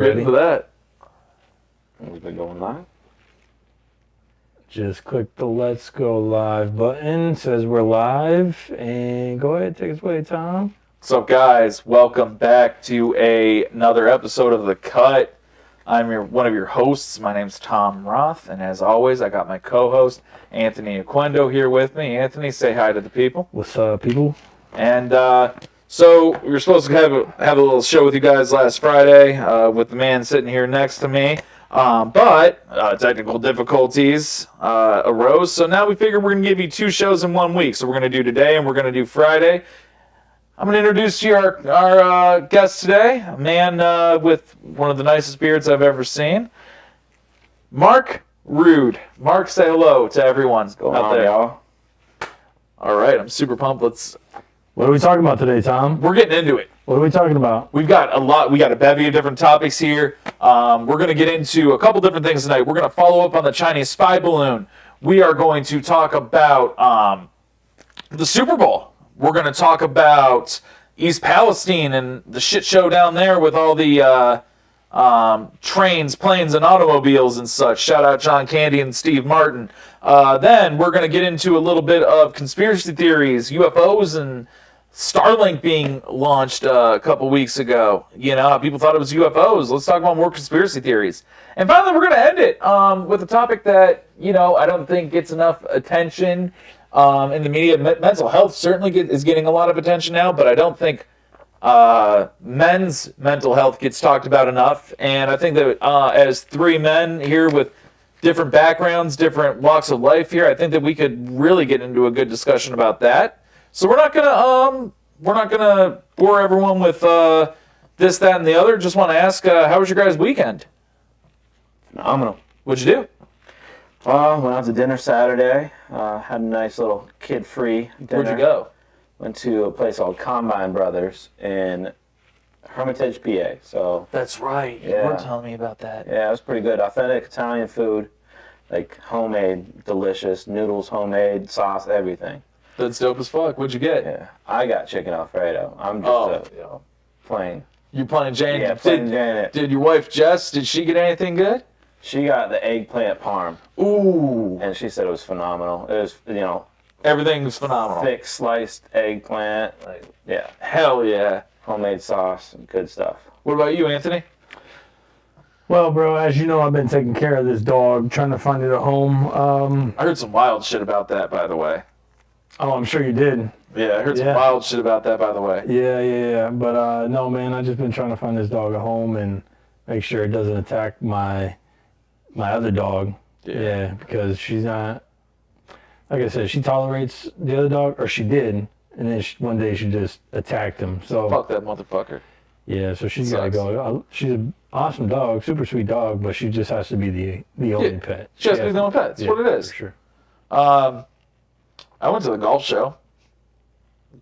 Ready for that? We've been going live. Just click the Let's Go Live button. Says we're live. And go ahead, take us away, Tom. What's up, guys? Welcome back to another episode of The Cut. I'm one of your hosts. My name's Tom Roth. And as always, I got my co-host, Anthony Aquendo, here with me. Anthony, say hi to the people. What's up, people? And so we were supposed to have a little show with you guys last Friday with the man sitting here next to me. But technical difficulties arose, so now we figured we're going to give you two shows in 1 week. So we're going to do today and we're going to do Friday. I'm going to introduce to you our guest today, a man with one of the nicest beards I've ever seen, Mark ROOD. Mark, say hello to everyone out there. Y'all? All right, I'm super pumped. What are we talking about today, Tom? We're getting into it. What are we talking about? We've got a bevy of different topics here. We're going to get into a couple different things tonight. We're going to follow up on the Chinese spy balloon. We are going to talk about the Super Bowl. We're going to talk about East Palestine and the shit show down there with all the trains, planes, and automobiles and such. Shout out John Candy and Steve Martin. Then we're going to get into a little bit of conspiracy theories, UFOs, and Starlink being launched a couple weeks ago. You know, people thought it was UFOs. Let's talk about more conspiracy theories. And finally, we're going to end it with a topic that, you know, I don't think gets enough attention in the media. Mental health certainly is getting a lot of attention now, but I don't think men's mental health gets talked about enough. And I think that as three men here with different backgrounds, different walks of life here, I think that we could really get into a good discussion about that. So we're not gonna bore everyone with this, that, and the other. Just want to ask, how was your guys' weekend? Phenomenal. What'd you do? Went out to dinner Saturday. Had a nice little kid-free dinner. Where'd you go? Went to a place called Combine Brothers in Hermitage, PA. So That's right. You Yeah. were telling me about that. yeah, it was pretty good. Authentic Italian food, like homemade, delicious noodles, homemade sauce, everything. That's dope as fuck. What'd you get? Yeah, I got chicken Alfredo. I'm just plain. You plain Jane? Yeah, plain Janet. Did your wife Jess? Did she get anything good? She got the eggplant parm, Ooh, and she said it was phenomenal. It was, everything's phenomenal. thick sliced eggplant, like Hell yeah. homemade sauce, and good stuff. What about you, Anthony? Well, bro, as you know, I've been taking care of this dog, trying to find it a home. I heard some wild shit about that, by the way. Oh, I'm sure you did. Yeah, I heard some Yeah. wild shit about that, by the way. Yeah. But no, man, I've just been trying to find this dog a home and make sure it doesn't attack my other dog. Yeah, because she's not, like I said, she tolerates the other dog, or she did, and then one day she just attacked him. So Fuck that motherfucker. yeah, so she's got to Sucks. go. She's an awesome dog, super sweet dog, but she just has to be the only pet. She has to be the only pet. That's what it is. For sure. I went to the golf show.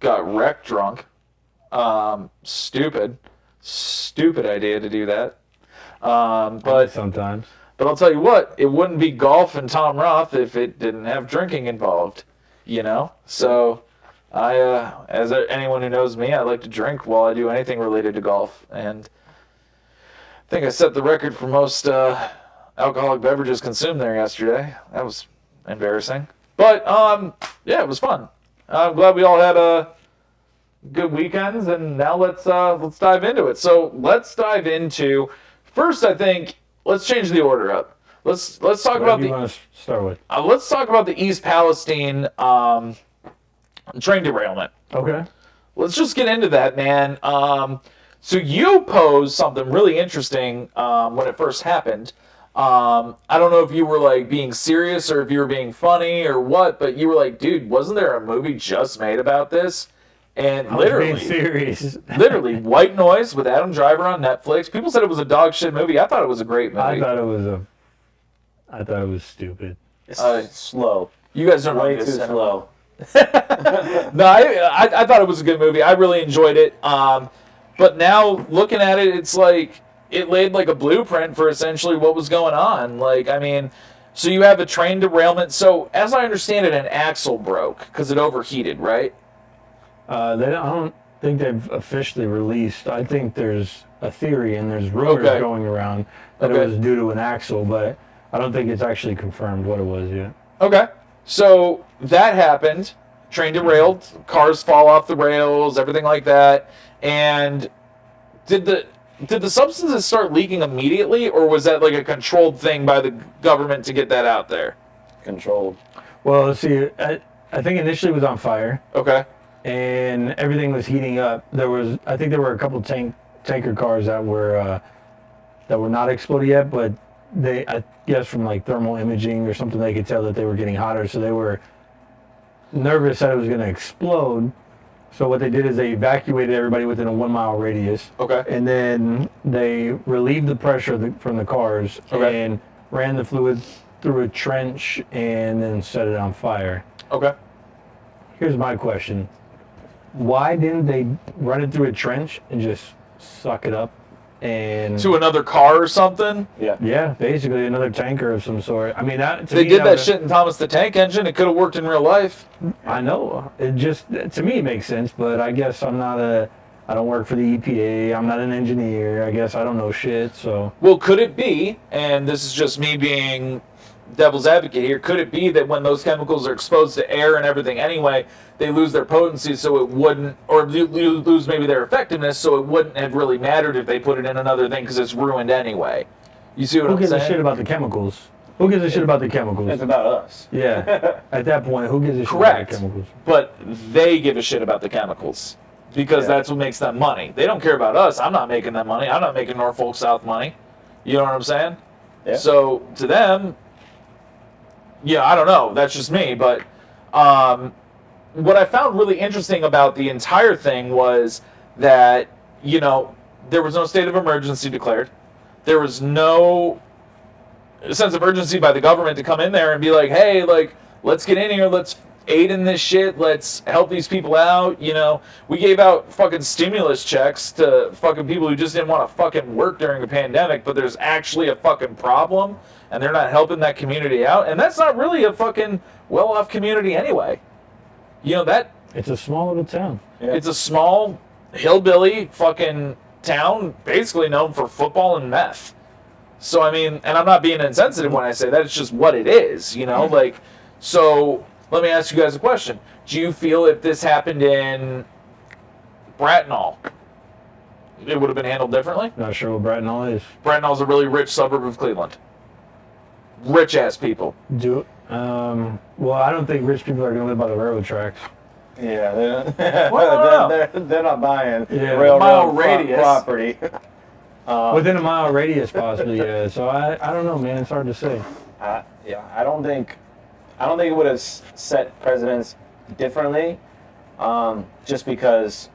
Got wrecked drunk. Stupid idea to do that. But Sometimes. I'll tell you what, it wouldn't be golf and Tom Roth if it didn't have drinking involved, you know? So as anyone who knows me, I like to drink while I do anything related to golf. And I think I set the record for most alcoholic beverages consumed there yesterday. That was embarrassing. But yeah, it was fun. I'm glad we all had good weekends, and now let's dive into it. So let's dive into first. I think let's change the order up. Let's talk about you want to start with? let's talk about the East Palestine train derailment. Okay. Let's just get into that, man. So you posed something really interesting when it first happened. I don't know if you were like being serious or if you were being funny or what, but you were like, dude, wasn't there a movie just made about this? And I was being serious. literally, White Noise with Adam Driver on Netflix. People said it was a dog shit movie. I thought it was a great movie. I thought it was stupid. It's slow. You guys don't know Way this. too slow. No, I thought it was a good movie. I really enjoyed it. But now looking at it, it's like it laid like a blueprint for essentially what was going on. Like, I mean, so you have a train derailment. So as I understand it, an axle broke because it overheated, right? I think they've officially released. I think there's a theory and there's rumors Okay. going around that Okay. it was due to an axle, but I don't think it's actually confirmed what it was yet. Okay. So that happened. Train derailed. Cars fall off the rails. Everything like that. And did the substances start leaking immediately, or was that like a controlled thing by the government to get that out there? Controlled. Well, see, I think initially it was on fire Okay. and everything was heating up. I think there were a couple tanker cars that were not exploded yet, but I guess from like thermal imaging or something, they could tell that they were getting hotter, so they were nervous that it was going to explode. So what they did is they evacuated everybody within a 1 mile radius. Okay. And then they relieved the pressure from the cars Okay. and ran the fluid through a trench and then set it on fire. Okay. Here's my question. Why didn't they run it through a trench and just suck it up? And To another car or something? yeah, basically another tanker of some sort. I mean, to They me, did that would- shit in Thomas the Tank Engine. It could have worked in real life. I know. It just, to me, it makes sense, but I guess I don't work for the EPA. I'm not an engineer. I guess I don't know shit, so. Well, could it be, and this is just me being devil's advocate here, could it be that when those chemicals are exposed to air and everything anyway, they lose their potency, so it wouldn't, or lose maybe their effectiveness, so it wouldn't have really mattered if they put it in another thing because it's ruined anyway? You see what Who I'm gives a saying? shit about the chemicals? Who gives a shit about the It's chemicals? about us. Yeah. At that point, who gives a shit Correct. about the chemicals? But they give a shit about the chemicals because Yeah. that's what makes them money. They don't care about us. I'm not making them money. I'm not making Norfolk South money. You know what I'm saying? Yeah. So to them, yeah, I don't know. That's just me. But what I found really interesting about the entire thing was that, there was no state of emergency declared. There was no sense of urgency by the government to come in there and be like, hey, like, let's get in here, let's aid in this shit, let's help these people out. We gave out fucking stimulus checks to fucking people who just didn't want to fucking work during a pandemic, but there's actually a fucking problem and they're not helping that community out, and that's not really a fucking well-off community anyway. That It's a small little town. Yeah. it's a small hillbilly fucking town basically known for football and meth. So, I mean, and I'm not being insensitive when I say that, it's just what it is, like, so let me ask you guys a question. Do you feel if this happened in Bracknell, it would have been handled differently? Not sure what Bracknell is. Bracknell's a really rich suburb of Cleveland. Rich ass people. Well, I don't think rich people are going to live by the railroad tracks. Yeah, Well, they're not buying Yeah. railroad Mile radius. property. Within a mile radius, possibly, yeah. So I don't know, man. It's hard to say. Yeah, I don't think it would have set precedents differently, just because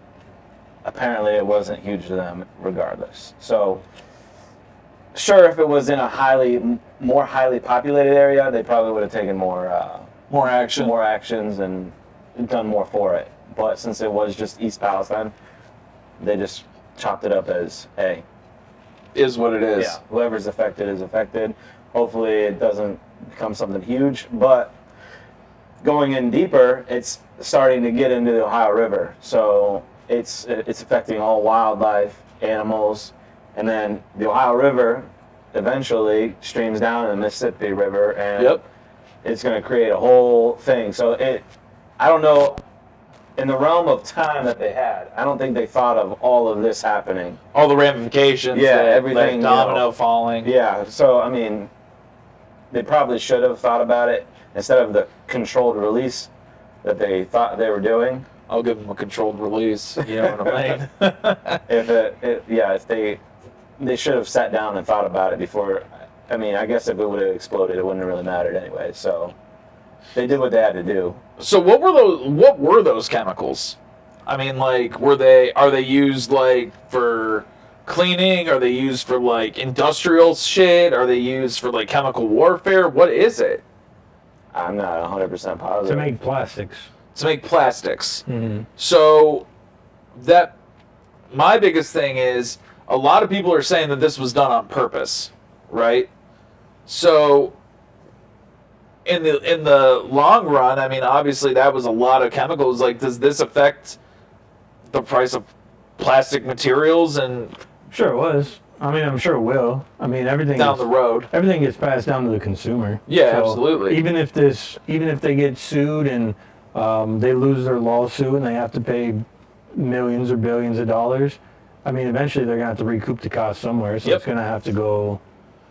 apparently it wasn't huge to them regardless. So, sure, if it was in a more highly populated area, they probably would have taken more Action. more actions and done more for it. But since it was just East Palestine, they just chopped it up as, hey, Is what it is. yeah, whoever's affected is affected. Hopefully it doesn't become something huge, but going in deeper, it's starting to get into the Ohio River. So it's affecting all wildlife, animals, and then the Ohio River eventually streams down in the Mississippi River, and Yep. it's going to create a whole thing. So I don't know, in the realm of time that they had, I don't think they thought of all of this happening. All the ramifications. Yeah, that, everything, like domino falling. Yeah, so I mean, they probably should have thought about it instead of the controlled release that they thought they were doing. I'll give them a controlled release. You know what I mean? If they should have sat down and thought about it before. I mean, I guess if it would have exploded, it wouldn't have really mattered anyway. So they did what they had to do. So what were those chemicals? I mean, like, are they used like for cleaning? Are they used for like industrial shit? Are they used for like chemical warfare? What is it? I'm not 100% positive. To make plastics. To make plastics. Mm-hmm. So my biggest thing is a lot of people are saying that this was done on purpose, right? So in the long run, I mean, obviously that was a lot of chemicals. Like, does this affect the price of plastic materials and Sure it was. I mean, I'm sure it will. I mean, everything down the road. everything gets passed down to the consumer. Yeah, absolutely. Even if they get sued and they lose their lawsuit and they have to pay millions or billions of dollars, I mean, eventually they're gonna have to recoup the cost somewhere. So Yep. it's gonna have to go.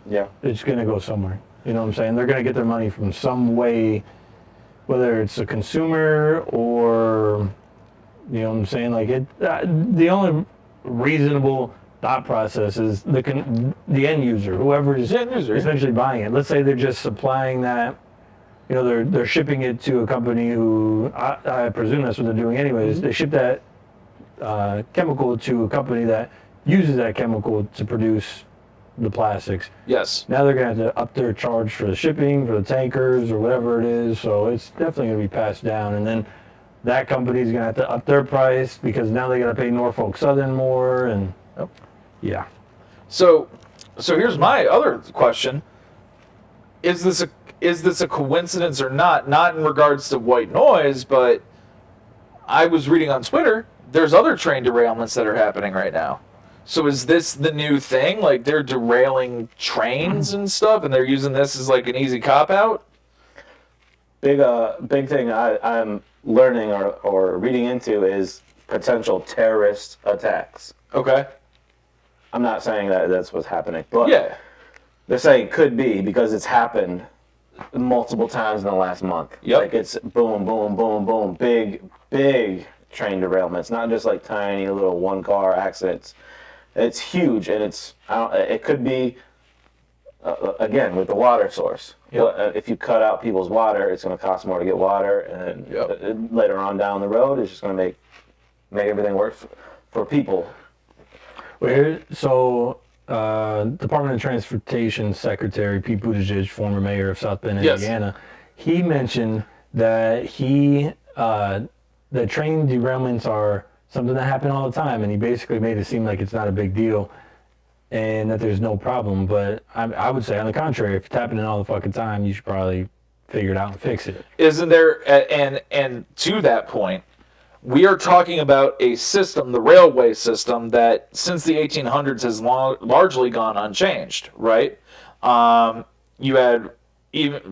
Yeah. It's gonna go somewhere. You know what I'm saying? They're gonna get their money from some way, whether it's a consumer or, you know what I'm saying? Like the only reasonable thought process is the end user, whoever is essentially buying it. Let's say they're just supplying that, you know, they're shipping it to a company who, I presume that's what they're doing anyways. They ship that chemical to a company that uses that chemical to produce the plastics. Yes. Now they're going to have to up their charge for the shipping, for the tankers, or whatever it is. So it's definitely going to be passed down. And then that company's going to have to up their price because now they got to pay Norfolk Southern more. And yeah. So here's my other question: Is this a coincidence or not? Not in regards to white noise, but I was reading on Twitter. There's other train derailments that are happening right now. So is this the new thing? Like they're derailing trains and stuff, and they're using this as like an easy cop out? Big thing I'm learning or reading into is potential terrorist attacks. Okay. I'm not saying that that's what's happening, but Yeah. they're saying it could be because it's happened multiple times in the last month. Yep. Like it's boom, boom, boom, boom, big train derailments, not just like tiny little one-car accidents. It's huge, and it could be, again, with the water source. Yep. If you cut out people's water, it's going to cost more to get water, and later on down the road, it's just going to make everything work for people. So, Department of Transportation Secretary Pete Buttigieg, former mayor of South Bend, Yes. Indiana, he mentioned that that train derailments are something that happen all the time, and he basically made it seem like it's not a big deal and that there's no problem. But I would say, on the contrary, if it's happening all the fucking time, you should probably figure it out and fix it. Isn't there? And to that point, we are talking about a system, the railway system, that since the 1800s has largely gone unchanged, right? You had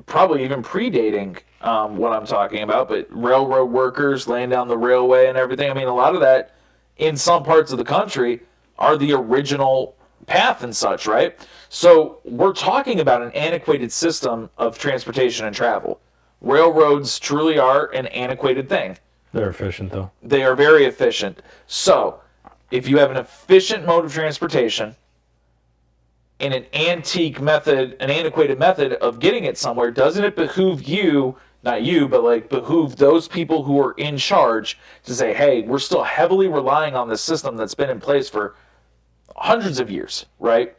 probably even predating what I'm talking about, but railroad workers laying down the railway and everything. I mean, a lot of that in some parts of the country are the original path and such, right? So we're talking about an antiquated system of transportation and travel. Railroads truly are an antiquated thing. They're efficient, though. They are very efficient. So if you have an efficient mode of transportation and an antiquated method of getting it somewhere, doesn't it behoove you, not you, but like behoove those people who are in charge to say, hey, we're still heavily relying on this system that's been in place for hundreds of years, right?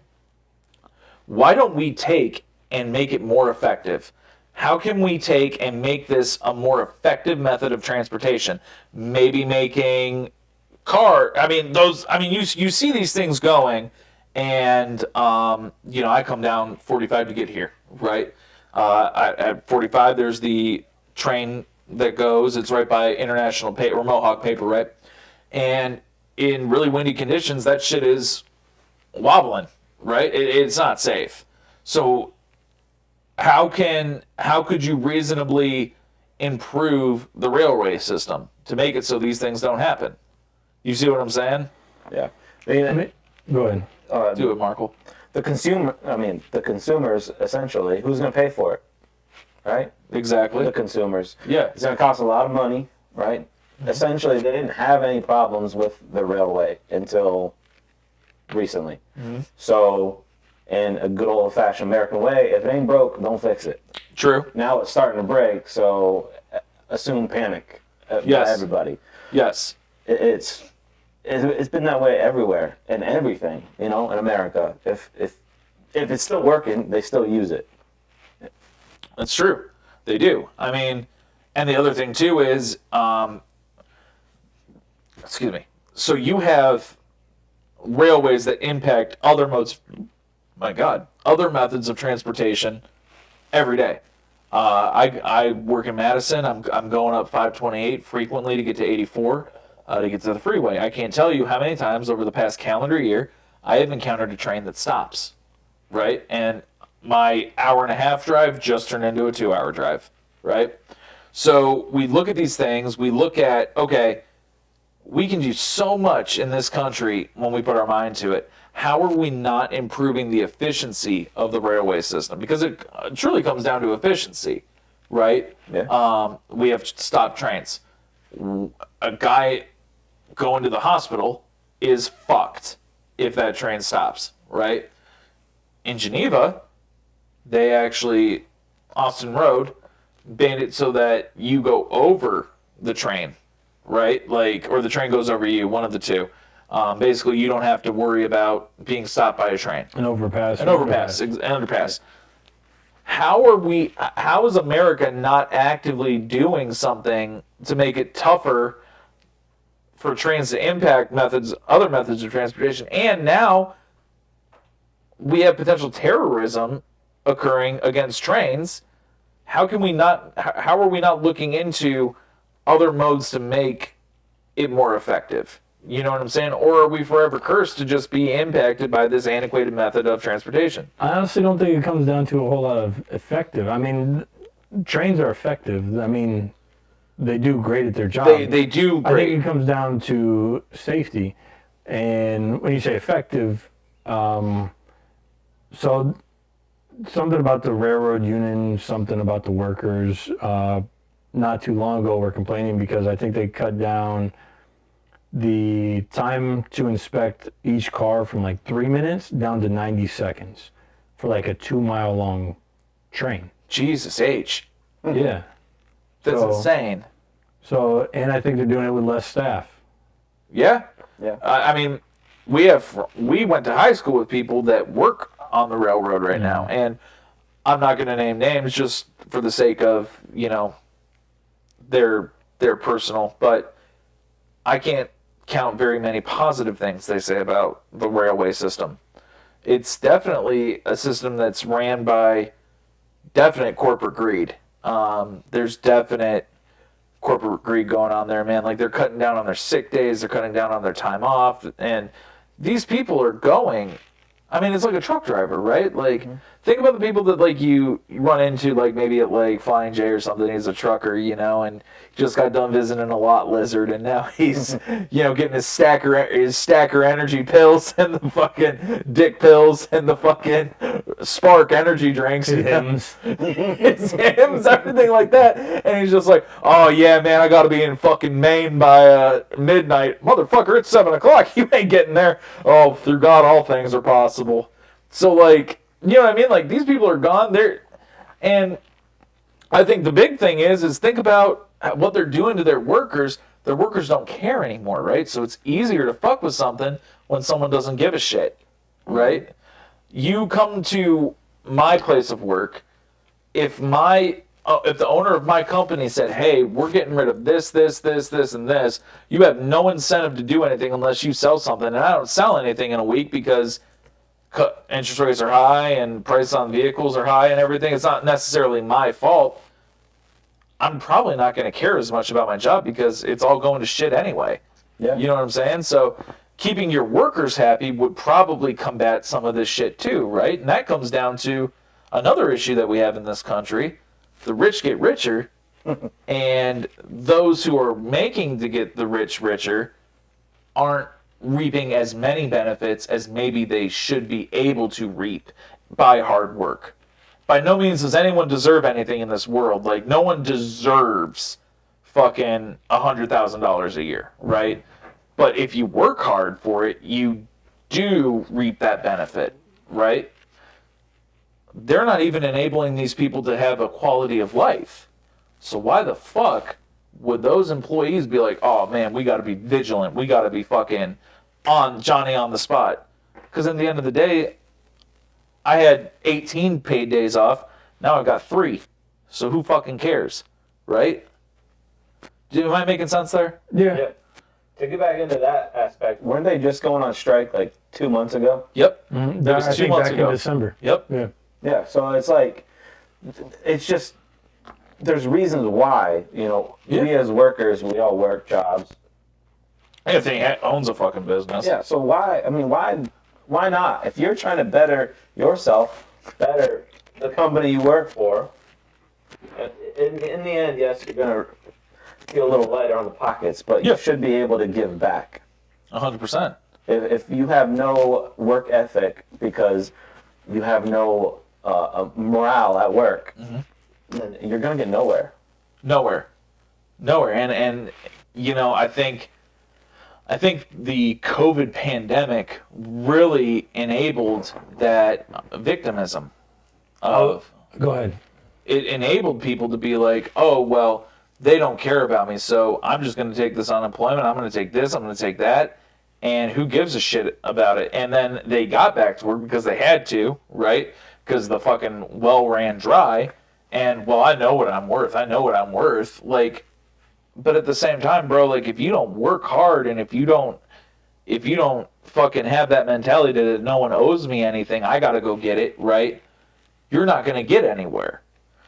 Why don't we take and make it more effective? How can we take and make this a more effective method of transportation? Maybe making you see these things going, and I come down 45 to get here, right? At 45, there's the train that goes. It's right by International Paper, or Mohawk Paper, right? And in really windy conditions, that shit is wobbling, right? It's not safe. So how could you reasonably improve the railway system to make it so these things don't happen? You see what I'm saying? Yeah. Go ahead. Do it, Markle. The consumers, essentially, who's going to pay for it, right? Exactly. The consumers. Yeah. It's going to cost a lot of money, right? Essentially, they didn't have any problems with the railway until recently. So, in a good old-fashioned American way, if it ain't broke, don't fix it. True. Now it's starting to break, so assume panic by everybody. Yes. It's been that way everywhere and everything, in America. If it's still working, they still use it. That's true. They do. I mean, and the other thing too is, excuse me. So you have railways that impact other modes. My God, other methods of transportation every day. I work in Madison. I'm going up 528 frequently to get to 84. to get to the freeway. I can't tell you how many times over the past calendar year I have encountered a train that stops, right? And my hour and a half drive just turned into a 2-hour drive, right? So we look at these things, we look at, okay, we can do so much in this country when we put our mind to it. How are we not improving the efficiency of the railway system? Because it truly comes down to efficiency, right? Yeah. We have stopped trains. A guy going to the hospital is fucked if that train stops, right? In Geneva, they actually, Austin Road, made it so that you go over the train, right? Like, or the train goes over you, one of the two. Basically, you don't have to worry about being stopped by a train. An overpass. An underpass. How is America not actively doing something to make it tougher for trains to impact other methods of transportation? And now we have potential terrorism occurring against trains. How are we not looking into other modes to make it more effective? You know what I'm saying? Or are we forever cursed to just be impacted by this antiquated method of transportation? I honestly don't think it comes down to a whole lot of effective. I mean, trains are effective. I mean, they do great at their job. They do great. I think it comes down to safety. And when you say effective, so something about the railroad union, something about the workers, not too long ago were complaining because I think they cut down the time to inspect each car from like 3 minutes down to 90 seconds for like a 2-mile long train. Jesus H. Yeah. That's insane. So, and I think they're doing it with less staff. Yeah. Yeah. I mean, we went to high school with people that work on the railroad right now, and I'm not going to name names just for the sake of, their personal, but I can't count very many positive things they say about the railway system. It's definitely a system that's ran by definite corporate greed. There's definite corporate greed going on there, man. Like, they're cutting down on their sick days, they're cutting down on their time off, and these people are going. I mean, it's like a truck driver, right? Like, think about the people that, like, you run into, like, maybe at, like, Flying J or something. He's a trucker, and just got done visiting a lot lizard, and now he's, getting his stacker energy pills and the fucking dick pills and the fucking Spark energy drinks. Hymns. His hymns, everything like that. And he's just like, oh, yeah, man, I got to be in fucking Maine by midnight. Motherfucker, it's 7 o'clock. You ain't getting there. Oh, through God, all things are possible. So, like, you know what I mean? Like, these people are gone. And I think the big thing is think about what they're doing to their workers. Their workers don't care anymore, right? So it's easier to fuck with something when someone doesn't give a shit, right? You come to my place of work, if the owner of my company said, hey, we're getting rid of this, and this, you have no incentive to do anything unless you sell something. And I don't sell anything in a week because interest rates are high and prices on vehicles are high and everything. It's not necessarily my fault. I'm probably not going to care as much about my job because it's all going to shit anyway. Yeah. You know what I'm saying? So keeping your workers happy would probably combat some of this shit too, right? And that comes down to another issue that we have in this country. The rich get richer, and those who are making to get the rich richer aren't reaping as many benefits as maybe they should be able to reap by hard work. By no means does anyone deserve anything in this world. Like, no one deserves fucking $100,000 a year, right? But if you work hard for it, you do reap that benefit, right? They're not even enabling these people to have a quality of life. So why the fuck would those employees be like, oh man, we got to be vigilant. We got to be fucking on Johnny on the spot. Because at the end of the day, I had 18 paid days off. Now I've got 3. So who fucking cares, right? Am I making sense there? Yeah. To get back into that aspect, weren't they just going on strike like 2 months ago? Yep. Mm-hmm. That was I 2 think months back ago. in December. Yep. Yeah. Yeah, so it's like, it's just, there's reasons why, Yeah. we as workers, we all work jobs If he owns a fucking business. Yeah, so why not? If you're trying to better yourself, better the company you work for, in the end, yes, you're going to feel a little lighter on the pockets, but you should be able to give back. 100%. If you have no work ethic because you have no morale at work, then you're going to get nowhere. Nowhere. And you know, I think the COVID pandemic really enabled that victimism of. Go ahead. It enabled people to be like, oh, well, they don't care about me, so I'm just going to take this unemployment, I'm going to take this, I'm going to take that, and who gives a shit about it? And then they got back to work because they had to, right? Because the fucking well ran dry, and, well, I know what I'm worth, like, but at the same time, bro, like, if you don't work hard, and if you don't fucking have that mentality that no one owes me anything, I gotta go get it, right? You're not gonna get anywhere.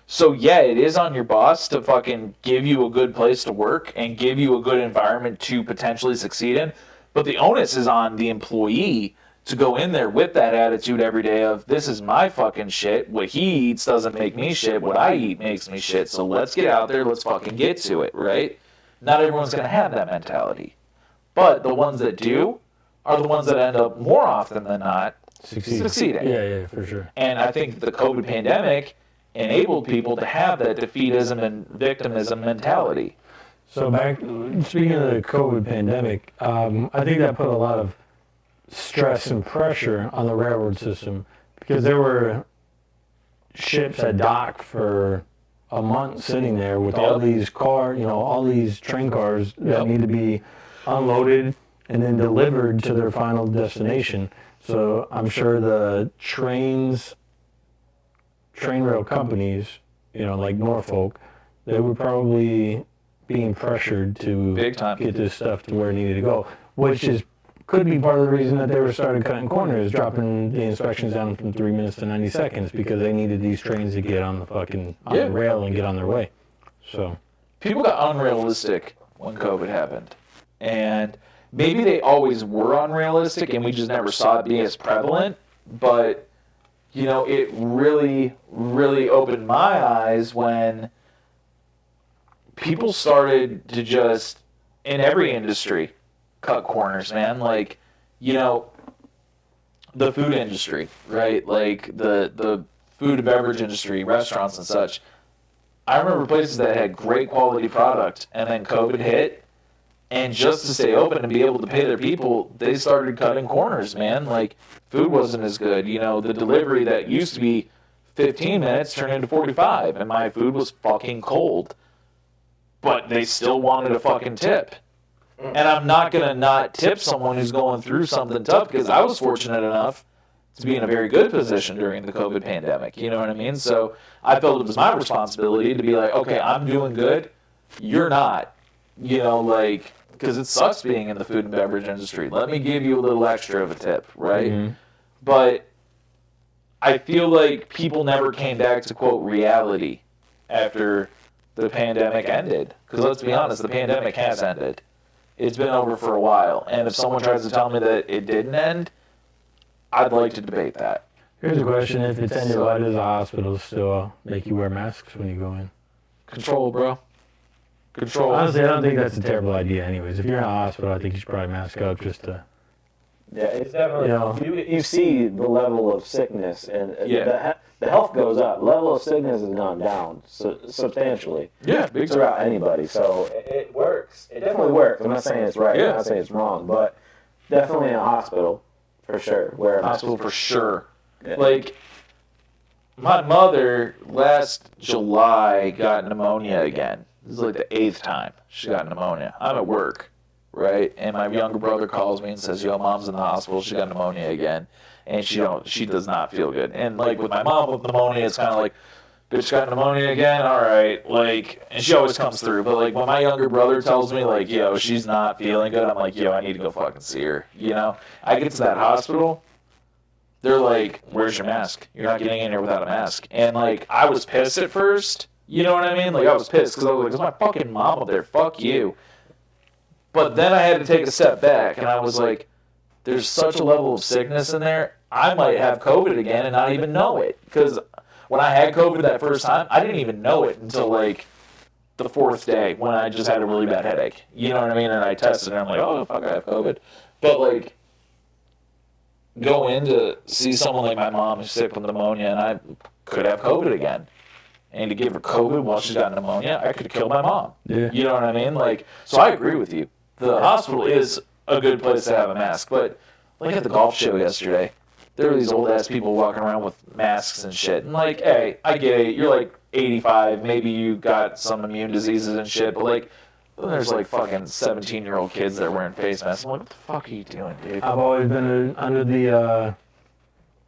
So yeah, it is on your boss to fucking give you a good place to work and give you a good environment to potentially succeed in, but the onus is on the employee to go in there with that attitude every day of, this is my fucking shit, what he eats doesn't make me shit, what I eat makes me shit, so let's get out there, let's fucking get to it, right? Not everyone's gonna have that mentality. But the ones that do are the ones that end up more often than not succeeding. Yeah, for sure. And I think the COVID pandemic enabled people to have that defeatism and victimism mentality. So speaking of the COVID pandemic, I think that put a lot of stress and pressure on the railroad system because there were ships at dock for a month sitting there with all these all these train cars that need to be unloaded and then delivered to their final destination. So I'm sure the train rail companies, like Norfolk, they were probably being pressured to Big time. get this stuff to where it needed to go, which could be part of the reason that they started cutting corners, dropping the inspections down from 3 minutes to 90 seconds because they needed these trains to get on the rail and get on their way. So people got unrealistic when COVID happened. And maybe they always were unrealistic and we just never saw it be as prevalent, but it really, really opened my eyes when people started to just, in every industry, cut corners, man. Like, the food industry, right? Like the food and beverage industry, restaurants and such. I remember places that had great quality product and then COVID hit, and just to stay open and be able to pay their people, they started cutting corners, man. Like, food wasn't as good. The delivery that used to be 15 minutes turned into 45, and my food was fucking cold. But they still wanted a fucking tip. And I'm not going to not tip someone who's going through something tough because I was fortunate enough to be in a very good position during the COVID pandemic. You know what I mean? So I felt it was my responsibility to be like, okay, I'm doing good. You're not. Because it sucks being in the food and beverage industry. Let me give you a little extra of a tip, right? Mm-hmm. But I feel like people never came back to, quote, reality after the pandemic ended. Because let's be honest, the pandemic has ended. It's been over for a while. And if someone tries to tell me that it didn't end, I'd like to debate that. Here's a question. If it's ended, why does the hospital still make you wear masks when you go in? Control, bro. Control. Honestly, I don't think that's a terrible idea anyways. If you're in a hospital, I think you should probably mask up just to... Yeah, it's definitely... You see the level of sickness, and the health goes up. Level of sickness has gone down substantially. Yeah, big throughout anybody. So it works. It definitely works. I'm not saying it's right. I'm not saying it's wrong, but definitely in a hospital, for sure. Where hospital for sure. Yeah. Like, my mother last July got pneumonia again. This is like the 8th time she got pneumonia. I'm at work, right? And my younger brother calls me and says, yo, mom's in the hospital. She got pneumonia again. And she does not feel good. And like with my mom with pneumonia, it's kind of like, bitch got pneumonia again? All right. Like, and she always comes through. But like when my younger brother tells me like, yo, she's not feeling good, I'm like, yo, I need to go fucking see her. I get to that hospital. They're like, where's your mask? You're not getting in here without a mask. And like, I was pissed at first. You know what I mean? Like, I was pissed because I was like, there's my fucking mom up there. Fuck you. But then I had to take a step back, and I was like, there's such a level of sickness in there, I might have COVID again and not even know it. Because when I had COVID that first time, I didn't even know it until, like, the fourth day when I just had a really bad headache. You know what I mean? And I tested, and I'm like, oh, fuck, I have COVID. But, like, go in to see someone like my mom who's sick with pneumonia, and I could have COVID again. And to give her COVID while she's got pneumonia, I could have killed my mom. Yeah. You know what I mean? Like, so I agree with you. The hospital is a good place to have a mask, but like at the golf show yesterday, there were these old ass people walking around with masks and shit. And like, hey, I get it. You're like 85, maybe you got some immune diseases and shit, but like, there's like fucking 17-year-old kids that are wearing face masks. I'm like, what the fuck are you doing, dude? I've always been under the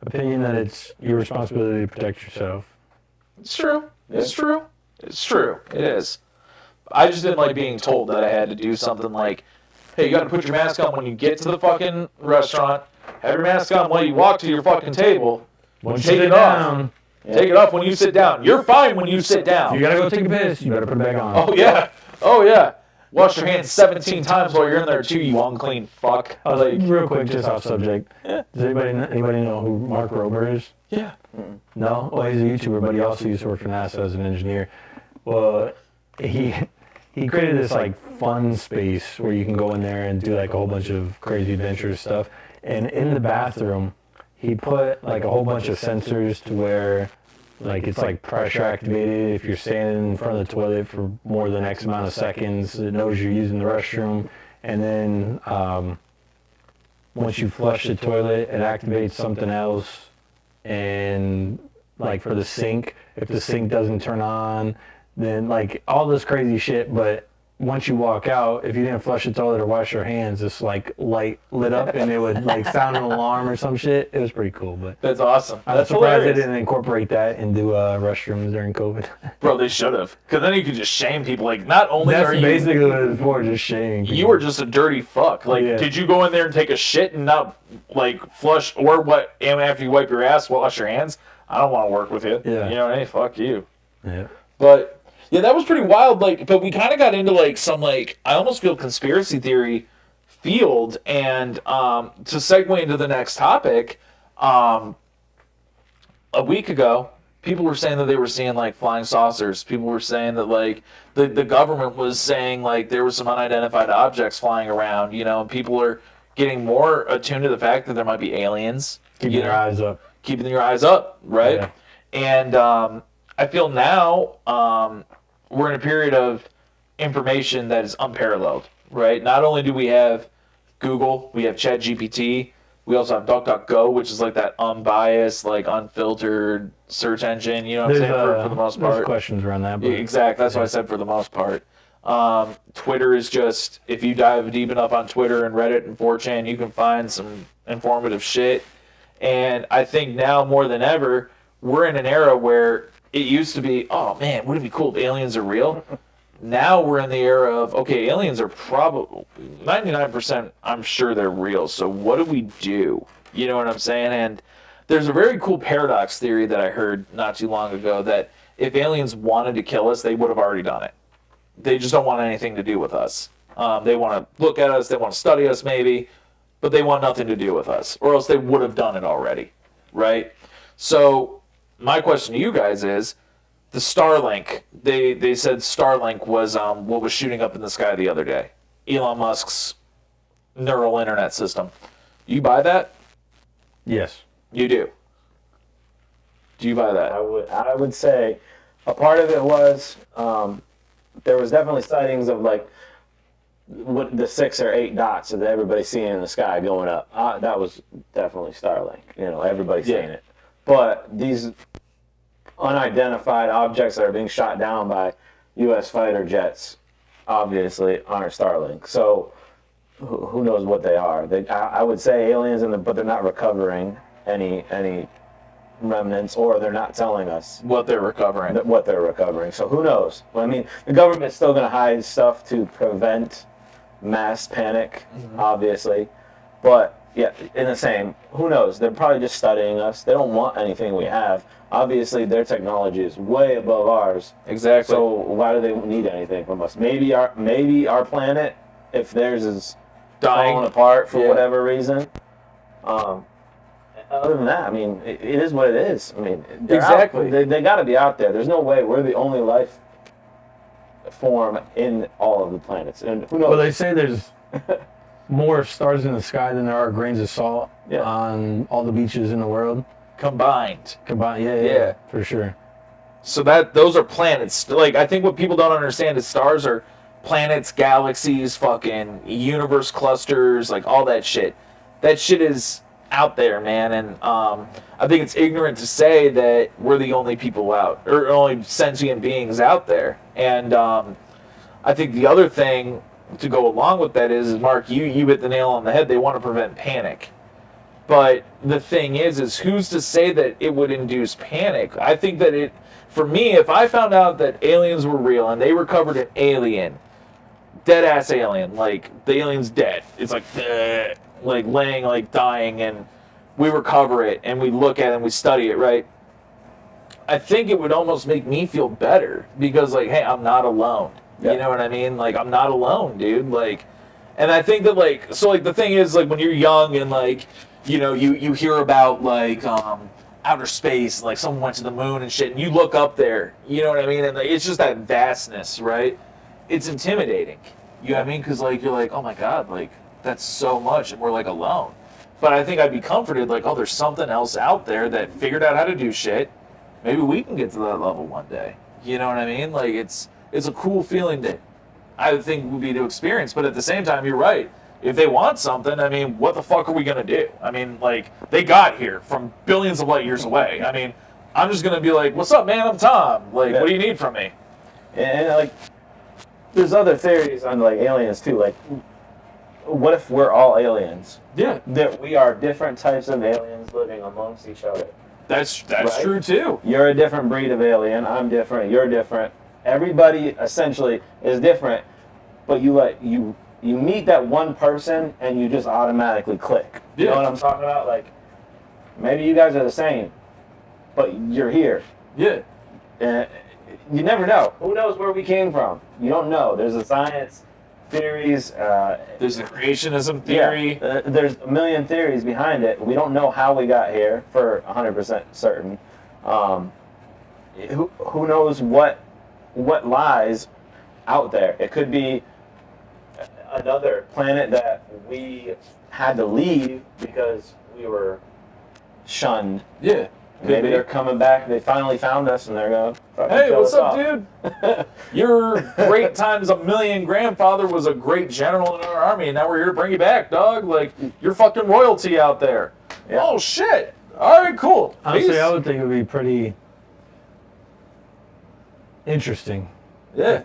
opinion that it's your responsibility to protect yourself. It's true. It's true. It's true. It is. I just didn't like being told that I had to do something like, hey, you got to put your mask on when you get to the fucking restaurant. Have your mask on while you walk to your fucking table. Take it off. Take it off when you sit down. You're fine when you sit down. If you gotta go take a piss, you better put it back on. Oh, yeah. Oh, yeah. Wash your hands 17 times while you're in there, too, you unclean fuck. Like, real quick, just off subject. Yeah. Does anybody know who Mark Rober is? Yeah. No? Well, he's a YouTuber, but he also used to work for NASA as an engineer. Well, he created this, like, fun space where you can go in there and do, like, a whole bunch of crazy adventurous stuff. And in the bathroom, he put, like, a whole bunch of sensors to where, like, it's, like, pressure activated. If you're standing in front of the toilet for more than X amount of seconds, it knows you're using the restroom. And then once you flush the toilet, it activates something else. And, like, for the sink, if the sink doesn't turn on, then, like, all this crazy shit. But once you walk out, if you didn't flush the toilet or wash your hands, this, like, light lit up and it would, like, sound an alarm or some shit. It was pretty cool. But That's awesome. I'm That's surprised hilarious. they didn't incorporate that into restrooms during COVID. Bro, they should have. Because then you could just shame people. Like, not only That's are you... basically what it was for, just shaming people. You were just a dirty fuck. Like, Yeah. did you go in there and take a shit and not, like, flush, or what, and after you wipe your ass, wash your hands? I don't want to work with you. Yeah. You know, hey, fuck you. Yeah. But, yeah, that was pretty wild. Like, but we kind of got into, like, some, like, I almost feel conspiracy theory field. And to segue into the next topic, a week ago, people were saying that they were seeing, like, flying saucers. People were saying that, like, the government was saying, like, there was some unidentified objects flying around, you know, and people are getting more attuned to the fact that there might be aliens. Keeping your eyes up. Keeping your eyes up, right? Yeah. And I feel now we're in a period of information that is unparalleled, right? Not only do we have Google, we have ChatGPT, we also have DuckDuckGo, which is like that unbiased, like unfiltered search engine, you know what I'm saying, for the most part. There's questions around that. But Exactly, that's what I said for the most part. Twitter is just, if you dive deep enough on Twitter and Reddit and 4chan, you can find some informative shit. And I think now more than ever, we're in an era where it used to be, oh man, would it be cool if aliens are real? Now we're in the era of, okay, aliens are probably 99%, I'm sure they're real. So what do we do? You know what I'm saying? And there's a very cool paradox theory that I heard not too long ago that if aliens wanted to kill us, they would have already done it. They just don't want anything to do with us. They want to look at us, they want to study us maybe, but they want nothing to do with us, or else they would have done it already, right? So my question to you guys is, the Starlink, they said Starlink was what was shooting up in the sky the other day. Elon Musk's neural internet system. You buy that? Yes. You do. Do you buy that? I would say a part of it was there was definitely sightings of like what the 6 or 8 dots that everybody's seeing in the sky going up. That was definitely Starlink. You know, everybody's seeing it. But these unidentified objects that are being shot down by U.S. fighter jets obviously aren't Starlink. So who knows what they are? I would say aliens, but they're not recovering any remnants, or they're not telling us What they're recovering. what they're recovering. So who knows? Well, I mean, the government's still going to hide stuff to prevent mass panic, obviously. But yeah, in the same, who knows? They're probably just studying us. They don't want anything we have. Obviously, their technology is way above ours. Exactly. So why do they need anything from us? Maybe our planet if theirs is Dying. falling apart for Yeah. whatever reason. Other than that, I mean, it is what it is. I mean, they're Exactly. They got to be out there. There's no way we're the only life form in all of the planets. And who knows? Well, they say there's more stars in the sky than there are grains of salt Yeah. on all the beaches in the world Combined. combined. Yeah. Yeah, for sure. So those are planets. Like, I think what people don't understand is stars are planets, galaxies, fucking universe clusters, like all that shit. That shit is out there, man. And I think it's ignorant to say that we're the only people out, or only sentient beings out there. And I think the other thing to go along with that is, Mark, you hit the nail on the head. They want to prevent panic. But the thing is who's to say that it would induce panic? I think that for me, if I found out that aliens were real and they recovered an alien, dead ass alien, like the alien's dead, it's like laying, like dying, and we recover it and we look at it and we study it, right? I think it would almost make me feel better because, like, hey, I'm not alone. Yeah. You know what I mean? Like, I'm not alone, dude. Like, and I think that, like, so, like, the thing is, like, when you're young and, like, you know, you hear about, like, outer space, like someone went to the moon and shit, and you look up there, you know what I mean? And, like, it's just that vastness, right? It's intimidating. You know what I mean? Because, like, you're like, oh my God, like, that's so much, and we're, like, alone. But I think I'd be comforted, like, oh, there's something else out there that figured out how to do shit. Maybe we can get to that level one day. You know what I mean? Like, it's a cool feeling that I think would be to experience. But at the same time, you're right. If they want something, I mean, what the fuck are we going to do? I mean, like, they got here from billions of light years away. I mean, I'm just going to be like, what's up, man? I'm Tom. Like, Yeah. what do you need from me? And like, there's other theories on like aliens too. Like, what if we're all aliens? Yeah, That we are different types of aliens living amongst each other. that's Right? true, too. You're a different breed of alien. I'm different. You're different. Everybody essentially is different. But you meet that one person and you just automatically click. You Yeah. know what I'm talking about? Like, maybe you guys are the same, but you're here. Yeah. And you never know. Who knows where we came from? You don't know. There's a science theories. There's the creationism theory. Yeah, there's a million theories behind it. We don't know how we got here for 100% certain. Who knows what lies out there? It could be another planet that we had to leave because we were shunned. Yeah. Maybe they're coming back. They finally found us, and they're gonna. Hey, kill what's us up, off. dude? Your great times a million grandfather was a great general in our army, and now we're here to bring you back, dog. Like, you're fucking royalty out there. Yeah. Oh, shit. All right, cool. Honestly, Peace. I would think it would be pretty interesting Yeah,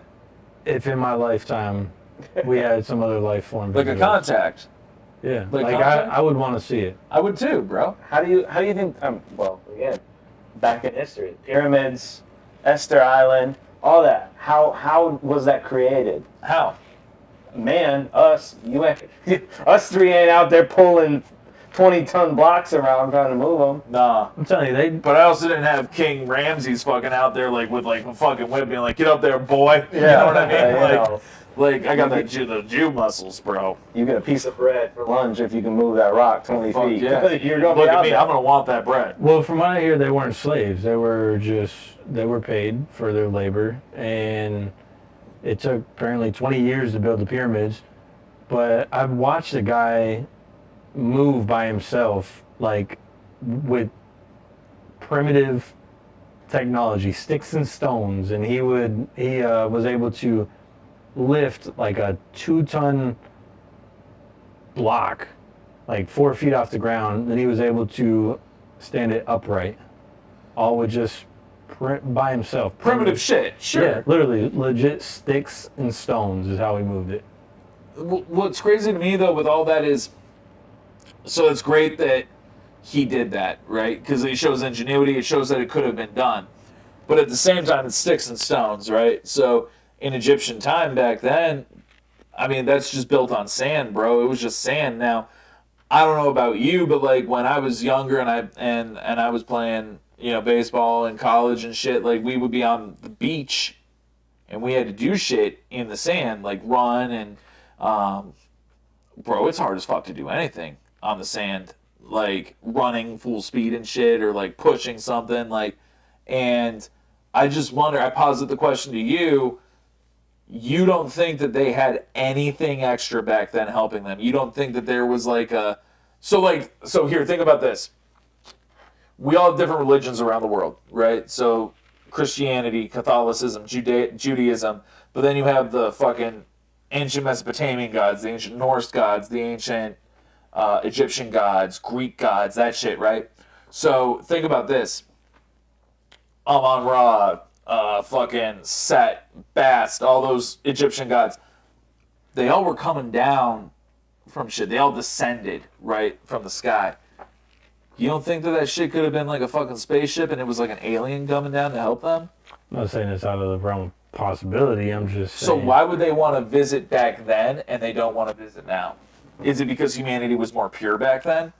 if in my lifetime we had some other life form. like a visit us. contact. Yeah, like like contact? I would want to see it. I would too, bro. How do you think? Well, again, back in history, pyramids, Esther Island, all that. How was that created? How? Man, us three ain't out there pulling 20-ton blocks around trying to move them. Nah. I'm telling you, they But I also didn't have King Ramses fucking out there, like, with, like, a fucking whip being like, get up there, boy. You know what I mean? Like, I got the Jew muscles, bro. You get a piece of bread for lunch if you can move that rock 20 Fuck feet. yeah. You're gonna Look be at out me. there. I'm going to want that bread. well, from what I hear, they weren't slaves. They were paid for their labor, and it took apparently 20 years to build the pyramids. But I've watched a guy move by himself, like with primitive technology, sticks and stones, and he was able to lift like a 2-ton block, like 4 feet off the ground. Then he was able to stand it upright, all with just by himself. Primitive shit. Sure. Yeah, literally legit sticks and stones is how he moved it. What's crazy to me, though, with all that is, so it's great that he did that, right? Because it shows ingenuity. It shows that it could have been done. But at the same time, it's sticks and stones, right? So in Egyptian time back then, I mean, that's just built on sand, bro. It was just sand. Now, I don't know about you, but like when I was younger and I was playing, baseball in college and shit, like we would be on the beach and we had to do shit in the sand, like run and Bro, it's hard as fuck to do anything on the sand, like running full speed and shit, or like pushing something, like. And I just wonder. I posit the question to you. You don't think that they had anything extra back then helping them? You don't think that there was like a so here, think about this. We all have different religions around the world, right? So Christianity, Catholicism, Judaism, but then you have the fucking ancient Mesopotamian gods, the ancient Norse gods, the ancient Egyptian gods, Greek gods, that shit, right? So think about this. Amon-Ra, fucking Set, Bast, all those Egyptian gods, they all were coming down from shit. They all descended, right, from the sky. You don't think that shit could have been like a fucking spaceship and it was like an alien coming down to help them? I'm not saying it's out of the realm of possibility. I'm just saying. So why would they want to visit back then and they don't want to visit now? Is it because humanity was more pure back then?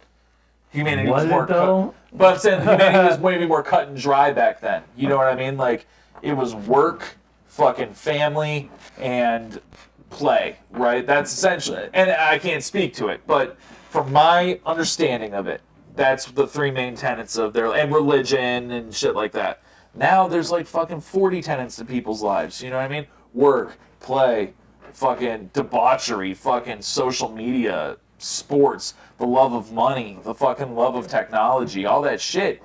Humanity was more cut. But I'm saying humanity was maybe more cut and dry back then. You know what I mean? Like, it was work, fucking family, and play, right? That's essentially, and I can't speak to it, but from my understanding of it, that's the three main tenets of their, and religion and shit like that. Now there's like fucking 40 tenets to people's lives, you know what I mean? Work, play, fucking debauchery, fucking social media, sports, the love of money, the fucking love of technology, all that shit.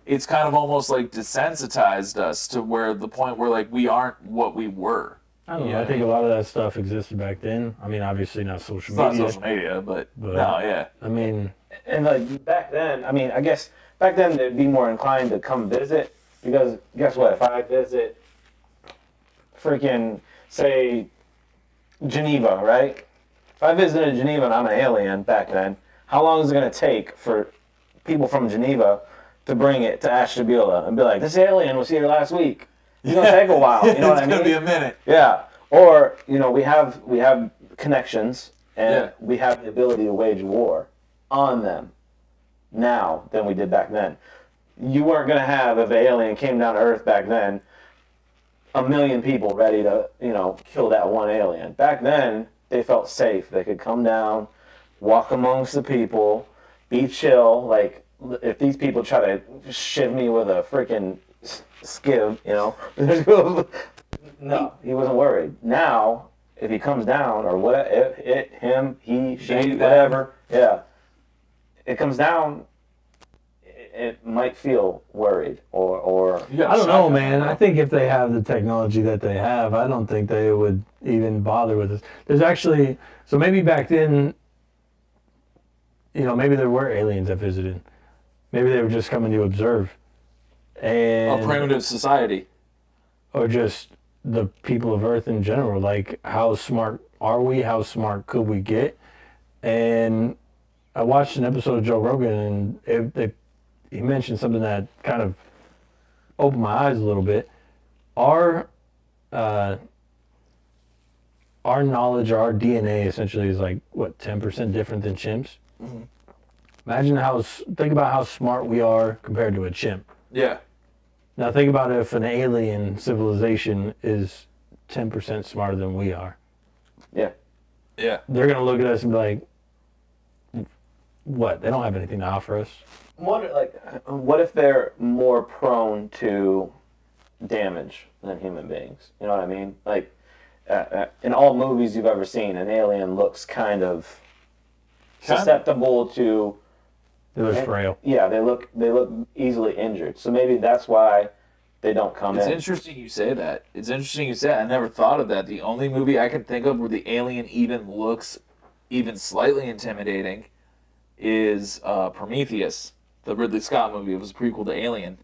It's kind of almost like desensitized us to where the point where like we aren't what we were. I don't know. I think a lot of that stuff existed back then. I mean, obviously not social media. It's not social media, but no, yeah. I mean, and like back then, I mean, I guess back then they'd be more inclined to come visit because guess what? If I visit freaking say Geneva, right? If I visited Geneva and I'm an alien back then, how long is it going to take for people from Geneva to bring it to Ashtabula and be like, this alien was here last week? It's going to take a while. You know what I mean? It's going to be a minute. Yeah. Or, you know, we have connections and we have the ability to wage war on them now than we did back then. You weren't going to have, if an alien came down to Earth back then, 1 million people ready to, you know, kill that one alien. Back then, they felt safe. They could come down, walk amongst the people, be chill. Like, if these people try to shiv me with a freaking skiv, you know, no, he wasn't worried. Now, if he comes down, or what, him, he, she, whatever, it comes down, it might feel worried, or I don't know, man. I think if they have the technology that they have, I don't think they would even bother with this. There's actually, so maybe back then, you know, maybe there were aliens that visited. Maybe they were just coming to observe. And A primitive society. Or just the people of Earth in general. Like, how smart are we? How smart could we get? And I watched an episode of Joe Rogan, and he mentioned something that kind of opened my eyes a little bit. Our knowledge, our DNA essentially is like, what, 10% different than chimps? Mm-hmm. Think about how smart we are compared to a chimp. Yeah. Now think about if an alien civilization is 10% smarter than we are. Yeah. Yeah. They're going to look at us and be like, what? They don't have anything to offer us. What if they're more prone to damage than human beings? You know what I mean? Like, in all movies you've ever seen, an alien looks kind of susceptible to. They look frail. Yeah, they look easily injured. So maybe that's why they don't come in. It's interesting you say that. I never thought of that. The only movie I can think of where the alien even looks even slightly intimidating is Prometheus, the Ridley Scott movie. It was a prequel to Alien.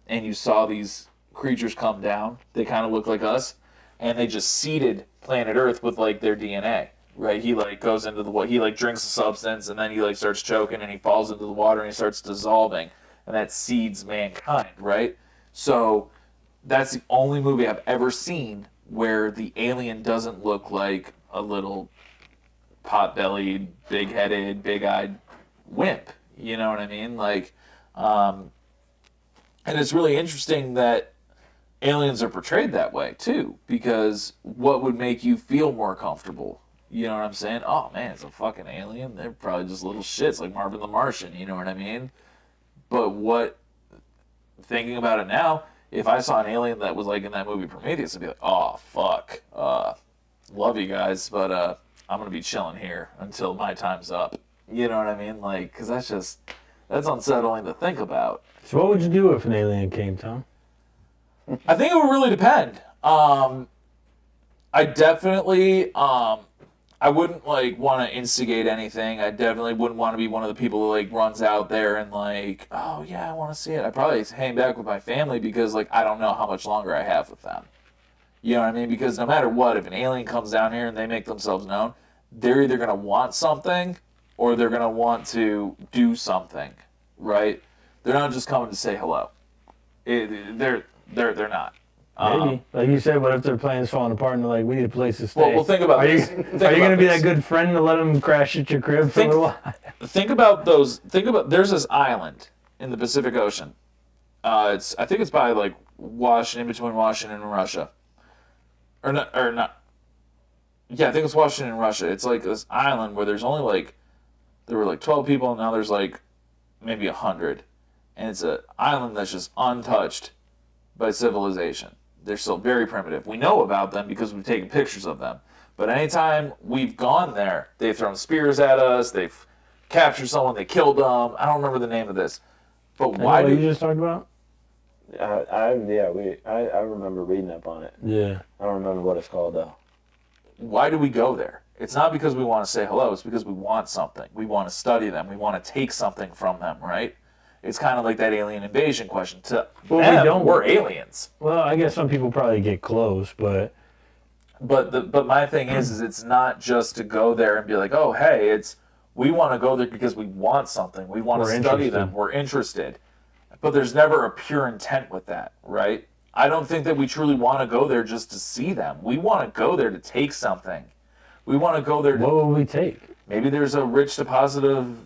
And you saw these creatures come down. They kind of look like us. And they just seeded planet Earth with, like, their DNA. Right? He, like, goes into the water. He, like, drinks a substance, and then he, like, starts choking, and he falls into the water, and he starts dissolving. And that seeds mankind, right? So that's the only movie I've ever seen where the alien doesn't look like a little pot-bellied, big-headed, big-eyed wimp. You know what I mean? Like, and it's really interesting that aliens are portrayed that way, too, because what would make you feel more comfortable? You know what I'm saying? Oh man, it's a fucking alien. They're probably just little shits like Marvin the Martian. You know what I mean? But thinking about it now, if I saw an alien that was like in that movie Prometheus, I'd be like, oh fuck, love you guys, but I'm gonna be chilling here until my time's up. You know what I mean? Like, cause that's unsettling to think about. So what would you do if an alien came, Tom? I think it would really depend. I definitely, I wouldn't like want to instigate anything. I definitely wouldn't want to be one of the people who like runs out there and like, oh yeah, I want to see it. I'd probably hang back with my family because like I don't know how much longer I have with them. You know what I mean? Because no matter what, if an alien comes down here and they make themselves known, they're either gonna want something or they're gonna want to do something, right? They're not just coming to say hello. They're not. Maybe. Like you said, what if their plan's falling apart and they're like, we need a place to stay? Well, think about this. Are you going to be that good friend to let them crash at your crib for a little while? Think about there's this island in the Pacific Ocean. I think it's by like Washington, in between Washington and Russia. Or not. Yeah, I think it's Washington and Russia. It's like this island where there's only like, there were like 12 people and now there's like maybe 100. And it's an island that's just untouched by civilization. They're still very primitive. We know about them because we've taken pictures of them. But anytime we've gone there, they've thrown spears at us, they've captured someone, they killed them. I don't remember the name of this. But why do you just talked about? I remember reading up on it. Yeah. I don't remember what it's called though. Why do we go there? It's not because we want to say hello, it's because we want something. We want to study them. We want to take something from them, right? It's kind of like that alien invasion question. To them, we're aliens. Well, I guess some people probably get close, but my thing is it's not just to go there and be like, oh, hey, we want to go there because we want something. We want to study them. We're interested. But there's never a pure intent with that, right? I don't think that we truly want to go there just to see them. We want to go there to take something. We want to go there. What would we take? Maybe there's a rich deposit of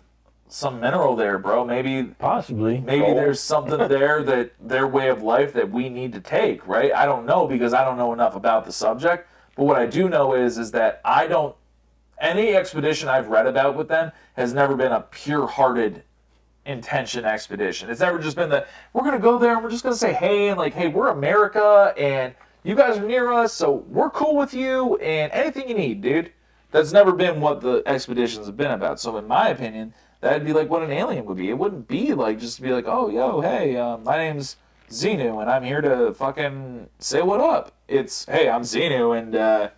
some mineral there, bro. Maybe there's something there that their way of life that we need to take, right? I don't know because I don't know enough about the subject. But what I do know is that any expedition I've read about with them has never been a pure-hearted intention expedition. It's never just been that we're going to go there and we're just going to say, hey, and like, hey, we're America and you guys are near us, so we're cool with you and anything you need, dude. That's never been what the expeditions have been about. So in my opinion, that'd be like what an alien would be. It wouldn't be like just to be like, oh, yo, hey, my name's Xenu, and I'm here to fucking say what up. It's, hey, I'm Xenu, and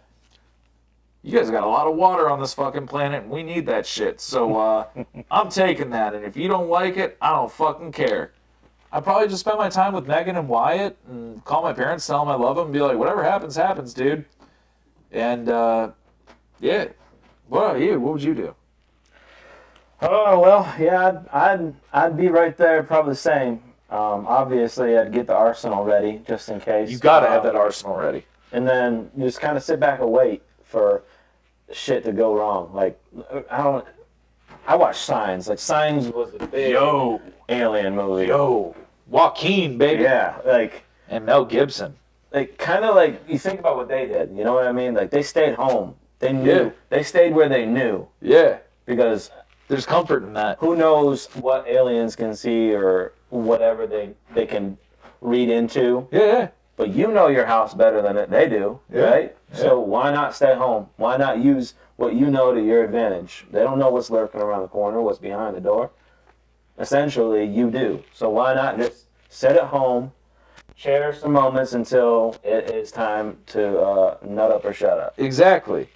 you guys got a lot of water on this fucking planet, and we need that shit. So I'm taking that, and if you don't like it, I don't fucking care. I'd probably just spend my time with Megan and Wyatt and call my parents, tell them I love them, and be like, whatever happens, happens, dude. And, yeah. What about you? What would you do? Oh well, yeah, I'd be right there, probably the same. Obviously, I'd get the arsenal ready just in case. You gotta have that arsenal ready. And then you just kind of sit back and wait for shit to go wrong. Like I watched Signs. Like Signs was a big alien movie. Joaquin, baby. Yeah, like and Mel Gibson. Like kind of like you think about what they did. You know what I mean? Like they stayed home. They knew. Yeah. They stayed where they knew. Yeah. Because there's comfort in that. Who knows what aliens can see or whatever they can read into. Yeah. But you know your house better than they do, right? Yeah. So why not stay home? Why not use what you know to your advantage? They don't know what's lurking around the corner, what's behind the door. Essentially, you do. So why not just sit at home, cherish the moments until it is time to nut up or shut up. Exactly.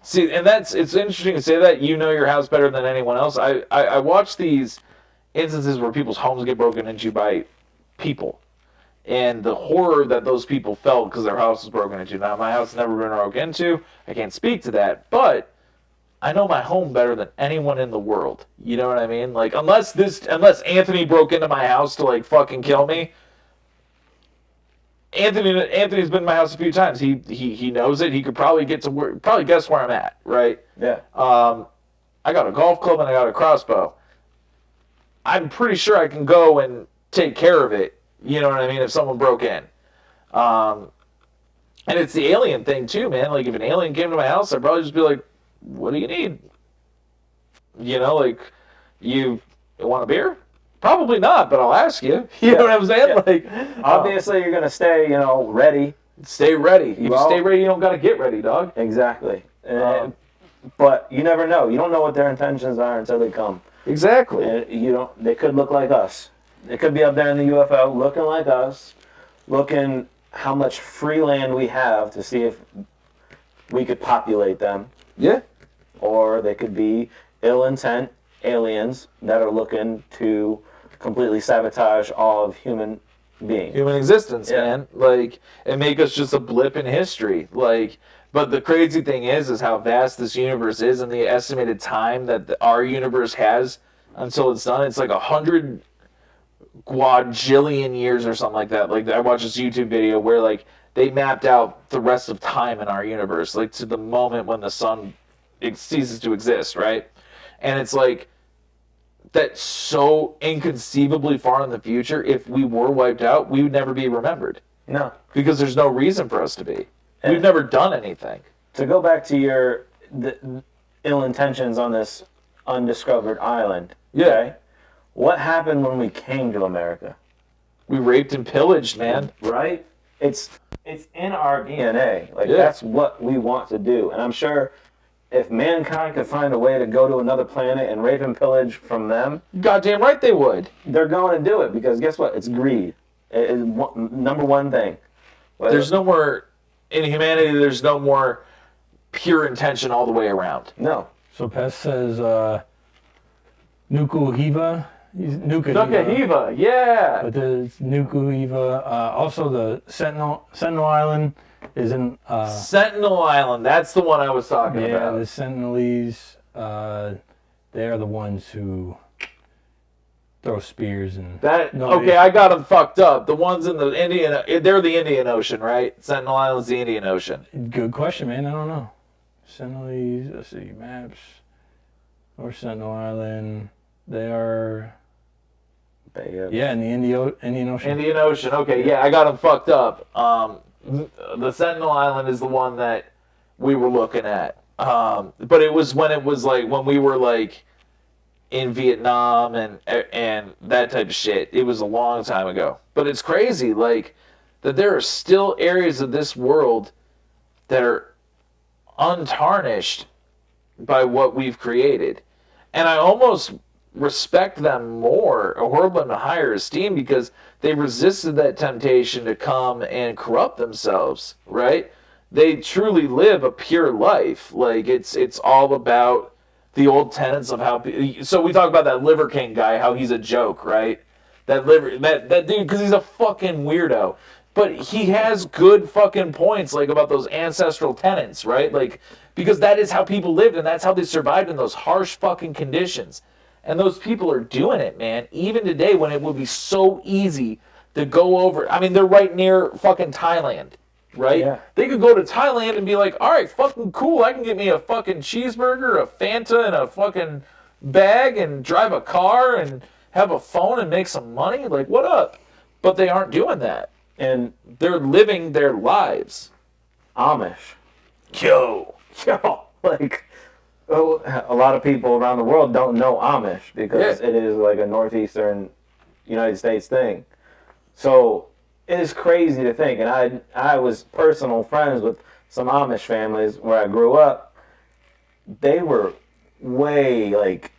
See, and it's interesting to say that you know your house better than anyone else. I watch these instances where people's homes get broken into by people. And the horror that those people felt because their house was broken into. Now, my house has never been broken into. I can't speak to that. But I know my home better than anyone in the world. You know what I mean? Like, unless Anthony broke into my house to, like, fucking kill me. Anthony's been in my house a few times. He knows it. He could probably probably guess where I'm at, right? Yeah. I got a golf club and I got a crossbow. I'm pretty sure I can go and take care of it. You know what I mean? If someone broke in. And it's the alien thing too, man. Like if an alien came to my house, I'd probably just be like, what do you need? You know, like, you want a beer? Probably not, but I'll ask you. You know what I'm saying? Yeah. Like, Obviously, you're gonna stay, ready. stay ready. If you Well- stay ready, you don't got to get ready, dog. Exactly. But you never know. You don't know what their intentions are until they come. Exactly. And they could look like us. They could be up there in the UFO looking like us, looking how much free land we have to see if we could populate them. Yeah. Or they could be ill intent aliens that are looking to completely sabotage all of human beings. Human existence, Yeah. man. Like, and make us just a blip in history. Like, but the crazy thing is how vast this universe is, and the estimated time that our universe has until it's done. It's like 100 quadrillion years or something like that. Like, I watched this YouTube video where, like, they mapped out the rest of time in our universe, like, to the moment when the sun ceases to exist, right? And it's like, that's so inconceivably far in the future. If we were wiped out, we would never be remembered. No. Because there's no reason for us to be. We've never done anything. To go back to the ill intentions on this undiscovered island. Yeah. Okay? What happened when we came to America? We raped and pillaged, man. Right? It's in our DNA. Like, Yeah. that's what we want to do. And I'm sure if mankind could find a way to go to another planet and rape and pillage from them, Goddamn right they would. they're going to do it because guess what? It's greed. It is number one thing. There's no more, in humanity, there's no more pure intention all the way around. No. So Pest says Nuku-Hiva. Nuka-Hiva, yeah. But there's Nuku-Hiva. Also, the Sentinel Island is in. Sentinel Island, that's the one I was talking Yeah, about. the Sentinelese. They are the ones who throw spears and. Okay, I got them fucked up. The ones in the they're the Indian Ocean, right? Sentinel Island's the Indian Ocean. Good question, man. I don't know. Sentinelese. Let's see maps. Or Sentinel Island. They are. Yeah, in the Indian Ocean. Indian Ocean. Okay, yeah, I got them fucked up. The Sentinel Island is the one that we were looking at. But it was when we were like in Vietnam and that type of shit. It was a long time ago. But it's crazy, like, that there are still areas of this world that are untarnished by what we've created. And I almost respect them more or hold them in higher esteem because they resisted that temptation to come and corrupt themselves, right? They truly live a pure life. Like, it's all about the old tenets of how. So we talk about that Liver King guy, how he's a joke, right? That dude, because he's a fucking weirdo. But he has good fucking points, like, about those ancestral tenets, right? Like, because that is how people lived, and that's how they survived in those harsh fucking conditions. And those people are doing it, man. Even today, when it would be so easy to go over. I mean, they're right near fucking Thailand, right? Yeah. They could go to Thailand and be like, all right, fucking cool. I can get me a fucking cheeseburger, a Fanta, and a fucking bag, and drive a car, and have a phone, and make some money. Like, what up? But they aren't doing that. And They're living their lives. Amish. Yo. Like, a lot of people around the world don't know Amish because it is like a northeastern United States thing. So it is crazy to think. And I was personal friends with some Amish families where I grew up. They were way like,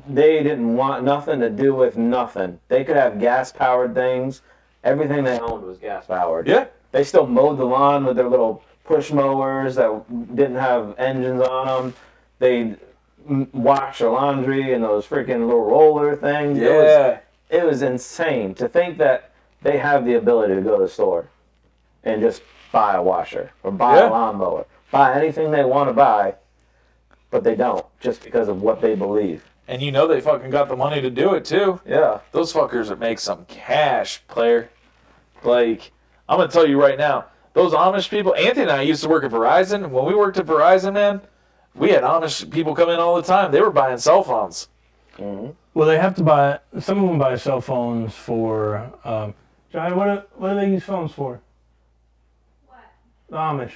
they didn't want nothing to do with nothing. They could have gas powered things. Everything they owned was gas powered. Yeah. They still mowed the lawn with their little push mowers that didn't have engines on them. They'd wash their laundry in those freaking little roller things. Yeah. It was insane to think that they have the ability to go to the store and just buy a washer or buy a lawnmower, buy anything they want to buy, but they don't just because of what they believe. And you know they fucking got the money to do it, too. Yeah. Those fuckers that make some cash, player. Like, I'm going to tell you right now, those Amish people, Anthony and I used to work at Verizon. When we worked at Verizon, man, we had Amish people come in all the time. They were buying cell phones. Mm-hmm. Well, they have to buy. Some of them buy cell phones for. Johnny, what do they use phones for? What? The Amish.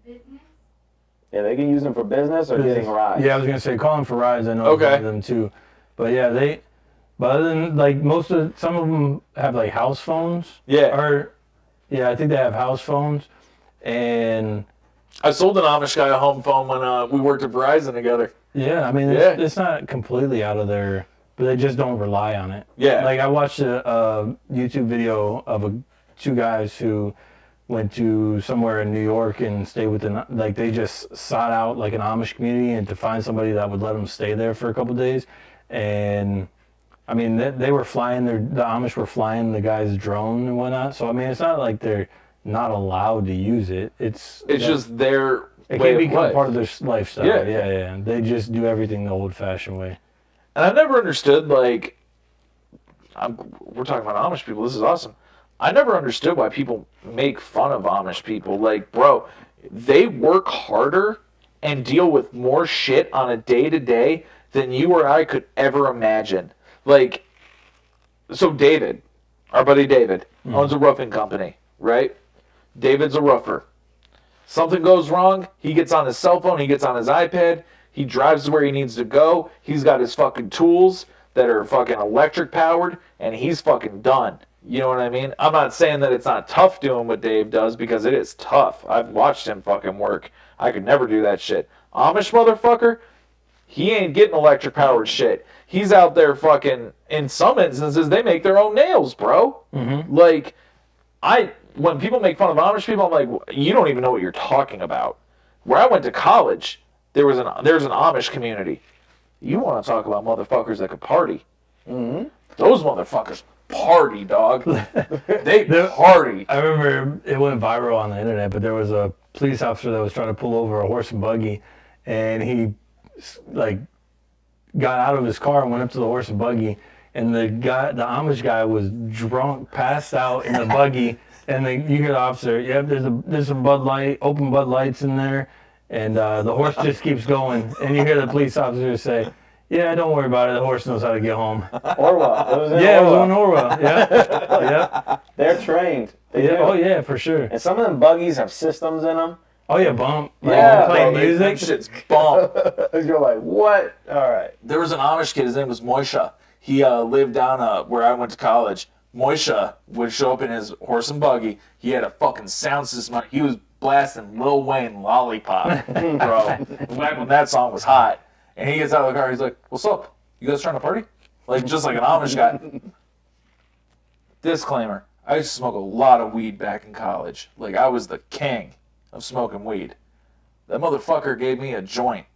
business? Yeah, they can use them for business or getting rides. Yeah, I was gonna say calling for rides. I know Okay. one of them too, but yeah, but other than like some of them have like house phones. Yeah. Or yeah, I think they have house phones, and I sold an Amish guy a home phone when we worked at Verizon together. yeah, I mean it's not completely out of their, but they just don't rely on it. Yeah. Like I watched a YouTube video of two guys who went to somewhere in New York and stayed with like they just sought out like an Amish community and to find somebody that would let them stay there for a couple of days, and I mean they were flying the Amish were flying the guy's drone and whatnot. So I mean it's not like they're not allowed to use it. It's just their it way can of become life. part of their lifestyle. Yeah. Yeah. They just do everything the old-fashioned way. And I've never understood, like, we're talking about Amish people. This is awesome. I never understood why people make fun of Amish people. Like, bro, they work harder and deal with more shit on a day-to-day than you or I could ever imagine. Like, so David, our buddy David, owns a roofing company, right? David's a roofer. Something goes wrong, he gets on his cell phone, he gets on his iPad, he drives to where he needs to go, he's got his fucking tools that are fucking electric powered, and he's fucking done. You know what I mean? I'm not saying that it's not tough doing what Dave does, because it is tough. I've watched him fucking work. I could never do that shit. Amish motherfucker, he ain't getting electric powered shit. He's out there fucking, in some instances, they make their own nails, bro. Mm-hmm. Like, when people make fun of Amish people, I'm like, you don't even know what you're talking about. Where I went to college, there's an Amish community. You want to talk about motherfuckers that could party? Mm-hmm. Those motherfuckers party, dog. They party. I remember it went viral on the internet, but there was a police officer that was trying to pull over a horse and buggy, and he like got out of his car and went up to the horse and buggy, and the Amish guy was drunk, passed out in the buggy. And you hear the officer, yep, there's some open Bud Lights in there, and the horse just keeps going. And you hear the police officer say, yeah, don't worry about it, the horse knows how to get home. Orwell. It was in Yeah, Orwell. it was in Orwell. Yeah. They're trained. They do. Oh yeah, for sure. And some of them buggies have systems in them. Oh yeah, bump. Yeah, playing bro, music. That shit's bomb. You're like, what? All right. There was an Amish kid, his name was Moisha. He lived down where I went to college. Moisha would show up in his horse and buggy. He had a fucking sound system. He was blasting Lil Wayne Lollipop, bro. Back when that song was hot. And he gets out of the car, he's like, what's up? You guys trying to party? Like, just like an Amish guy. Disclaimer, I used to smoke a lot of weed back in college. Like, I was the king of smoking weed. That motherfucker gave me a joint.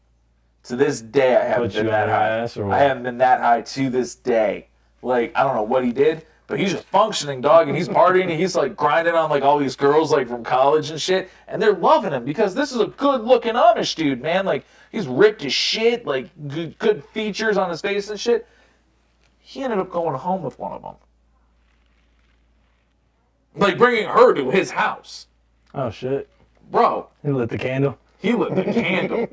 To this day, I haven't Put you been that on your high. ass or what? I haven't been that high to this day. Like, I don't know what he did, but he's just functioning, dog, and he's partying, and he's like grinding on like all these girls like from college and shit, and they're loving him because this is a good-looking Amish dude, man. Like, he's ripped as shit, like good features on his face and shit. He ended up going home with one of them, like bringing her to his house, Oh shit. bro. He lit the candle. He lit the candle.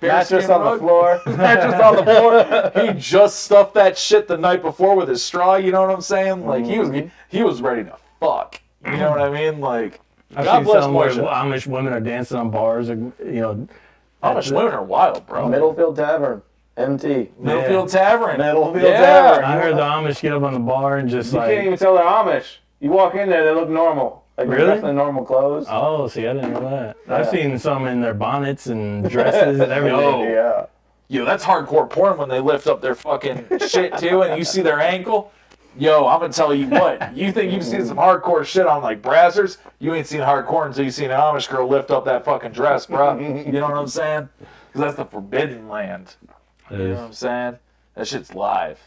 Mattress Bearskin on rug. the floor. Mattress on the floor. He just stuffed that shit the night before with his straw. You know what I'm saying? Like he was ready to fuck. You know what I mean? Like, I've God seen bless some where Moisha. Amish women are dancing on bars, or Amish women are wild, bro. Middlefield Tavern. MT. Middlefield Tavern. Middlefield Yeah. Tavern. I heard the Amish get up on the bar and just You like. can't even tell they're Amish. You walk in there, they look normal. Like they're Really? dressed in normal clothes. Oh, see, I didn't know that. Yeah. I've seen some in their bonnets and dresses and everything. Yo. Yeah. Yo, that's hardcore porn when they lift up their fucking shit too and you see their ankle. Yo, I'm gonna tell you what. You think you've seen some hardcore shit on like Brazzers? You ain't seen hardcore until you seen an Amish girl lift up that fucking dress, bro. You know what I'm saying? Because that's the forbidden land. It You know what I'm saying? That shit's live.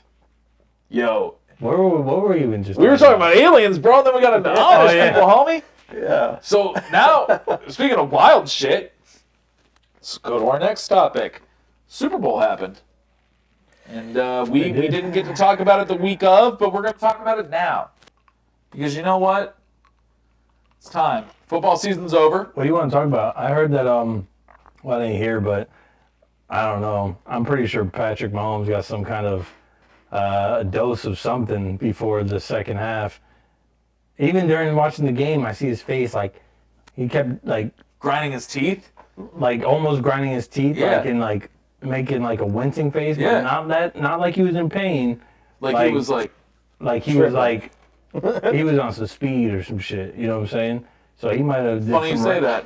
Yo, What were we even just? we were talking about aliens, bro. And then we got into Amish yeah. people, homie. Yeah. So now, speaking of wild shit, let's go to our next topic. Super Bowl happened. And we didn't get to talk about it the week of, but we're going to talk about it now. Because you know what? It's time. Football season's over. What do you want to talk about? I heard that well, I didn't hear, but I don't know. I'm pretty sure Patrick Mahomes got some kind of a dose of something before the second half. Even during watching the game, I see his face like he kept like grinding his teeth. like almost grinding his teeth, Yeah. like in like making like a wincing face, but Yeah. not like he was in pain. Like he was like, He was like he was on some speed or some shit. You know what I'm saying? So he might have funny you say that.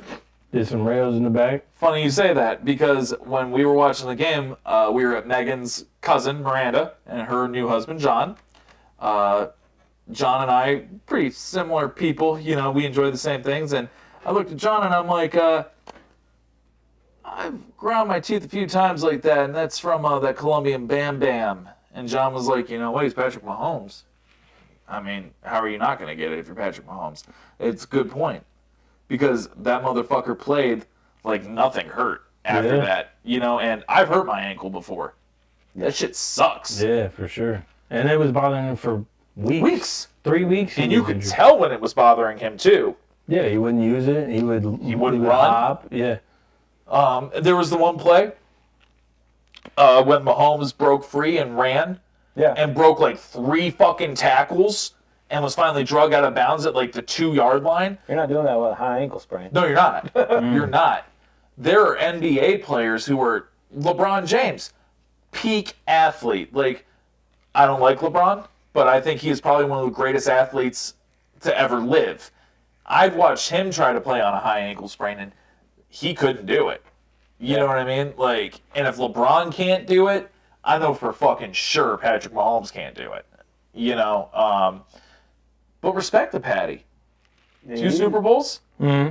did some rails in the back. Funny you say that, because when we were watching the game, we were at Megan's cousin, Miranda, and her new husband, John. John and I, pretty similar people, you know, we enjoy the same things. And I looked at John and I'm like, I've ground my teeth a few times like that, and that's from that Colombian Bam Bam. And John was like, you know what, he's Patrick Mahomes. I mean, how are you not going to get it if you're Patrick Mahomes? It's a good point. Because that motherfucker played like nothing hurt after that, you know, and I've hurt my ankle before. That shit sucks. Yeah, for sure. And it was bothering him for weeks. 3 weeks. And you could tell when it was bothering him too. Yeah, he wouldn't use it. He would run. hop. Yeah. There was the one play when Mahomes broke free and ran and broke like 3 fucking tackles and was finally drug out of bounds at like the 2-yard line. You're not doing that with a high ankle sprain. No, you're not. You're not. There are NBA players who are LeBron James, peak athlete. Like, I don't like LeBron, but I think he is probably one of the greatest athletes to ever live. I've watched him try to play on a high ankle sprain, and he couldn't do it. You know what I mean? Like, and if LeBron can't do it, I know for fucking sure Patrick Mahomes can't do it. You know, but respect to Patty. 2 Super Bowls. Mm-hmm.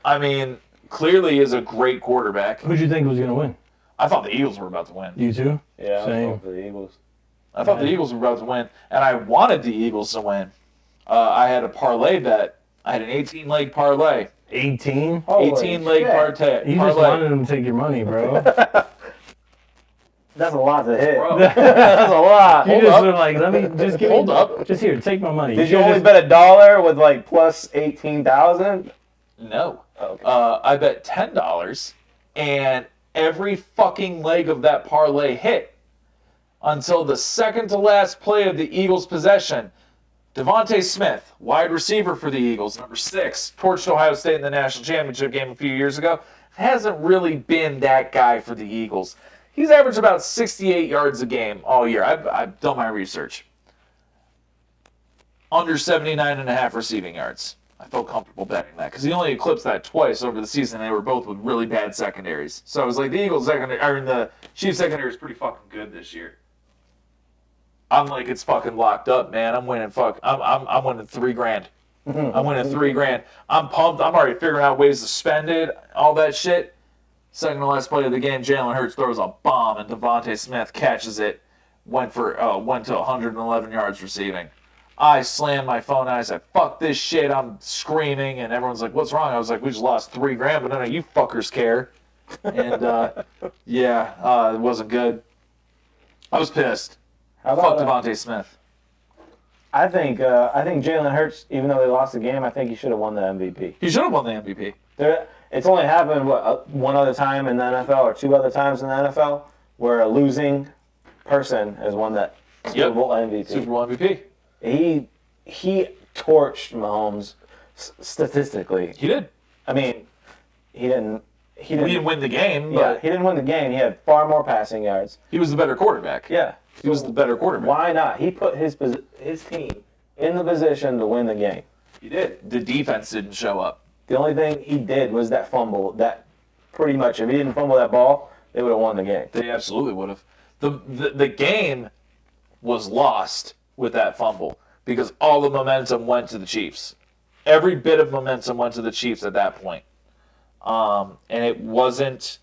I mean, clearly is a great quarterback. Who'd you think was gonna win? I thought the Eagles were about to win. You too? Yeah, Same. I'm going for the Eagles. I thought the Eagles were about to win, and I wanted the Eagles to win. I had a parlay bet. I had an 18-leg parlay. 18? 18-leg parlay. You just wanted him to take your money, bro. That's a lot to hit. Bro. That's a lot. You just were like, let me just give Hold me, up. Just here, take my money. Did you should've only just- bet $1 with like plus 18,000? No. Oh, okay. I bet $10, and every fucking leg of that parlay hit until the second to last play of the Eagles' possession. Devontae Smith, wide receiver for the Eagles, number 6, torched Ohio State in the national championship game a few years ago, hasn't really been that guy for the Eagles. He's averaged about 68 yards a game all year. I've done my research. Under 79.5 receiving yards. I felt comfortable betting that because he only eclipsed that twice over the season. They were both with really bad secondaries. So I was like, the Eagles secondary, I mean, the Chiefs secondary is pretty fucking good this year. I'm like, it's fucking locked up, man. I'm winning I'm winning $3,000. I'm winning $3,000. I'm pumped. I'm already figuring out ways to spend it, all that shit. Second to last play of the game, Jalen Hurts throws a bomb and Devontae Smith catches it. Went to 111 yards receiving. I slammed my phone and I said, fuck this shit. I'm screaming and everyone's like, what's wrong? I was like, we just lost $3,000, but none of you fuckers care. And it wasn't good. I was pissed. How Fuck about Devontae Smith. I think Jalen Hurts, even though they lost the game, I think he should have won the MVP. He should have won the MVP. It's only happened one other time in the NFL or 2 other times in the NFL where a losing person has won that Super Bowl MVP. Super Bowl MVP. He torched Mahomes statistically. He did. I mean, he didn't We didn't win the game, Yeah, but he didn't win the game. He had far more passing yards. he was the better quarterback. Yeah, He was the better quarterback. why not? He put his team in the position to win the game. He did. The defense didn't show up. The only thing he did was that fumble. That pretty much, if he didn't fumble that ball, they would have won the game. They absolutely would have. The game was lost with that fumble because all the momentum went to the Chiefs. Every bit of momentum went to the Chiefs at that point. And it wasn't.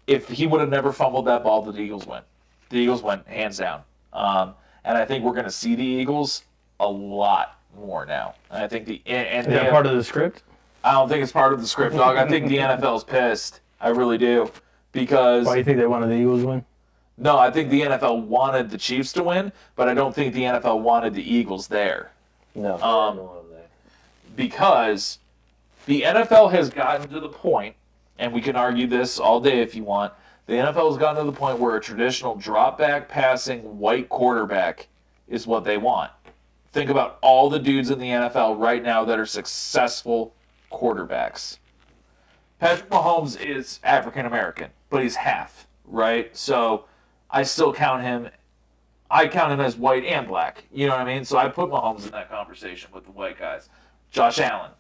If he would have never fumbled that ball, the Eagles win. The Eagles win hands down. And I think we're going to see the Eagles a lot more now. And I think Is that part of the script? I don't think it's part of the script, dog. I think the NFL's pissed. I really do. Because Why do you think they wanted the Eagles win? no, I think the NFL wanted the Chiefs to win, but I don't think the NFL wanted the Eagles there. No. Because the NFL has gotten to the point, and we can argue this all day if you want, the NFL has gotten to the point where a traditional drop-back passing white quarterback is what they want Think about all the dudes in the NFL right now that are successful quarterbacks. Patrick Mahomes is African American, but he's half, right? So I still count him. I count him as white and black. You know what I mean? So I put Mahomes in that conversation with the white guys. Josh Allen,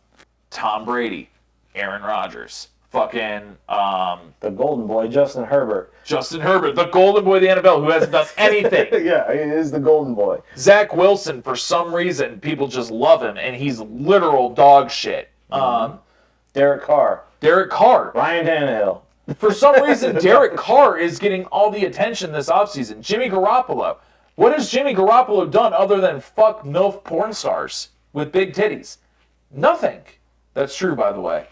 Tom Brady, Aaron Rodgers, fucking The golden boy, Justin Herbert. Justin Herbert, the golden boy of the NFL who hasn't done anything. Yeah, he is the golden boy. Zach Wilson, for some reason, people just love him, and he's literal dog shit. Derek Carr. Derek Carr. Ryan Tannehill. For some reason, Derek Carr is getting all the attention this offseason. Jimmy Garoppolo. What has Jimmy Garoppolo done other than fuck MILF porn stars with big titties? Nothing. That's true, by the way.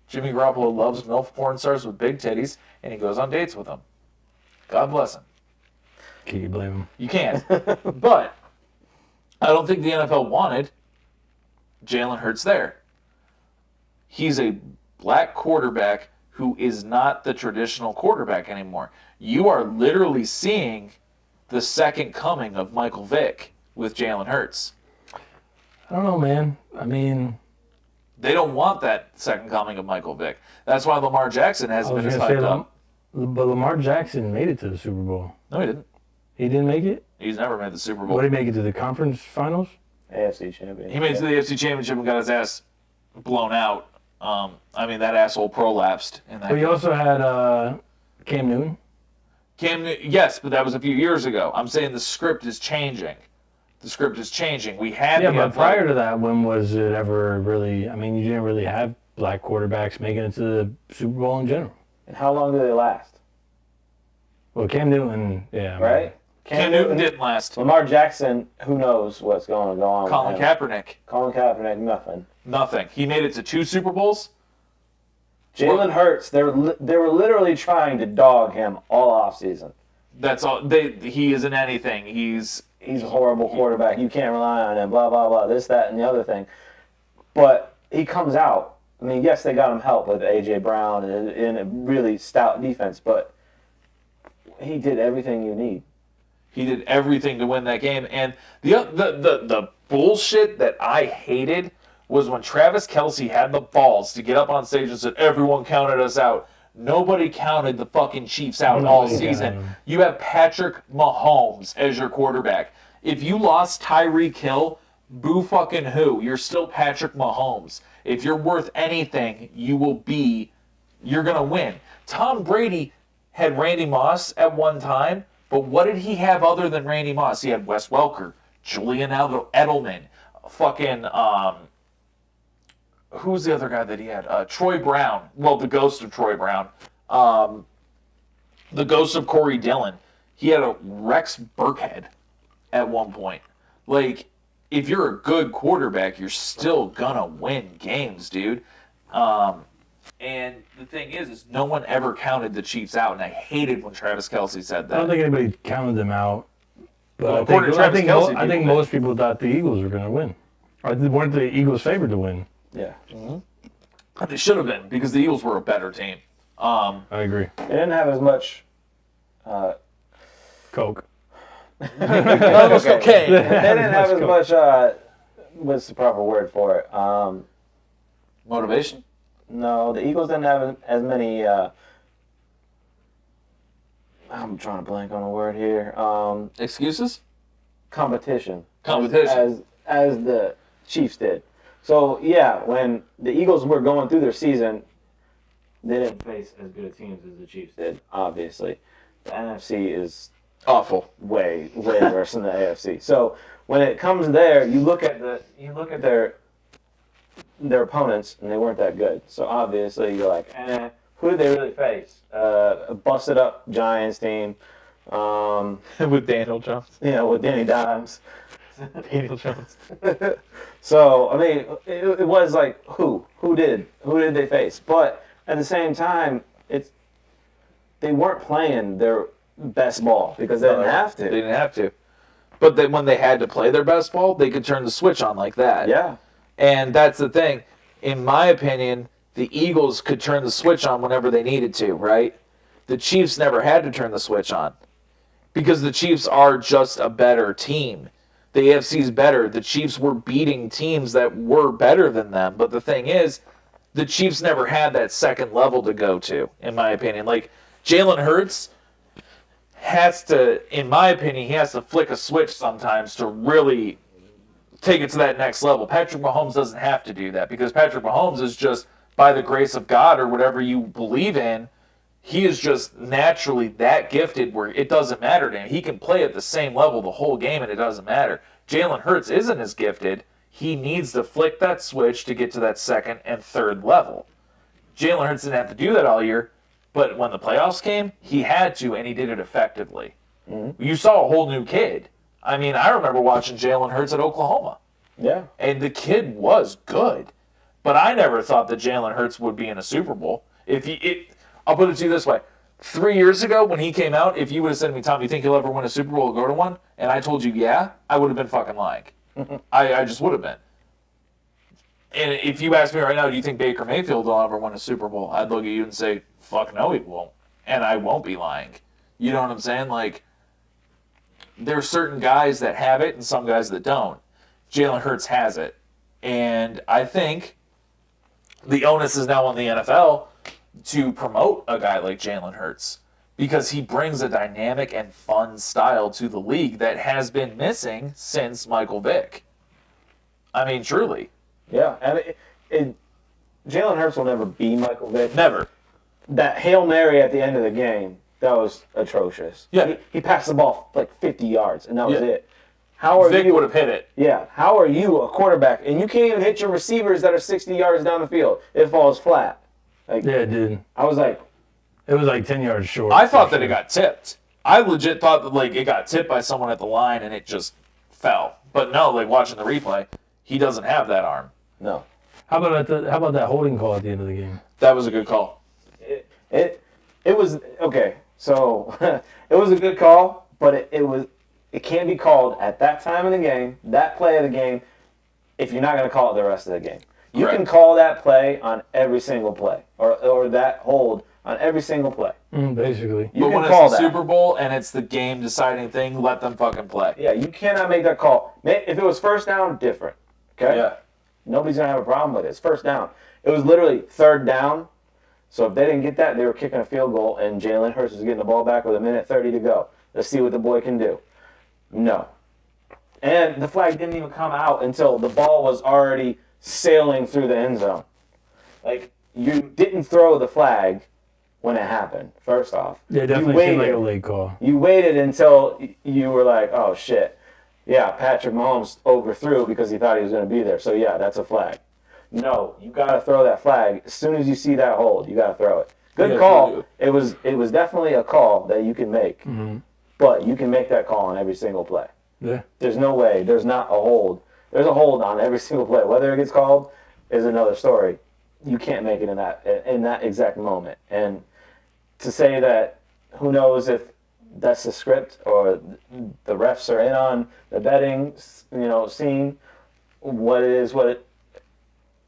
Jimmy Garoppolo loves MILF porn stars with big titties, and he goes on dates with them. God bless him. Can you blame him? You can't. But I don't think the NFL wanted Jalen Hurts there. He's a black quarterback who is not the traditional quarterback anymore. You are literally seeing the second coming of Michael Vick with Jalen Hurts. I don't know, man. I mean, They don't want that second coming of Michael Vick. That's why Lamar Jackson I hasn't was been as going to say, hyped up. but Lamar Jackson made it to the Super Bowl. No, he didn't. He didn't make it? He's never made the Super Bowl. What did he make it to, the conference finals? AFC champion. He made it to the AFC Championship and got his ass blown out. I mean, that asshole prolapsed in that But he game. also had Cam Newton. Yes, but that was a few years ago. I'm saying the script is changing. The script is changing. We had Yeah, the but prior to that, when was it ever really, I mean, you didn't really have black quarterbacks making it to the Super Bowl in general. And how long do they last? Well, Cam Newton, yeah. I mean, Right? Cam Newton didn't last. Lamar Jackson, who knows what's going to go on Colin with him. Kaepernick, Colin Kaepernick, nothing. nothing. He made it to 2 Super Bowls. Jalen Hurts, they were literally trying to dog him all offseason. That's all. He isn't anything. He's He's a horrible quarterback. You can't rely on him, blah, blah, blah, this, that, and the other thing. But he comes out. I mean, yes, they got him help with A.J. Brown and a really stout defense, but he did everything you need. He did everything to win that game. And the bullshit that I hated was when Travis Kelce had the balls to get up on stage and said, everyone counted us out. Nobody counted the fucking Chiefs out all Nobody season. counted them. You have Patrick Mahomes as your quarterback. If you lost Tyreek Hill, boo fucking who? You're still Patrick Mahomes. If you're worth anything, you're going to win. Tom Brady had Randy Moss at one time, but what did he have other than Randy Moss? He had Wes Welker, Julian Edelman, fucking, who was the other guy that he had? Troy Brown. Well, the ghost of Troy Brown. The ghost of Corey Dillon. He had a Rex Burkhead at one point. Like, if you're a good quarterback, you're still gonna win games, dude. And the thing is no one ever counted the Chiefs out, and I hated when Travis Kelce said that. I don't think anybody counted them out. But Well, I according to Travis Kelce, think people most people thought the Eagles were going to win. Or weren't the Eagles favored to win? Yeah. They should have been, because the Eagles were a better team. I agree. They didn't have as much... Coke. Almost okay. They didn't have as Coke. much... what's the proper word for it? Motivation? No, the Eagles didn't have as many... I'm trying to blank on a word here. Excuses? Competition. Competition. As the Chiefs did. So, yeah, when the Eagles were going through their season, they didn't face as good of teams as the Chiefs did, obviously. The NFC is Awful. way worse than the AFC. So, when it comes there, you look at their opponents, and they weren't that good. So, obviously, you're like, who did they really face? A busted up Giants team. With Daniel Jones. With Danny Dimes. Daniel Jones. So, I mean, it was like, who did they face? But at the same time, they weren't playing their best ball because they didn't have to. They didn't have to. But then when they had to play their best ball, they could turn the switch on like that. Yeah. And that's the thing. In my opinion, the Eagles could turn the switch on whenever they needed to, right? The Chiefs never had to turn the switch on because the Chiefs are just a better team. The AFC is better. The Chiefs were beating teams that were better than them. But the thing is, the Chiefs never had that second level to go to, in my opinion. Like, Jalen Hurts has to, in my opinion, he has to flick a switch sometimes to really take it to that next level. Patrick Mahomes doesn't have to do that because Patrick Mahomes is just, by the grace of God or whatever you believe in, he is just naturally that gifted where it doesn't matter to him. He can play at the same level the whole game and it doesn't matter. Jalen Hurts isn't as gifted. He needs to flick that switch to get to that second and third level. Jalen Hurts didn't have to do that all year, but when the playoffs came, he had to, and he did it effectively. Mm-hmm. You saw a whole new kid. I mean, I remember watching Jalen Hurts at Oklahoma. Yeah. And the kid was good. But I never thought that Jalen Hurts would be in a Super Bowl. I'll put it to you this way. 3 years ago when he came out, if you would have said to me, Tom, do you think he'll ever win a Super Bowl or go to one? And I told you, yeah, I would have been fucking lying. I just would have been. And if you ask me right now, do you think Baker Mayfield will ever win a Super Bowl? I'd look at you and say, fuck no, he won't. And I won't be lying. You know what I'm saying? Like, there are certain guys that have it and some guys that don't. Jalen Hurts has it. And I think the onus is now on the NFL to promote a guy like Jalen Hurts because he brings a dynamic and fun style to the league that has been missing since Michael Vick. I mean, truly. Yeah, and Jalen Hurts will never be Michael Vick. Never. That Hail Mary at the end of the game, that was atrocious. Yeah. He passed the ball like 50 yards, and that was it. Vic would have hit it. Yeah. How are you a quarterback, and you can't even hit your receivers that are 60 yards down the field? It falls flat. Like, Yeah, it did. I was like... It was like 10 yards short. I thought that it got tipped. I legit thought that like it got tipped by someone at the line and it just fell. But no, like watching the replay, he doesn't have that arm. No. How about that holding call at the end of the game? That was a good call. It was okay. So it was a good call, but it can't be called at that time of the game, that play of the game, if you're not going to call it the rest of the game. You Correct. can call that play on every single play, or that hold on every single play. Basically. You but can when call it's the that. Super Bowl and it's the game deciding thing, let them fucking play. Yeah, you cannot make that call. If it was first down, different. Okay? Yeah. Nobody's going to have a problem with it. It's first down. It was literally third down. So if they didn't get that, they were kicking a field goal, and Jalen Hurts was getting the ball back with 1:30 to go. Let's see what the boy can do. No. And the flag didn't even come out until the ball was already sailing through the end zone. Like, you didn't throw the flag when it happened, first off. Yeah, it definitely seemed like a late call. You waited until you were like, oh, shit. Yeah, Patrick Mahomes overthrew because he thought he was going to be there. So, yeah, that's a flag. No, you got to throw that flag. As soon as you see that hold, you got to throw it. Good call. It was definitely a call that you can make. Mm-hmm. But you can make that call on every single play. Yeah. There's no way. There's not a hold. There's a hold on every single play. Whether it gets called is another story. You can't make it in that exact moment. And to say that, who knows if that's the script or the refs are in on the betting, scene,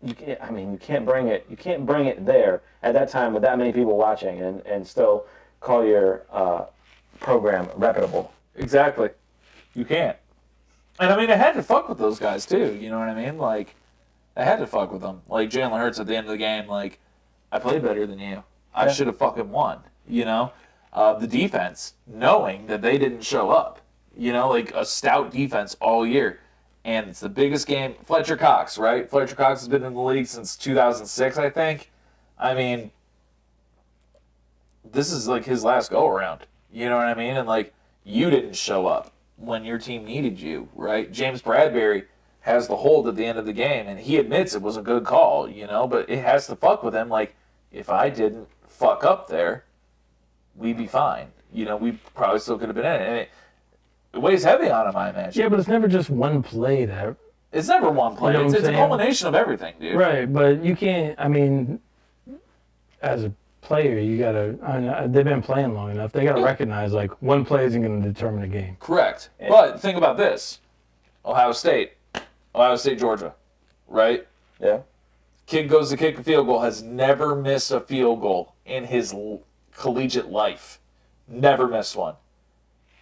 you can't bring it. You can't bring it there at that time with that many people watching and still call your program reputable. Exactly. You can't. And I mean, I had to fuck with those guys too. You know what I mean? Like, I had to fuck with them. Like Jalen Hurts at the end of the game. Like, I played better than you. I should have fucking won. You know, the defense, knowing that they didn't show up. You know, like a stout defense all year. And it's the biggest game. Fletcher Cox, right? Fletcher Cox has been in the league since 2006, I think. I mean, this is like his last go-around. You know what I mean? And, like, you didn't show up when your team needed you, right? James Bradbury has the hold at the end of the game, and he admits it was a good call, but it has to fuck with him. Like, if I didn't fuck up there, we'd be fine. We probably still could have been in it. And it weighs heavy on him, I imagine. Yeah, but it's never just one play that... It's never one play. You know it's a culmination of everything, dude. Right, but you can't... I mean, as a player, you got to... they've been playing long enough. They got to recognize, like, one play isn't going to determine a game. Correct. But think about this. Ohio State, Georgia, right? Yeah. Kid goes to kick a field goal, has never missed a field goal in his collegiate life. Never missed one.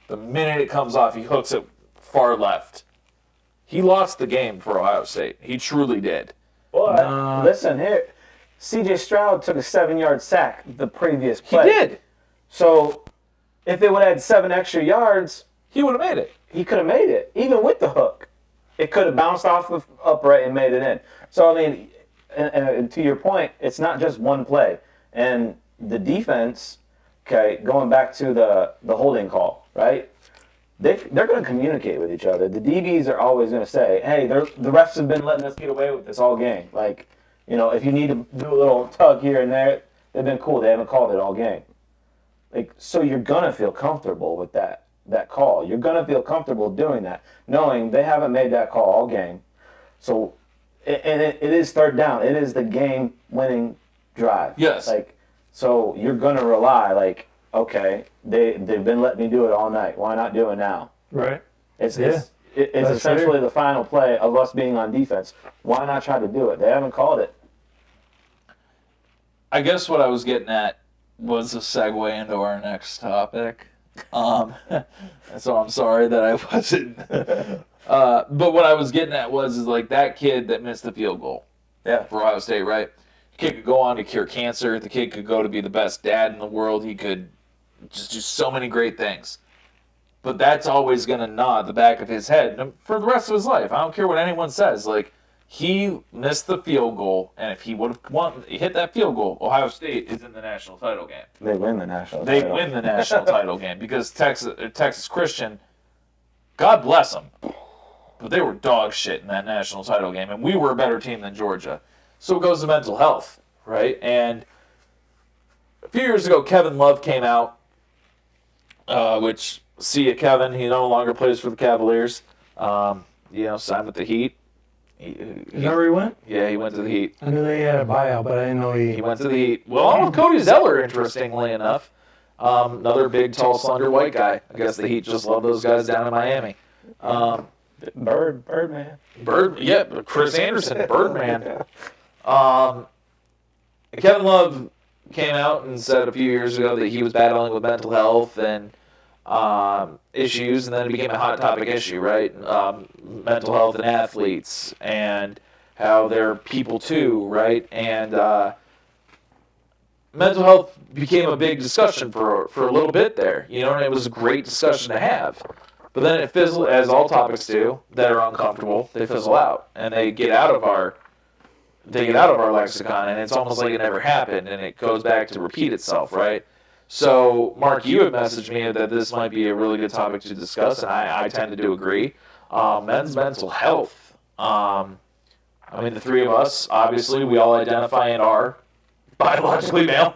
The minute it comes off, he hooks it far left. He lost the game for Ohio State. He truly did. Well, listen here. C.J. Stroud took a 7-yard sack the previous He play. did. So if they would have had 7 extra yards, He would have made it. he could have made it, even with the hook. It could have bounced off the upright and made it in. So, I mean, and to your point, it's not just one play. And the defense, okay, going back to the holding call, right? They're going to communicate with each other. The DBs are always going to say, hey, the refs have been letting us get away with this all game. Like, you know, if you need to do a little tug here and there, they've been cool. They haven't called it all game. Like, so you're going to feel comfortable with that call. You're going to feel comfortable doing that, knowing they haven't made that call all game. So, and it is third down. It is the game-winning drive. Yes. Like, so you're going to rely, like, okay, they've been letting me do it all night. Why not do it now? Right. It's That's essentially fair. the final play of us being on defense. Why not try to do it? They haven't called it. I guess what I was getting at was a segue into our next topic. So I'm sorry that I wasn't. But what I was getting at was like that kid that missed the field goal. Yeah. For Ohio State, right? The kid could go on to cure cancer. The kid could go to be the best dad in the world. He could just do so many great things. But that's always going to gnaw at the back of his head for the rest of his life. I don't care what anyone says. Like, he missed the field goal, and if he would have hit that field goal, Ohio State is in the national title game. They win the national They title. win the national title game because Texas Christian, God bless them, but they were dog shit in that national title game, and we were a better team than Georgia. So it goes to mental health, right? And a few years ago, Kevin Love came out, which, see ya, Kevin. He no longer plays for the Cavaliers. Signed with the Heat. Is that where he went? Yeah, he went to the Heat. I knew they had a buyout, but I didn't know He went to the Heat. Well, along with Cody Zeller, interestingly enough. Another big, tall, slender white guy. I guess the Heat just love those guys down in Miami. Birdman. Chris Anderson, Birdman. Kevin Love came out and said a few years ago that he was battling with mental health and issues, and then it became a hot topic issue, right? Mental health and athletes, and how they're people too, right? And mental health became a big discussion for a little bit there, and it was a great discussion to have. But then it fizzled, as all topics do, that are uncomfortable, they fizzle out, and they get out of our lexicon, and it's almost like it never happened, and it goes back to repeat itself, right? So, Mark, you have messaged me that this might be a really good topic to discuss, and I tend to agree. Men's mental health. The three of us, obviously, we all identify and are biologically male.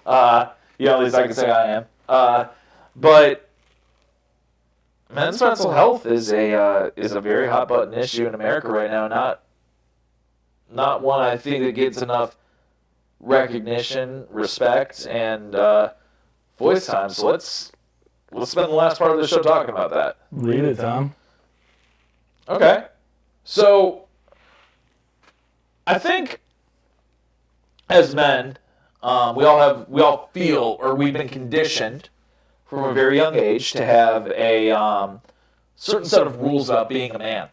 At least I can say I am. But men's mental health is a very hot button issue in America right now. Not one I think that gets enough recognition, respect, and voice time. So let's spend the last part of the show talking about that. Lead it, Tom. Okay. So I think as men, we all feel, or we've been conditioned from a very young age to have a certain set of rules about being a man,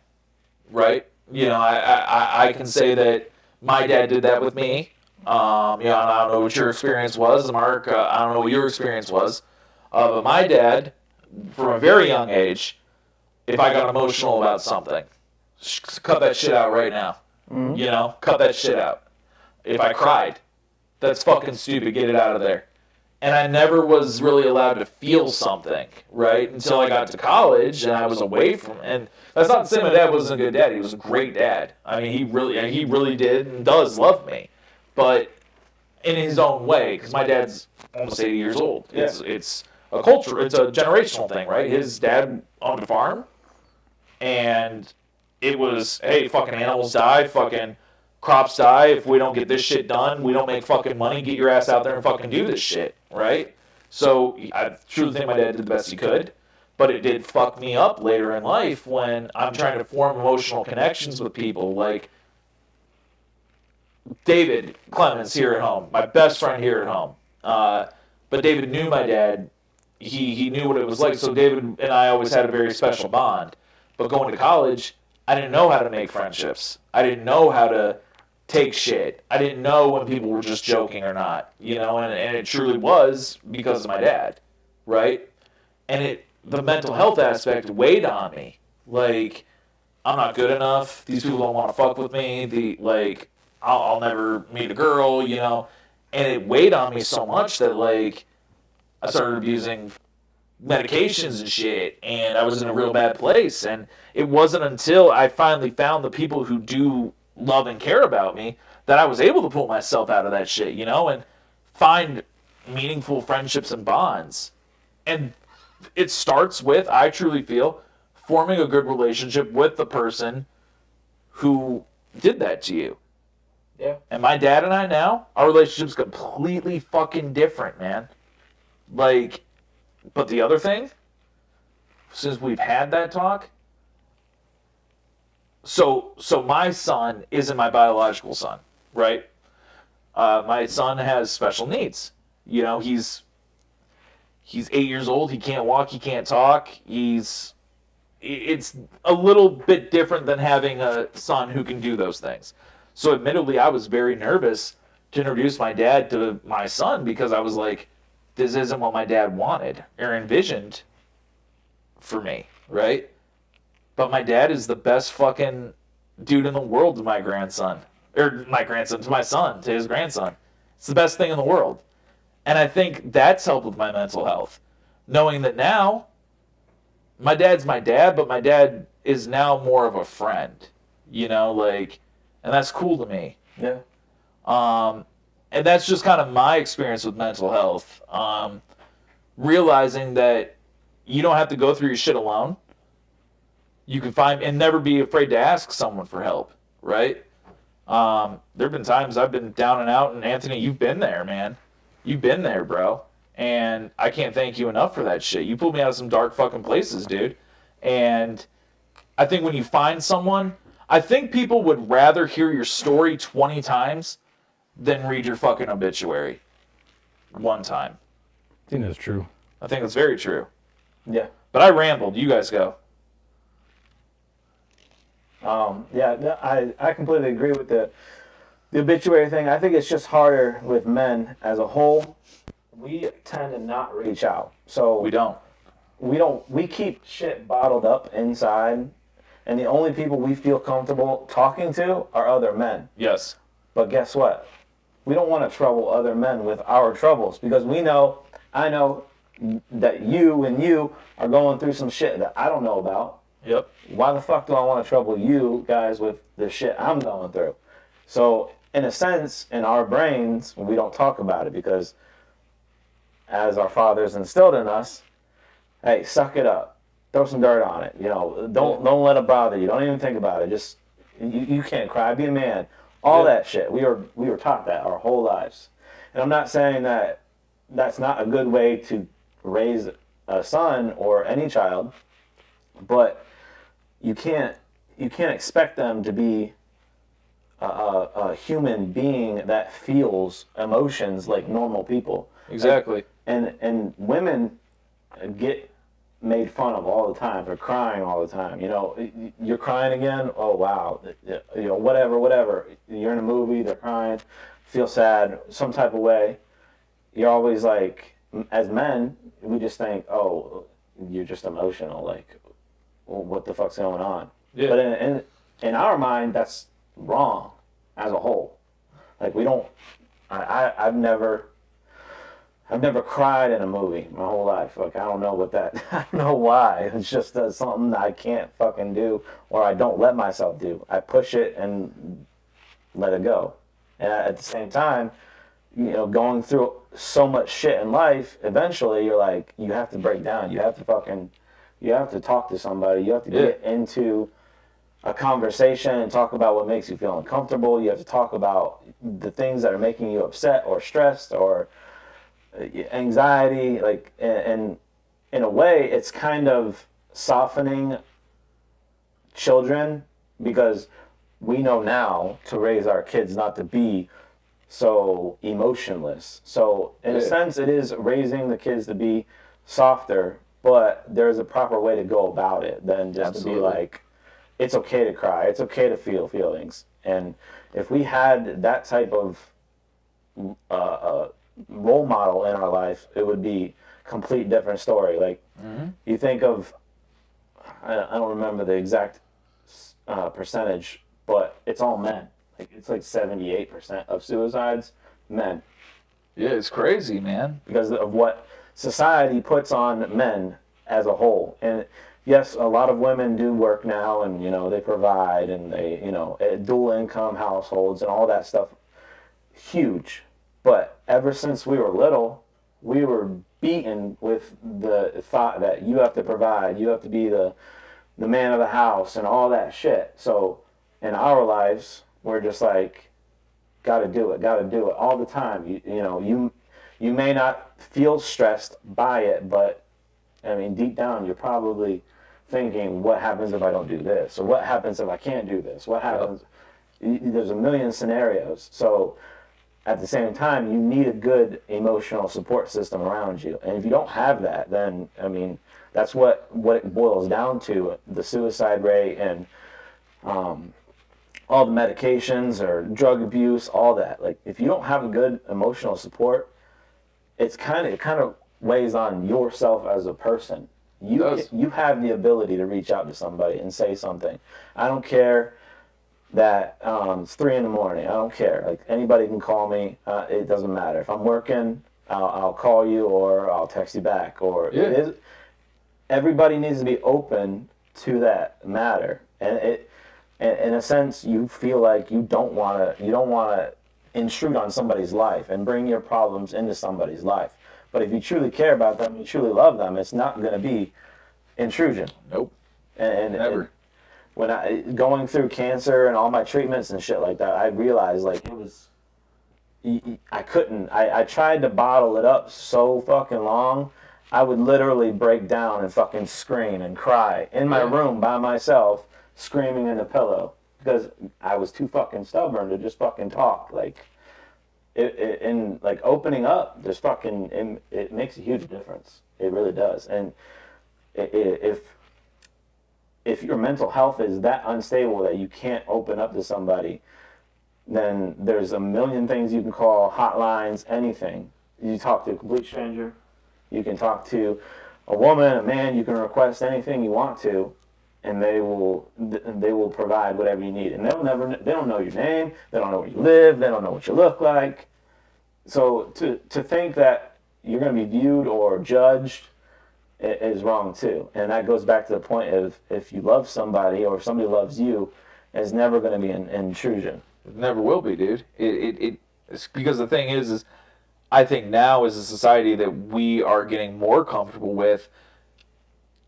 right? I can say that my dad did that with me. I don't know what your experience was, Mark. I don't know what your experience was. But my dad, from a very young age, if I got emotional about something, cut that shit out right now. Mm-hmm. Cut that shit out. If I cried, that's fucking stupid. Get it out of there. And I never was really allowed to feel something, right? Until I got to college and I was away from. And that's not to say my dad wasn't a good dad. He was a great dad. I mean, he really did and does love me, but in his own way. Because my dad's almost 80 years old. Yeah. It's a culture. It's a generational thing, right? His dad owned a farm, and it was, hey, fucking animals die, fucking crops die. If we don't get this shit done, we don't make fucking money. Get your ass out there and fucking do this shit, right? So I truly think my dad did the best he could, but it did fuck me up later in life when I'm trying to form emotional connections with people like David Clemens here at home, my best friend here at home. But David knew my dad. He knew what it was like, so David and I always had a very special bond. But going to college, I didn't know how to make friendships. I didn't know how to take shit. I didn't know when people were just joking or not, you know, and it truly was because of my dad, right? And the mental health aspect weighed on me. Like, I'm not good enough. These people don't want to fuck with me. I'll never meet a girl, you know. And it weighed on me so much that, like, I started abusing medications and shit, and I was in a real bad place. And it wasn't until I finally found the people who do love and care about me that I was able to pull myself out of that shit, you know, and find meaningful friendships and bonds. And it starts with, I truly feel, forming a good relationship with the person who did that to you. Yeah. And my dad and I now, our relationship's completely fucking different, man. Like, but the other thing, since we've had that talk, so my son isn't my biological son, right? My son has special needs. You know, he's 8 years old. He can't walk. He can't talk. It's a little bit different than having a son who can do those things. So admittedly, I was very nervous to introduce my dad to my son because I was like, this isn't what my dad wanted or envisioned for me, right? But my dad is the best fucking dude in the world to my grandson. Or my grandson, to my son, to his grandson. It's the best thing in the world. And I think that's helped with my mental health. Knowing that now, my dad's my dad, but my dad is now more of a friend. You know, like, and that's cool to me. Yeah. And that's just kind of my experience with mental health. Realizing that you don't have to go through your shit alone. You can find, and never be afraid to ask someone for help, right? There have been times I've been down and out, and Anthony, you've been there, man. You've been there, bro. And I can't thank you enough for that shit. You pulled me out of some dark fucking places, dude. And I think when you find someone, I think people would rather hear your story 20 times than read your fucking obituary one time. I think that's true. I think that's very true. Yeah. But I rambled. You guys go. I completely agree with the obituary thing. I think it's just harder with men as a whole. We tend to not reach out. So We don't. we keep shit bottled up inside, and the only people we feel comfortable talking to are other men. Yes. But guess what? We don't want to trouble other men with our troubles because I know that you are going through some shit that I don't know about. Yep. Why the fuck do I want to trouble you guys with the shit I'm going through? So, in a sense, in our brains, we don't talk about it because as our fathers instilled in us, hey, suck it up. Throw some dirt on it. You know, don't let it bother you. Don't even think about it. Just, you can't cry. Be a man. All that shit. We were taught that our whole lives. And I'm not saying that that's not a good way to raise a son or any child, but you can't expect them to be a human being that feels emotions like normal people. Exactly. And women get made fun of all the time for crying all the time. You know, you're crying again. Oh wow. You know, whatever. You're in a movie. They're crying. Feel sad some type of way. You're always like, as men, we just think, oh, you're just emotional. Like, well, what the fuck's going on? Yeah. But in our mind, that's wrong as a whole. Like, we don't. I've never cried in a movie my whole life. Like, I don't know what that. I don't know why. It's just something that I can't fucking do, or I don't let myself do. I push it and let it go. And at the same time, you know, going through so much shit in life, eventually you're like, you have to break down. You have to talk to somebody. You have to get into a conversation and talk about what makes you feel uncomfortable. You have to talk about the things that are making you upset or stressed or anxiety. Like, and in a way, it's kind of softening children because we know now to raise our kids not to be so emotionless. So in a sense, it is raising the kids to be softer, but there's a proper way to go about it than just to be like, it's okay to cry. It's okay to feel feelings. And if we had that type of role model in our life, it would be a complete different story. Like, you think of, I don't remember the exact percentage, but it's all men. Like, it's like 78% of suicides, men. Yeah, it's crazy, man. Because of what society puts on men as a whole. And yes, a lot of women do work now, and they provide, and they dual income households and all that stuff, huge. But ever since we were little, we were beaten with the thought that you have to provide, you have to be the man of the house and all that shit. So in our lives, we're just like, gotta do it all the time. You may not feel stressed by it, but I mean, deep down, you're probably thinking, what happens if I don't do this? Or what happens if I can't do this? What happens? There's a million scenarios. So at the same time, you need a good emotional support system around you. And if you don't have that, then, I mean, that's what it boils down to, the suicide rate and all the medications or drug abuse, all that. Like, if you don't have a good emotional support, it kind of weighs on yourself as a person. You have the ability to reach out to somebody and say something. I don't care that it's 3 a.m. I don't care. Like, anybody can call me. It doesn't matter. If I'm working, I'll call you or I'll text you back. Or everybody needs to be open to that matter. And in a sense, you feel like you don't want to intrude on somebody's life and bring your problems into somebody's life. But if you truly care about them, you truly love them, it's not going to be intrusion. Nope. And Never. When I going through cancer and all my treatments and shit like that, I realized, like, it was, I couldn't. I tried to bottle it up so fucking long. I would literally break down and fucking scream and cry in my room by myself, screaming in the pillow, because I was too fucking stubborn to just fucking talk. Like, in like opening up, just fucking, it makes a huge difference. It really does. And if your mental health is that unstable that you can't open up to somebody, then there's a million things you can call, hotlines, anything. You talk to a complete stranger, you can talk to a woman, a man, you can request anything you want to, and they will provide whatever you need. And they don't know your name, they don't know where you live, they don't know what you look like. So to think that you're going to be viewed or judged is wrong too. And that goes back to the point of, if you love somebody or if somebody loves you, it's never going to be an intrusion. It never will be, dude. It's because the thing is I think now as a society that we are getting more comfortable with,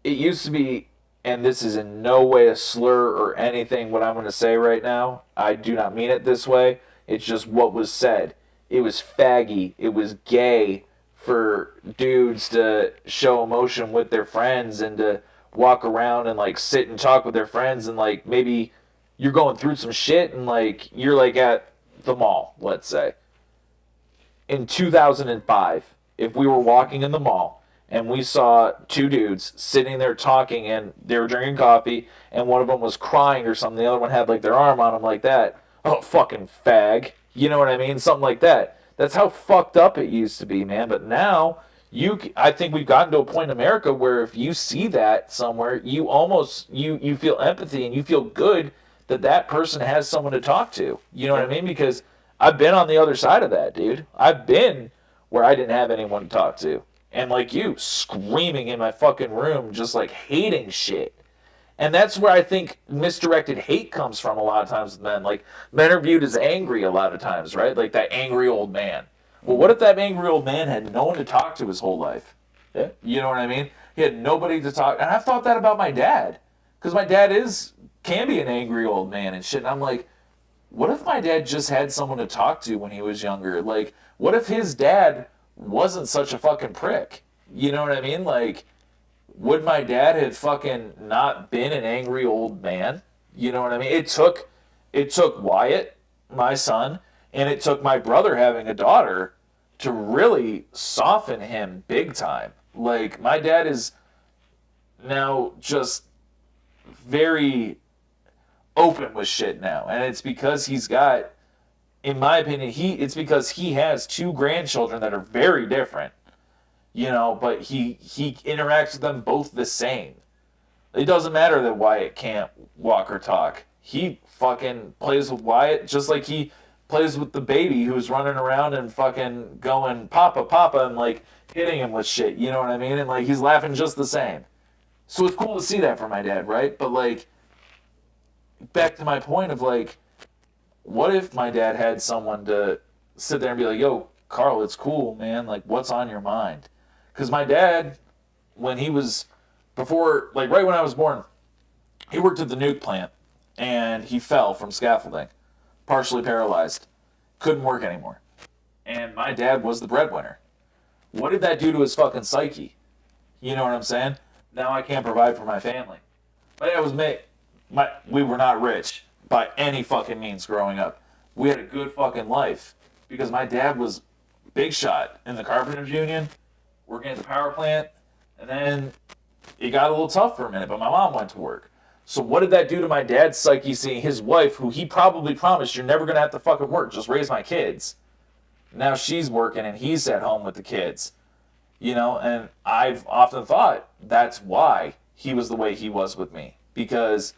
it used to be, and this is in no way a slur or anything what I'm going to say right now. I do not mean it this way. It's just what was said. It was faggy. It was gay for dudes to show emotion with their friends and to walk around and like sit and talk with their friends, and like maybe you're going through some shit and like you're like at the mall, let's say. In 2005, if we were walking in the mall and we saw two dudes sitting there talking and they were drinking coffee and one of them was crying or something, the other one had like their arm on him like that, oh, fucking fag, you know what I mean? Something like that. That's how fucked up it used to be, man. But now, I think we've gotten to a point in America where if you see that somewhere, you almost, you feel empathy and you feel good that person has someone to talk to. You know what I mean? Because I've been on the other side of that, dude. I've been where I didn't have anyone to talk to. And like you, screaming in my fucking room, just like hating shit. And that's where I think misdirected hate comes from a lot of times with men. Like, men are viewed as angry a lot of times, right? Like that angry old man. Well, what if that angry old man had no one to talk to his whole life? Yeah. You know what I mean? He had nobody to talk. And I've thought that about my dad. Because my dad can be an angry old man and shit. And I'm like, what if my dad just had someone to talk to when he was younger? Like, what if his dad wasn't such a fucking prick? You know what I mean? Like, would my dad have fucking not been an angry old man? You know what I mean? It took Wyatt, my son, and it took my brother having a daughter to really soften him big time. Like, my dad is now just very open with shit now, and it's because he's got, in my opinion, it's because he has 2 grandchildren that are very different, but he interacts with them both the same. It doesn't matter that Wyatt can't walk or talk. He fucking plays with Wyatt just like he plays with the baby who's running around and fucking going Papa, Papa, and like hitting him with shit. You know what I mean? And like he's laughing just the same. So it's cool to see that from my dad, right? But like, back to my point of like, what if my dad had someone to sit there and be like, yo, Carl, it's cool, man. Like, what's on your mind? Because my dad, when he was, before, like right when I was born, he worked at the nuke plant and he fell from scaffolding, partially paralyzed, couldn't work anymore. And my dad was the breadwinner. What did that do to his fucking psyche? You know what I'm saying? Now I can't provide for my family. My dad was we were not rich by any fucking means growing up. We had a good fucking life because my dad was big shot in the carpenters union, working at the power plant, and then it got a little tough for a minute, but my mom went to work. So what did that do to my dad's psyche, seeing his wife, who he probably promised, you're never going to have to fucking work, just raise my kids. Now she's working and he's at home with the kids. And I've often thought that's why he was the way he was with me. Because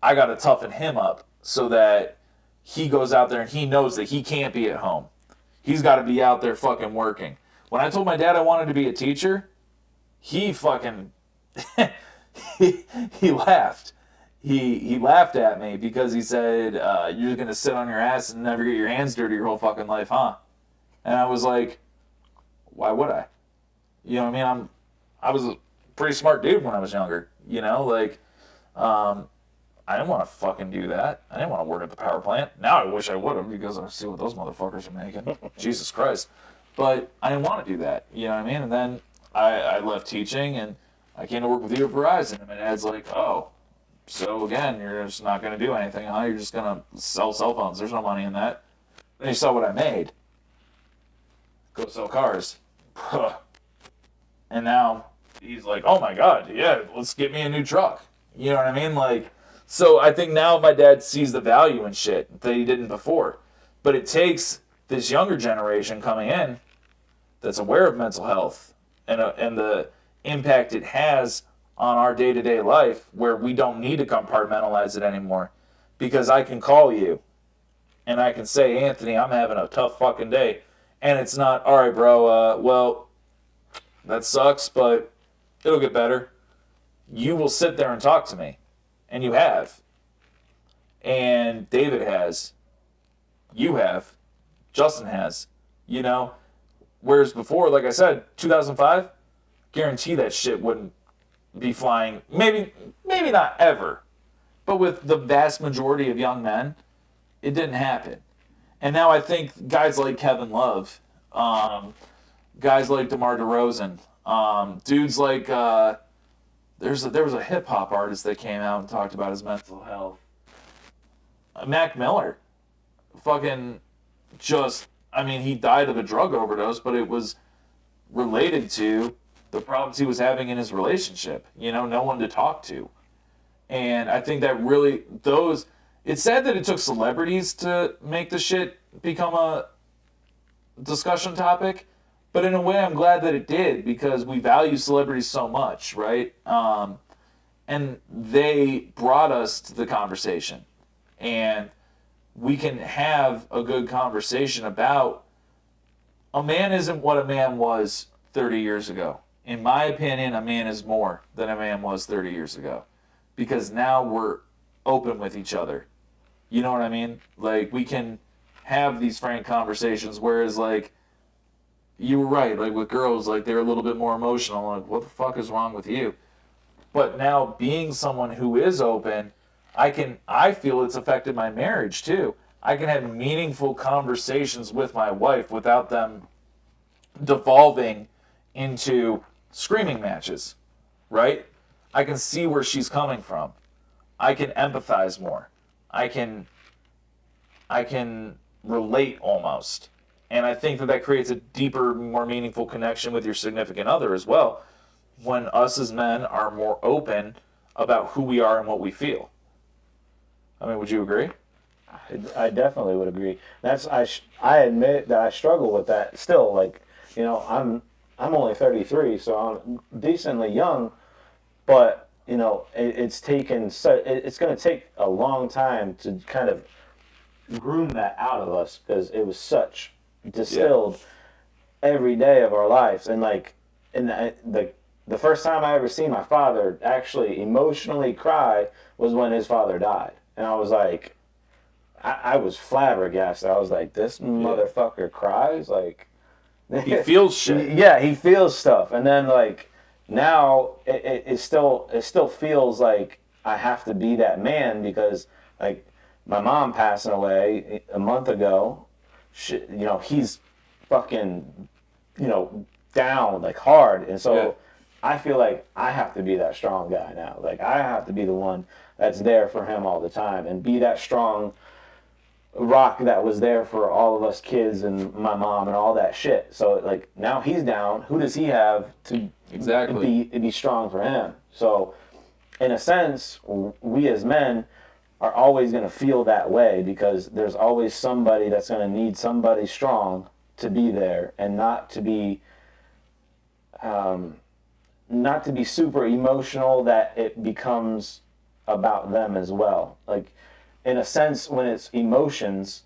I got to toughen him up so that he goes out there and he knows that he can't be at home. He's got to be out there fucking working. When I told my dad I wanted to be a teacher, he fucking, he laughed. He laughed at me because he said, you're going to sit on your ass and never get your hands dirty your whole fucking life, huh? And I was like, why would I? You know what I mean? I was a pretty smart dude when I was younger, I didn't want to fucking do that. I didn't want to work at the power plant. Now I wish I would have because I see what those motherfuckers are making. Jesus Christ. But I didn't want to do that. You know what I mean? And then I left teaching and I came to work with you at Verizon. And my dad's like, oh, so again, you're just not going to do anything, huh? You're just going to sell cell phones. There's no money in that. Then you saw what I made. Go sell cars. And now he's like, oh my God, yeah, let's get me a new truck. You know what I mean? So I think now my dad sees the value in shit that he didn't before. But it takes this younger generation coming in that's aware of mental health and the impact it has on our day-to-day life, where we don't need to compartmentalize it anymore. Because I can call you and I can say, Anthony, I'm having a tough fucking day. And it's not, all right, bro, well, that sucks, but it'll get better. You will sit there and talk to me. And you have. And David has. You have. Justin has. Whereas before, like I said, 2005, guarantee that shit wouldn't be flying. Maybe not ever. But with the vast majority of young men, it didn't happen. And now I think guys like Kevin Love, guys like DeMar DeRozan, dudes like... There was a hip-hop artist that came out and talked about his mental health. Mac Miller. Fucking he died of a drug overdose, but it was related to the problems he was having in his relationship. No one to talk to. And I think that really, it's sad that it took celebrities to make the shit become a discussion topic. But in a way, I'm glad that it did, because we value celebrities so much, right? And they brought us to the conversation. And we can have a good conversation about a man isn't what a man was 30 years ago. In my opinion, a man is more than a man was 30 years ago. Because now we're open with each other. You know what I mean? We can have these frank conversations, whereas, you were right, with girls, they're a little bit more emotional, what the fuck is wrong with you? But now, being someone who is open, I feel it's affected my marriage too. I can have meaningful conversations with my wife without them devolving into screaming matches, right? I can see where she's coming from. I can empathize more. I can relate almost. And I think that creates a deeper, more meaningful connection with your significant other as well, when us as men are more open about who we are and what we feel. I mean, would you agree? I definitely would agree. I admit that I struggle with that still. Like, you know, I'm only 33, so I'm decently young, but you know, it's going to take a long time to kind of groom that out of us because it was such distilled every day of our lives. And like, the first time I ever seen my father actually emotionally cry was when his father died, and I was like, I was flabbergasted. I was like, this motherfucker cries like. He feels shit. Yeah, he feels stuff, and then like now it still feels like I have to be that man because like my mom passing away a month ago, you know, he's fucking, you know, down like hard, and so I feel like I have to be that strong guy now. Like I have to be the one that's there for him all the time and be that strong rock that was there for all of us kids and my mom and all that shit. So like now he's down. Who does he have to be strong for him? So in a sense, we as men are always going to feel that way because there's always somebody that's going to need somebody strong to be there and not to be super emotional that it becomes about them as well. Like in a sense, when it's emotions,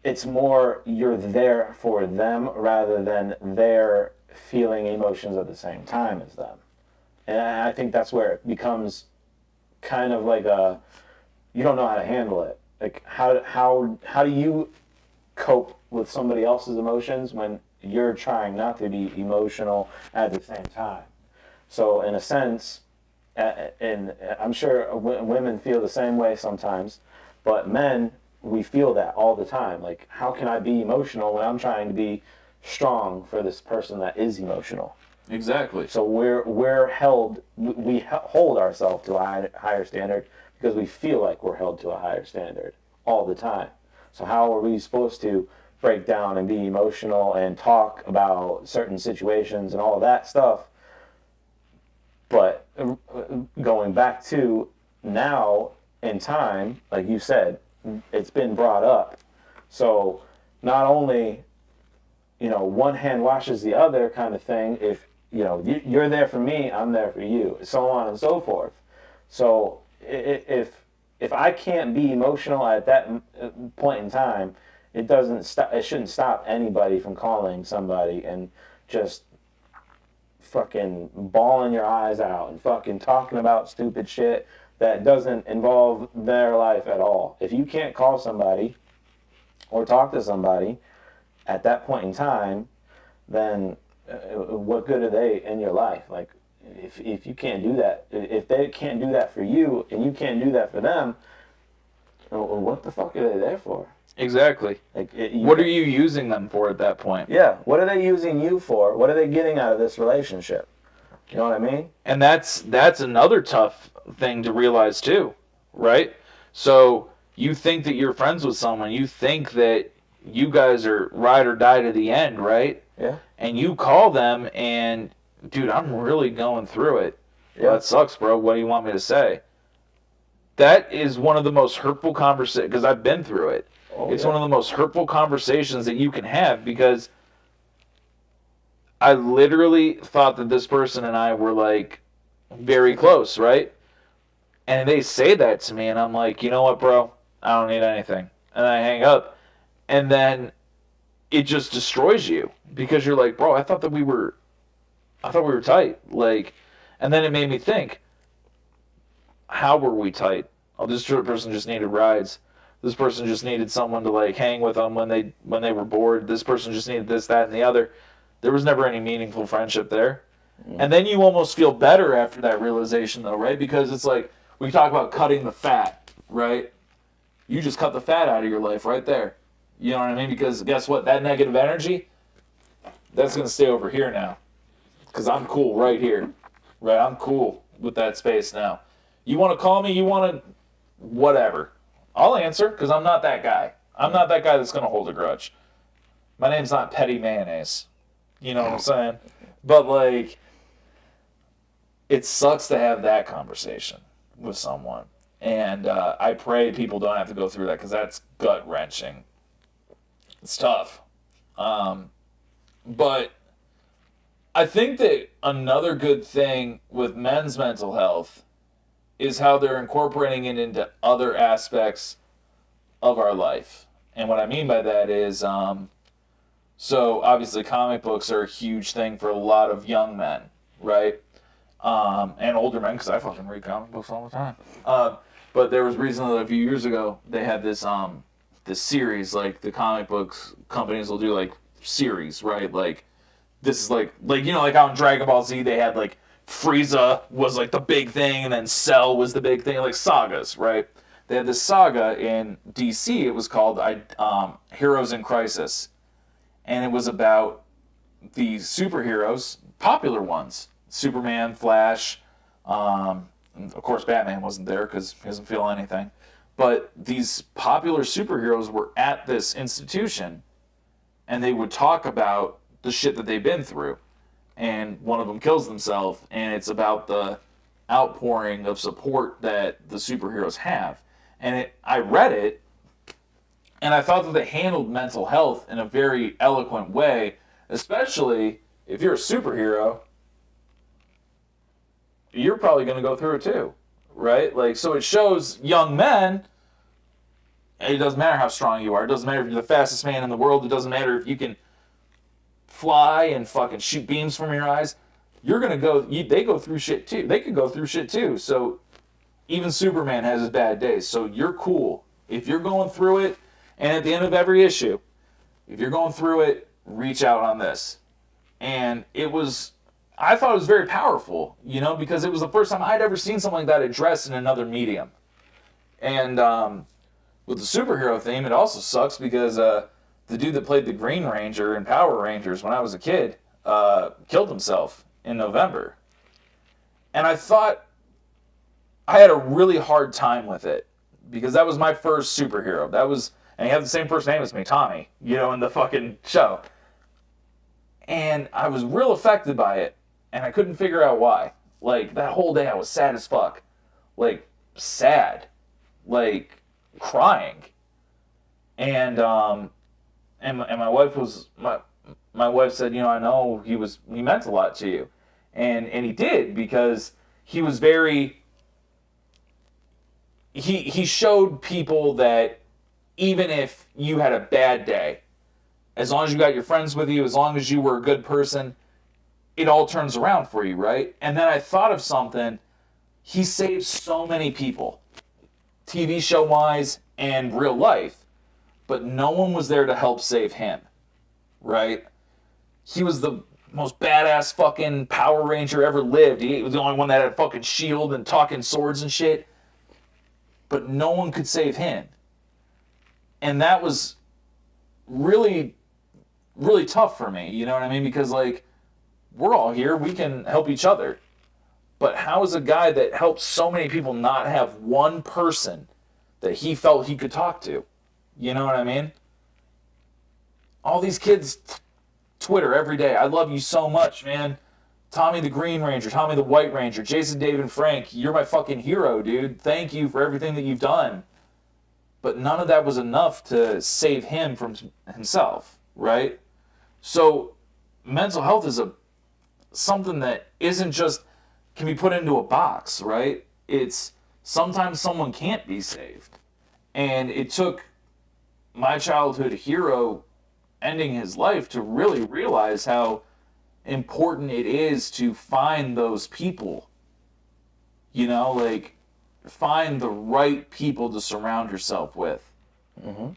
it's more you're there for them rather than they're feeling emotions at the same time as them. And I think that's where it becomes kind of like you don't know how to handle it. Like how do you cope with somebody else's emotions when you're trying not to be emotional at the same time? So in a sense, and I'm sure women feel the same way sometimes, but men, we feel that all the time. Like, how can I be emotional when I'm trying to be strong for this person that is emotional? Exactly. So we hold ourselves to a higher standard because we feel like we're held to a higher standard all the time. So how are we supposed to break down and be emotional and talk about certain situations and all that stuff? But going back to now in time, like you said, it's been brought up. So not only, you know, one hand washes the other kind of thing. If, you know, you're there for me, I'm there for you, so on and so forth. So if I can't be emotional at that point in time, it shouldn't stop anybody from calling somebody and just fucking bawling your eyes out and fucking talking about stupid shit that doesn't involve their life at all. If you can't call somebody or talk to somebody at that point in time, then what good are they in your life? Like, if you can't do that, if they can't do that for you and you can't do that for them, what the fuck are they there for? Exactly. Like, what are you using them for at that point? Yeah. What are they using you for? What are they getting out of this relationship? You know what I mean? And that's another tough thing to realize too, right? So you think that you're friends with someone, you think that you guys are ride or die to the end, right? Yeah. And you call them and, dude, I'm really going through it. Yeah. Well, that sucks, bro. What do you want me to say? That is one of the most hurtful conversations, because I've been through it. It's one of the most hurtful conversations that you can have because I literally thought that this person and I were like very close, right? And they say that to me and I'm like, you know what, bro? I don't need anything. And I hang up. And then it just destroys you because you're like, bro, I thought we were tight. Like, and then it made me think, how were we tight? Oh, this person just needed rides. This person just needed someone to like hang with them when they were bored. This person just needed this, that, and the other. There was never any meaningful friendship there. Mm. And then you almost feel better after that realization though, right? Because it's like, we talk about cutting the fat, right? You just cut the fat out of your life right there. You know what I mean? Because guess what? That negative energy, that's going to stay over here now. Because I'm cool right here. Right? I'm cool with that space now. You want to call me? You want to... Whatever. I'll answer because I'm not that guy. I'm not that guy that's going to hold a grudge. My name's not Petty Mayonnaise. You know what I'm saying? But, like, it sucks to have that conversation with someone. And I pray people don't have to go through that because that's gut-wrenching. It's tough. But I think that another good thing with men's mental health is how they're incorporating it into other aspects of our life. And what I mean by that is, so obviously comic books are a huge thing for a lot of young men, right? And older men, because I fucking read comic books all the time. But there was recently, a few years ago, they had this this series, like the comic books companies will do like series, right? Like this is like you know, like how in Dragon Ball Z they had like Frieza was like the big thing, and then Cell was the big thing, like sagas, right? They had this saga in DC. It was called Heroes in Crisis, and it was about the superheroes, popular ones: Superman, Flash. And of course, Batman wasn't there because he doesn't feel anything. But these popular superheroes were at this institution, and they would talk about the shit that they've been through. And one of them kills themselves, and it's about the outpouring of support that the superheroes have. And I read it, and I thought that they handled mental health in a very eloquent way, especially if you're a superhero. You're probably going to go through it too, right? Like, so it shows young men, it doesn't matter how strong you are. It doesn't matter if you're the fastest man in the world. It doesn't matter if you can fly and fucking shoot beams from your eyes. You're going to go, they go through shit too. They could go through shit too. So even Superman has his bad days. So you're cool. If you're going through it, and at the end of every issue, if you're going through it, reach out on this. And I thought it was very powerful, you know, because it was the first time I'd ever seen something like that addressed in another medium. And with the superhero theme, it also sucks because the dude that played the Green Ranger in Power Rangers when I was a kid killed himself in November. And I thought I had a really hard time with it because that was my first superhero. And he had the same first name as me, Tommy, you know, in the fucking show. And I was real affected by it. And I couldn't figure out why. Like, that whole day I was sad as fuck. Like, sad. Like, crying. And my wife was, my wife said, you know, I know he meant a lot to you. And he did, because he was very, he showed people that even if you had a bad day, as long as you got your friends with you, as long as you were a good person, it all turns around for you, right? And then I thought of something. He saved so many people, TV show-wise and real life, but no one was there to help save him, right? He was the most badass fucking Power Ranger ever lived. He was the only one that had a fucking shield and talking swords and shit, but no one could save him. And that was really, really tough for me, you know what I mean? Because, like, we're all here, we can help each other. But how is a guy that helped so many people not have one person that he felt he could talk to? You know what I mean? All these kids Twitter every day, I love you so much, man. Tommy the Green Ranger, Tommy the White Ranger, Jason David Frank, you're my fucking hero, dude. Thank you for everything that you've done. But none of that was enough to save him from himself, right? So mental health is something that isn't just can be put into a box, right? It's sometimes someone can't be saved. And it took my childhood hero ending his life to really realize how important it is to find those people. You know, like, find the right people to surround yourself with. Mm-hmm.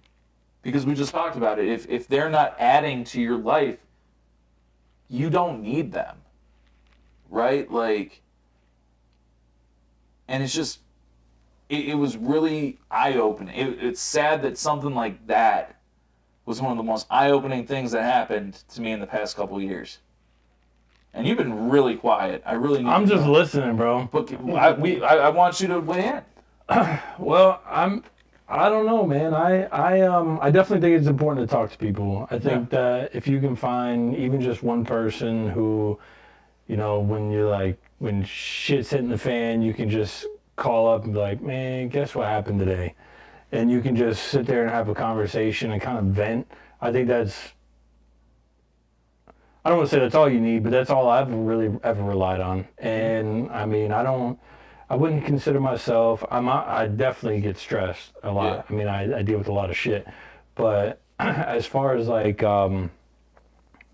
Because we just talked about it. If they're not adding to your life, you don't need them. Right? Like, and it's just, it was really eye-opening. It's sad that something like that was one of the most eye-opening things that happened to me in the past couple of years. And you've been really quiet. I really need I'm just listening, bro. But I want you to weigh in. Well, I don't know, man. I definitely think it's important to talk to people. I think that if you can find even just one person who, you know, when you're like, when shit's hitting the fan, you can just call up and be like, man, guess what happened today? And you can just sit there and have a conversation and kind of vent. I think that's, I don't want to say that's all you need, but that's all I've really ever relied on. And I mean, I wouldn't consider myself, I definitely get stressed a lot. Yeah. I mean, I deal with a lot of shit. But as far as like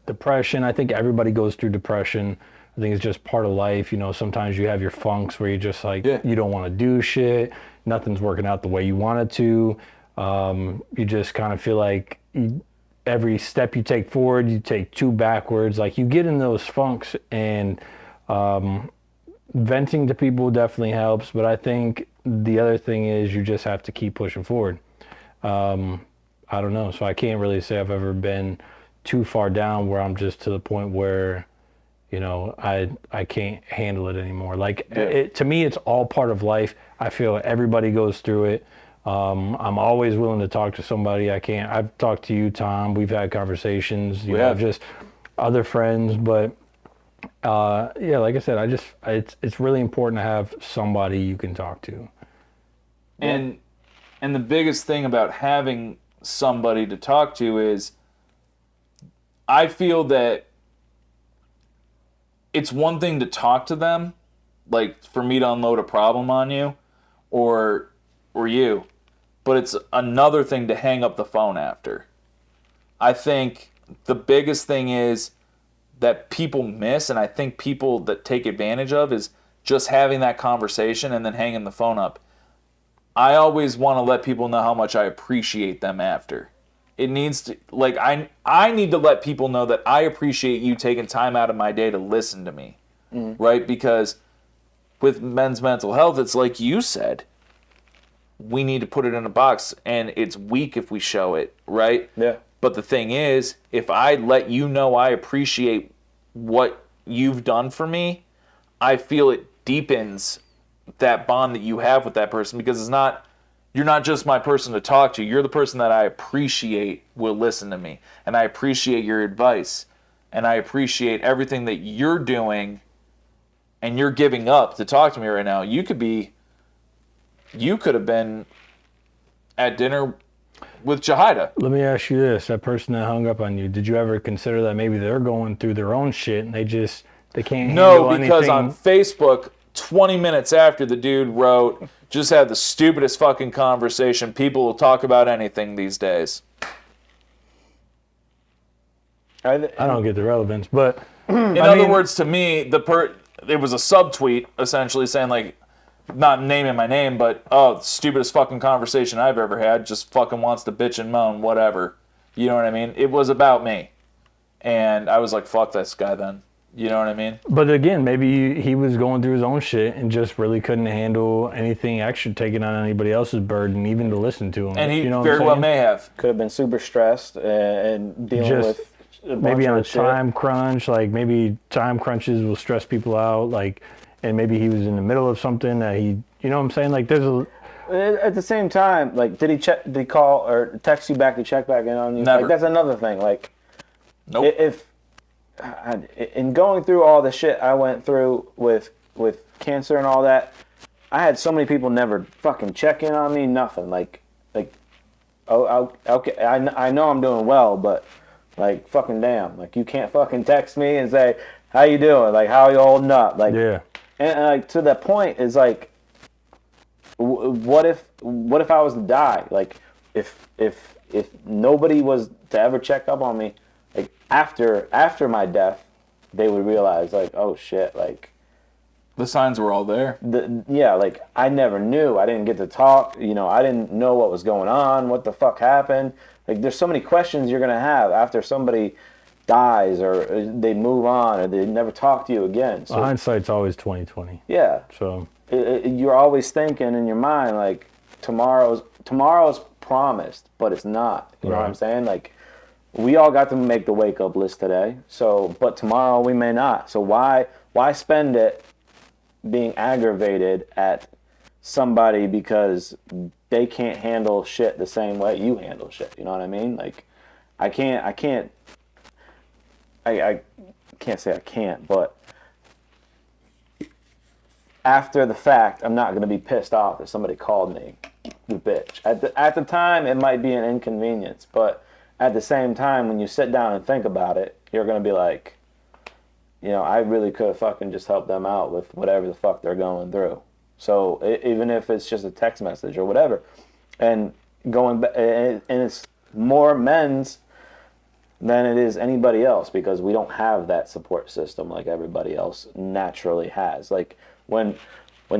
depression, I think everybody goes through depression. I think it's just part of life. You know, sometimes you have your funks where you're just like, you don't want to do shit. Nothing's working out the way you want it to. You just kind of feel like every step you take forward, you take two backwards. Like you get in those funks, and venting to people definitely helps. But I think the other thing is you just have to keep pushing forward. I don't know. So I can't really say I've ever been too far down where I'm just to the point where, you know, I can't handle it anymore. Like to me, it's all part of life. I feel everybody goes through it. I'm always willing to talk to somebody. I've talked to you, Tom. We've had conversations, you know, just other friends. But yeah, like I said, it's really important to have somebody you can talk to. And the biggest thing about having somebody to talk to is, I feel that it's one thing to talk to them, like for me to unload a problem on you or you, but it's another thing to hang up the phone after. I think the biggest thing is that people miss, and I think people that take advantage of, is just having that conversation and then hanging the phone up. I always want to let people know how much I appreciate them after. It needs to, like, I need to let people know that I appreciate you taking time out of my day to listen to me, right? Because with men's mental health, it's like you said, we need to put it in a box, and it's weak if we show it, right? Yeah. But the thing is, if I let you know I appreciate what you've done for me, I feel it deepens that bond that you have with that person, because you're not just my person to talk to. You're the person that I appreciate will listen to me. And I appreciate your advice. And I appreciate everything that you're doing and you're giving up to talk to me right now. You could have been at dinner with Jahida. Let me ask you this. That person that hung up on you, did you ever consider that maybe they're going through their own shit and they can't handle anything? No, because on Facebook, 20 minutes after the dude wrote, just had the stupidest fucking conversation. People will talk about anything these days. I don't get the relevance, but in other words, to me, it was a subtweet essentially saying, like, not naming my name, but stupidest fucking conversation I've ever had. Just fucking wants to bitch and moan, whatever. You know what I mean? It was about me, and I was like, fuck this guy then. You know what I mean? But again, maybe he was going through his own shit and just really couldn't handle anything extra taking on anybody else's burden, even to listen to him. And he you know very well may have. Could have been super stressed and dealing with maybe on a shit. time crunch. Like maybe time crunches will stress people out. Like, and maybe he was in the middle of something that you know what I'm saying? Like there's at the same time, like, did he call or text you back to check back in on you? Never. Like, that's another thing. Like, Nope. In going through all the shit I went through with cancer and all that, I had so many people never fucking check in on me, nothing. Like, okay, I know I'm doing well, but like, fucking damn, like, you can't fucking text me and say, how you doing? Like, how you holding up? Like, yeah. And like, to that point is like, what if I was to die? Like, if nobody was to ever check up on me, like, after my death, they would realize, like, oh shit, like, The signs were all there. Like, I never knew. I didn't get to talk. You know, I didn't know what was going on. What the fuck happened? Like, there's so many questions you're gonna have after somebody dies or they move on or they never talk to you again. So hindsight's always 20/20. yeah, So you're always thinking in your mind, like, tomorrow's promised, but it's not. You know what I'm saying? Like, we all got to make the wake up list today. So, but tomorrow we may not. So why spend it being aggravated at somebody because they can't handle shit the same way you handle shit? You know what I mean? Like, I can't say I can't, but after the fact, I'm not going to be pissed off if somebody called me the bitch. At the time, it might be an inconvenience, but at the same time, when you sit down and think about it, you're going to be like, you know, I really could have fucking just helped them out with whatever the fuck they're going through. So even if it's just a text message or whatever, and going back, and it's more men's than it is anybody else, because we don't have that support system like everybody else naturally has. Like when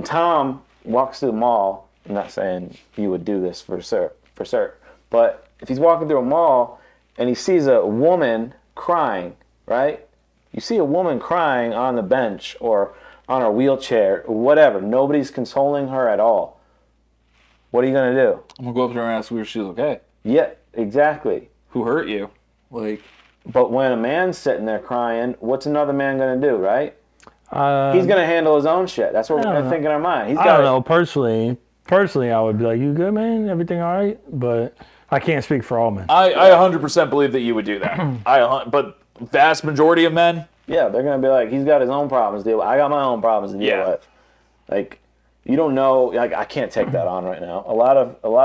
Tom walks through the mall, I'm not saying he would do this for certain, but if he's walking through a mall and he sees a woman crying, right? You see a woman crying on the bench or on her wheelchair, or whatever. Nobody's consoling her at all. What are you going to do? I'm going to go up to her and ask her if she's okay. Yeah, exactly. Who hurt you? Like, but when a man's sitting there crying, what's another man going to do, right? He's going to handle his own shit. That's what we're going to think in our mind. I don't know. Personally, I would be like, you good, man? Everything all right? But I can't speak for all men. I 100% believe that you would do that. But vast majority of men, yeah, they're going to be like, he's got his own problems to deal with. I got my own problems to deal with. Like, you don't know. Like, I can't take that on right now. A lot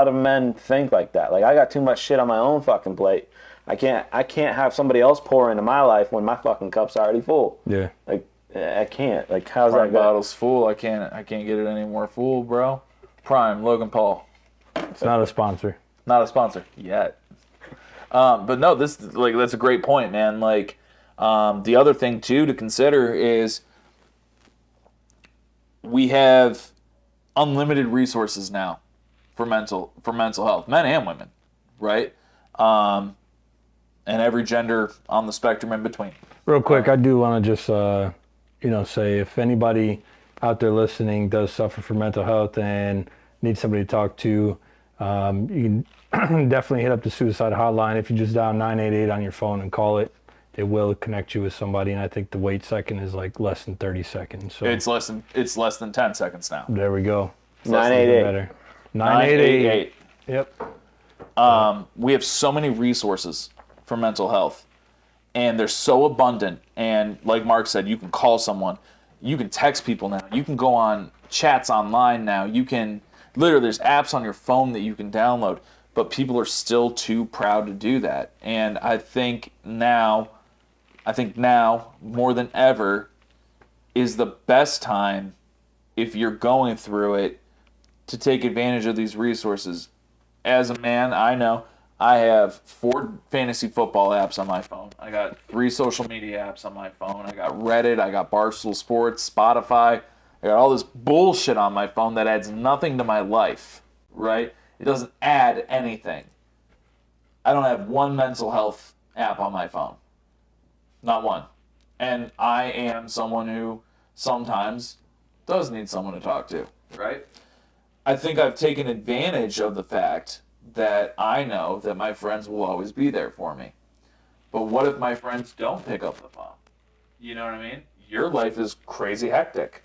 of men think like that. Like, I got too much shit on my own fucking plate. I can't have somebody else pour into my life when my fucking cup's already full. Yeah. Like, I can't. Like, how's Prime that go? bottle's full. I can't get it any more full, bro. Prime, Logan Paul. It's not a sponsor. Not a sponsor yet. But no, that's a great point, man. Like, the other thing too to consider is we have unlimited resources now for mental health, men and women, right? And every gender on the spectrum in between. Real quick, I do want to just say if anybody out there listening does suffer from mental health and needs somebody to talk to, you can definitely hit up the suicide hotline. If you just dial 988 on your phone and call it, it will connect you with somebody, and I think the wait second is like less than 30 seconds. So it's less than 10 seconds now. there we go. 988. 988. Yep. We have so many resources for mental health, and they're so abundant. And like Mark said, you can call someone, you can text people now, you can go on chats online now, you can literally, there's apps on your phone that you can download, but people are still too proud to do that. And I think now more than ever is the best time, if you're going through it, to take advantage of these resources. As a man, I know I have 4 fantasy football apps on my phone. I got 3 social media apps on my phone. I got Reddit, I got Barstool Sports, Spotify. I got all this bullshit on my phone that adds nothing to my life, right? It doesn't add anything. I don't have one mental health app on my phone. Not one. And I am someone who sometimes does need someone to talk to, right? I think I've taken advantage of the fact that I know that my friends will always be there for me. But what if my friends don't pick up the phone? You know what I mean? Your life is crazy hectic.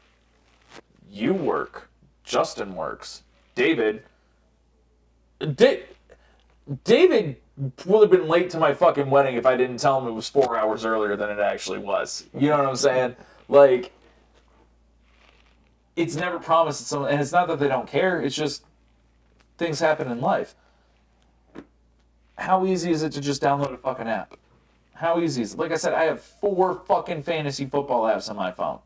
You work. Justin works. David would have been late to my fucking wedding if I didn't tell him it was 4 hours earlier than it actually was. You know what I'm saying? Like, it's never promised that someone, and it's not that they don't care, it's just things happen in life. How easy is it to just download a fucking app? How easy is it? Like I said, I have 4 fucking fantasy football apps on my phone.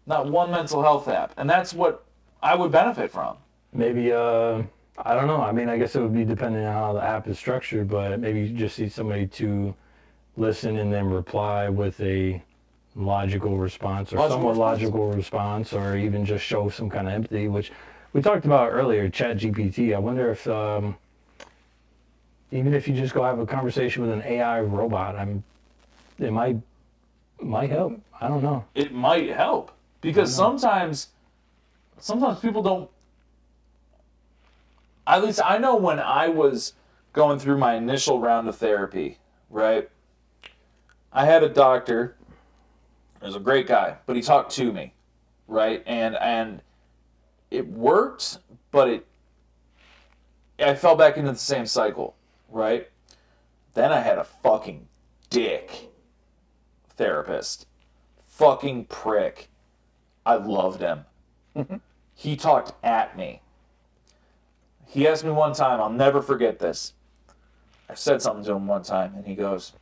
Not one mental health app. And that's what I would benefit from. Maybe, I don't know. I mean, I guess it would be depending on how the app is structured, but maybe you just need somebody to listen and then reply with a logical response or somewhat logical response, or even just show some kind of empathy, which we talked about earlier, ChatGPT. I wonder if, even if you just go have a conversation with an AI robot, it might help. I don't know. It might help. Because sometimes people don't. At least I know when I was going through my initial round of therapy, right? I had a doctor. He was a great guy, but he talked to me, right? And it worked, but I fell back into the same cycle, right? Then I had a fucking dick therapist. Fucking prick. I loved him. He talked at me. He asked me one time, I'll never forget this. I said something to him one time, and he goes,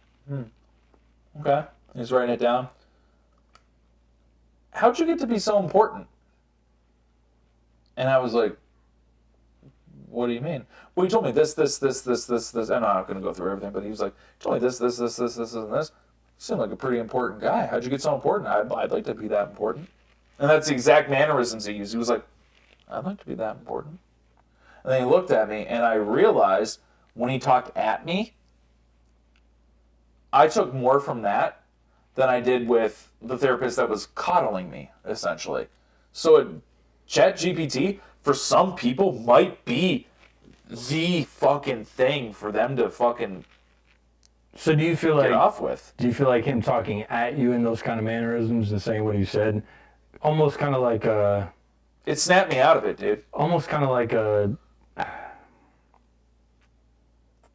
okay. He's writing it down. How'd you get to be so important? And I was like, what do you mean? Well, he told me this. And I'm not going to go through everything, but he was like, he told me this, and this. You seem like a pretty important guy. How'd you get so important? I'd like to be that important. And that's the exact mannerisms he used. He was like, I'd like to be that important. And then he looked at me, and I realized when he talked at me, I took more from that than I did with the therapist that was coddling me, essentially. So ChatGPT, for some people, might be the fucking thing for them to fucking So do you feel get like off with. do you feel like him talking at you in those kind of mannerisms and saying what he said, almost kind of like a, It snapped me out of it, dude. almost kind of like a,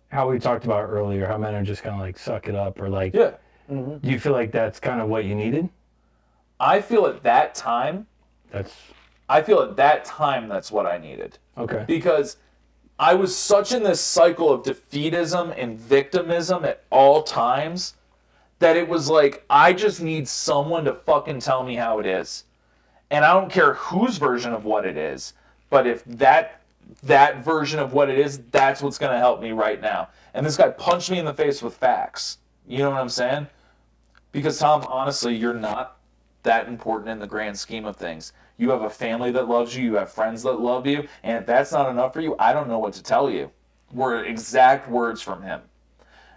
how we talked about earlier, how men are just kind of like suck it up, or like, Yeah. do you feel like that's kind of what you needed? I feel at that time That's that's what I needed. okay. Because I was such in this cycle of defeatism and victimism at all times that it was like, I just need someone to fucking tell me how it is. And I don't care whose version of what it is, but if that version of what it is, that's what's going to help me right now. And this guy punched me in the face with facts. You know what I'm saying? Because, Tom, honestly, you're not that important in the grand scheme of things. You have a family that loves you. You have friends that love you. And if that's not enough for you, I don't know what to tell you. Were exact words from him.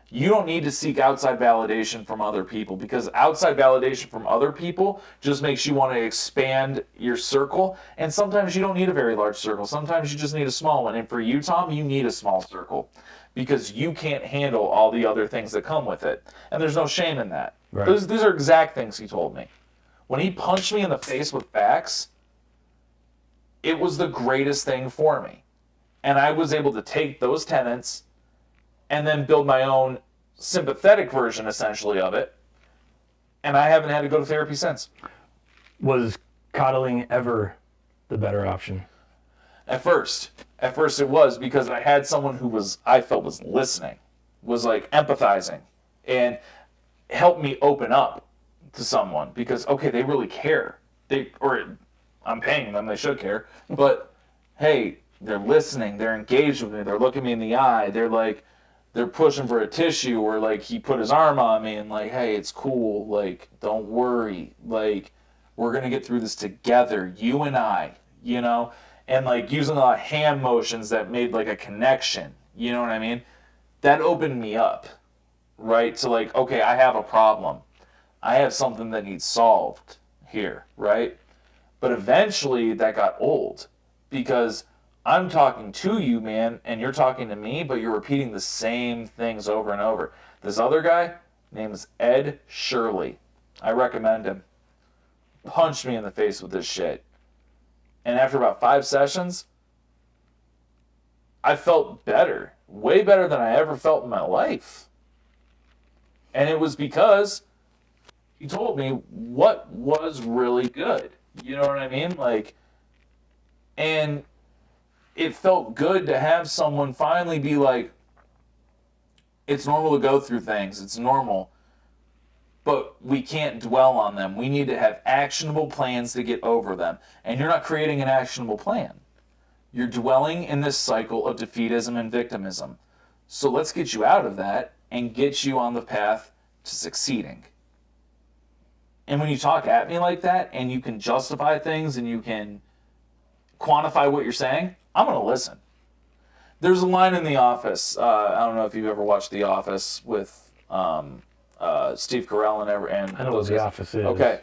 You don't need to seek outside validation from other people, because outside validation from other people just makes you want to expand your circle. And sometimes you don't need a very large circle. Sometimes you just need a small one. And for you, Tom, you need a small circle because you can't handle all the other things that come with it. And there's no shame in that. Right. These are exact things he told me. When he punched me in the face with facts, it was the greatest thing for me. And I was able to take those tenets and then build my own sympathetic version, essentially, of it. And I haven't had to go to therapy since. Was coddling ever the better option? At first it was, because I had someone who I felt was listening, was like empathizing, and helped me open up to someone, because, okay, they really care. I'm paying them, they should care. But, hey, they're listening, they're engaged with me, they're looking me in the eye, they're pushing for a tissue, or like he put his arm on me and like, hey, it's cool, like, don't worry, like, we're gonna get through this together, you and I, you know, and like using a lot of hand motions that made like a connection, you know what I mean? That opened me up, right? To like, okay, I have a problem, I have something that needs solved here, right? But eventually that got old, because I'm talking to you, man, and you're talking to me, but you're repeating the same things over and over. This other guy, name is Ed Shirley. I recommend him. Punched me in the face with this shit. And after about 5 sessions, I felt better. Way better than I ever felt in my life. And it was because he told me what was really good. You know what I mean? Like, and it felt good to have someone finally be like, it's normal to go through things. It's normal. But we can't dwell on them. We need to have actionable plans to get over them. And you're not creating an actionable plan. You're dwelling in this cycle of defeatism and victimism. So let's get you out of that and get you on the path to succeeding. And when you talk at me like that, and you can justify things and you can quantify what you're saying, I'm going to listen. There's a line in The Office. I don't know if you've ever watched The Office with Steve Carell and I know what The Office is. Okay.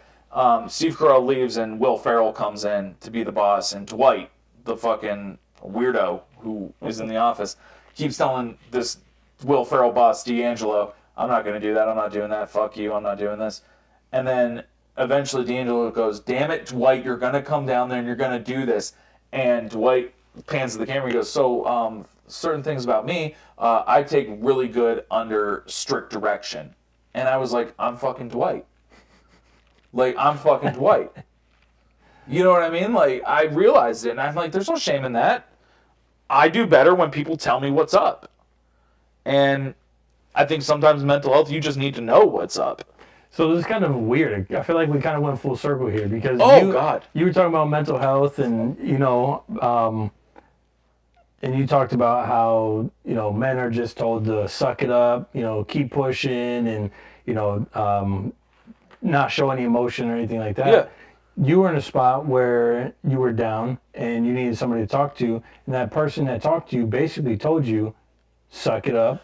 Steve Carell leaves and Will Ferrell comes in to be the boss, and Dwight, the fucking weirdo who is in the office, keeps telling this Will Ferrell boss, D'Angelo, I'm not going to do that, I'm not doing that, fuck you, I'm not doing this. And then eventually D'Angelo goes, damn it, Dwight, you're going to come down there and you're going to do this. And Dwight pans to the camera and goes, so certain things about me, I take really good under strict direction. And I was like, I'm fucking Dwight. Like, I'm fucking Dwight. You know what I mean? Like, I realized it, and I'm like, there's no shame in that. I do better when people tell me what's up. And I think sometimes mental health, you just need to know what's up. So this is kind of weird. I feel like we kind of went full circle here because God. you were talking about mental health and, and you talked about how, men are just told to suck it up, keep pushing and, not show any emotion or anything like that. Yeah. You were in a spot where you were down and you needed somebody to talk to, and that person that talked to you basically told you, suck it up.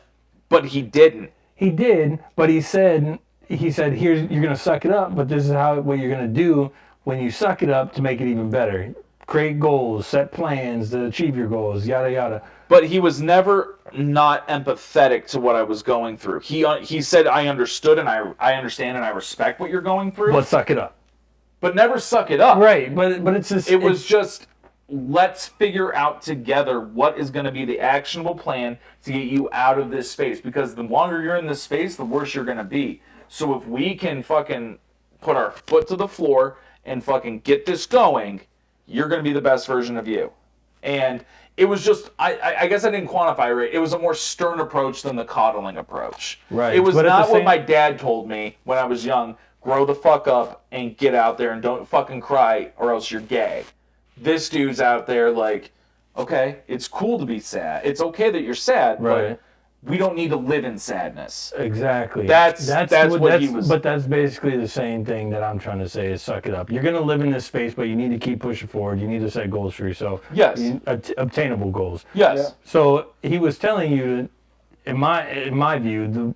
But he didn't. He did, but he said, here's, you're going to suck it up, but this is what you're going to do when you suck it up to make it even better. Create goals, set plans to achieve your goals, yada, yada. But he was never not empathetic to what I was going through. He said, I understood and I understand and I respect what you're going through. But suck it up. But never suck it up. Right, but it's just... It was just, let's figure out together what is going to be the actionable plan to get you out of this space. Because the longer you're in this space, the worse you're going to be. So if we can fucking put our foot to the floor and fucking get this going, you're going to be the best version of you. And it was just, I guess I didn't quantify it right. It was a more stern approach than the coddling approach. Right. It was But not what my dad told me when I was young. Grow the fuck up and get out there and don't fucking cry or else you're gay. This dude's out there like, okay, it's cool to be sad. It's okay that you're sad, Right. but we don't need to live in sadness. Exactly. That's what he was. But that's basically the same thing that I'm trying to say is suck it up. You're going to live in this space, but you need to keep pushing forward. You need to set goals for yourself. Yes. Obtainable goals. Yes. Yeah. So he was telling you, in my view,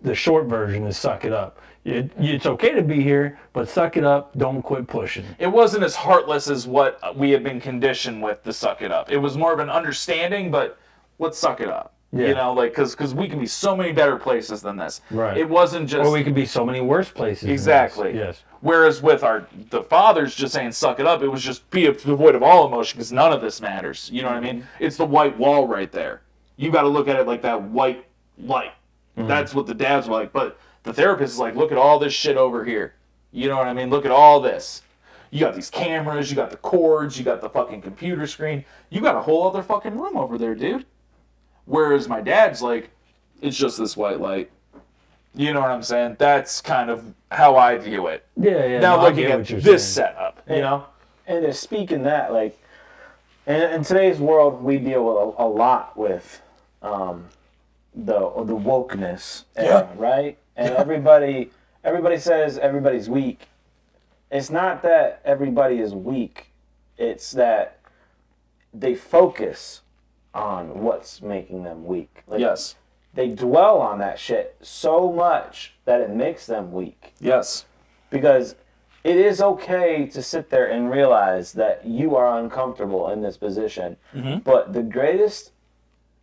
the short version is suck it up. It's okay to be here, but suck it up. Don't quit pushing. It wasn't as heartless as what we had been conditioned with to suck it up. It was more of an understanding, but let's suck it up. Yeah. Because we can be so many better places than this. Right. It wasn't just... Or we could be so many worse places. Exactly. Than this. Yes. Whereas with the fathers just saying suck it up, it was just be devoid of all emotion because none of this matters. You know what I mean? It's the white wall right there. You got to look at it like that white light. Mm-hmm. That's what the dads were like. But the therapist is like, look at all this shit over here. You know what I mean? Look at all this. You got these cameras, you got the cords, you got the fucking computer screen. You got a whole other fucking room over there, dude. Whereas my dad's like, it's just this white light. You know what I'm saying? That's kind of how I view it. Yeah. Now No, looking at this setup, you know? And to speak in that, like, in today's world, we deal with a lot with the wokeness era, right? And everybody says everybody's weak. It's not that everybody is weak. It's that they focus on what's making them weak. Like, Yes. They dwell on that shit so much that it makes them weak. Yes. Because it is okay to sit there and realize that you are uncomfortable in this position. Mm-hmm. But the greatest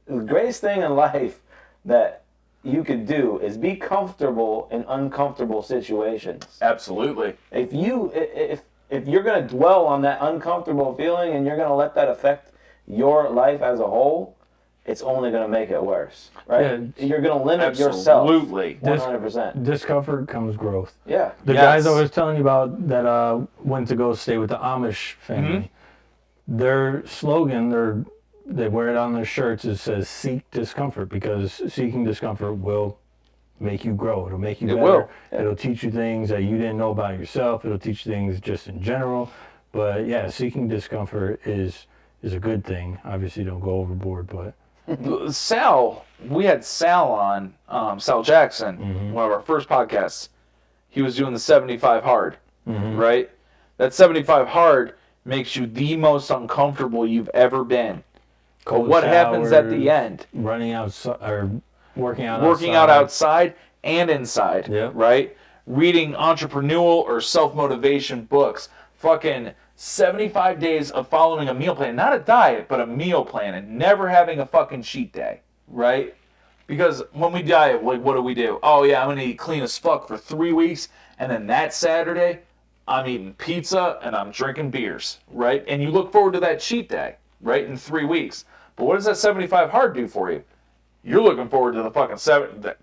thing in life that you could do is be comfortable in uncomfortable situations. Absolutely. If you're going to dwell on that uncomfortable feeling and you're going to let that affect your life as a whole, it's only going to make it worse, right? Yeah, you're going to limit yourself. Absolutely. 100%. Discomfort comes growth. Yeah. The Yes. guys I was telling you about that went to go stay with the Amish family, their slogan, they wear it on their shirts, it says seek discomfort, because seeking discomfort will make you grow. It'll make you better. Will. It'll teach you things that you didn't know about yourself. It'll teach you things just in general. But yeah, seeking discomfort is a good thing. Obviously, don't go overboard, but... Sal, we had Sal on, Sal Jackson, one of our first podcasts. He was doing the 75 hard, right? That 75 hard makes you the most uncomfortable you've ever been. But what happens at the end? Running outside, or working out outside and inside, Yep. right? Reading entrepreneurial or self-motivation books. Fucking 75 days of following a meal plan. Not a diet, but a meal plan, and never having a fucking cheat day, right? Because when we diet, like, what do? Oh, yeah, I'm going to eat clean as fuck for 3 weeks, and then that Saturday, I'm eating pizza and I'm drinking beers, right? And you look forward to that cheat day, right, in 3 weeks. But what does that 75 hard do for you? You're looking forward to the fucking 7 day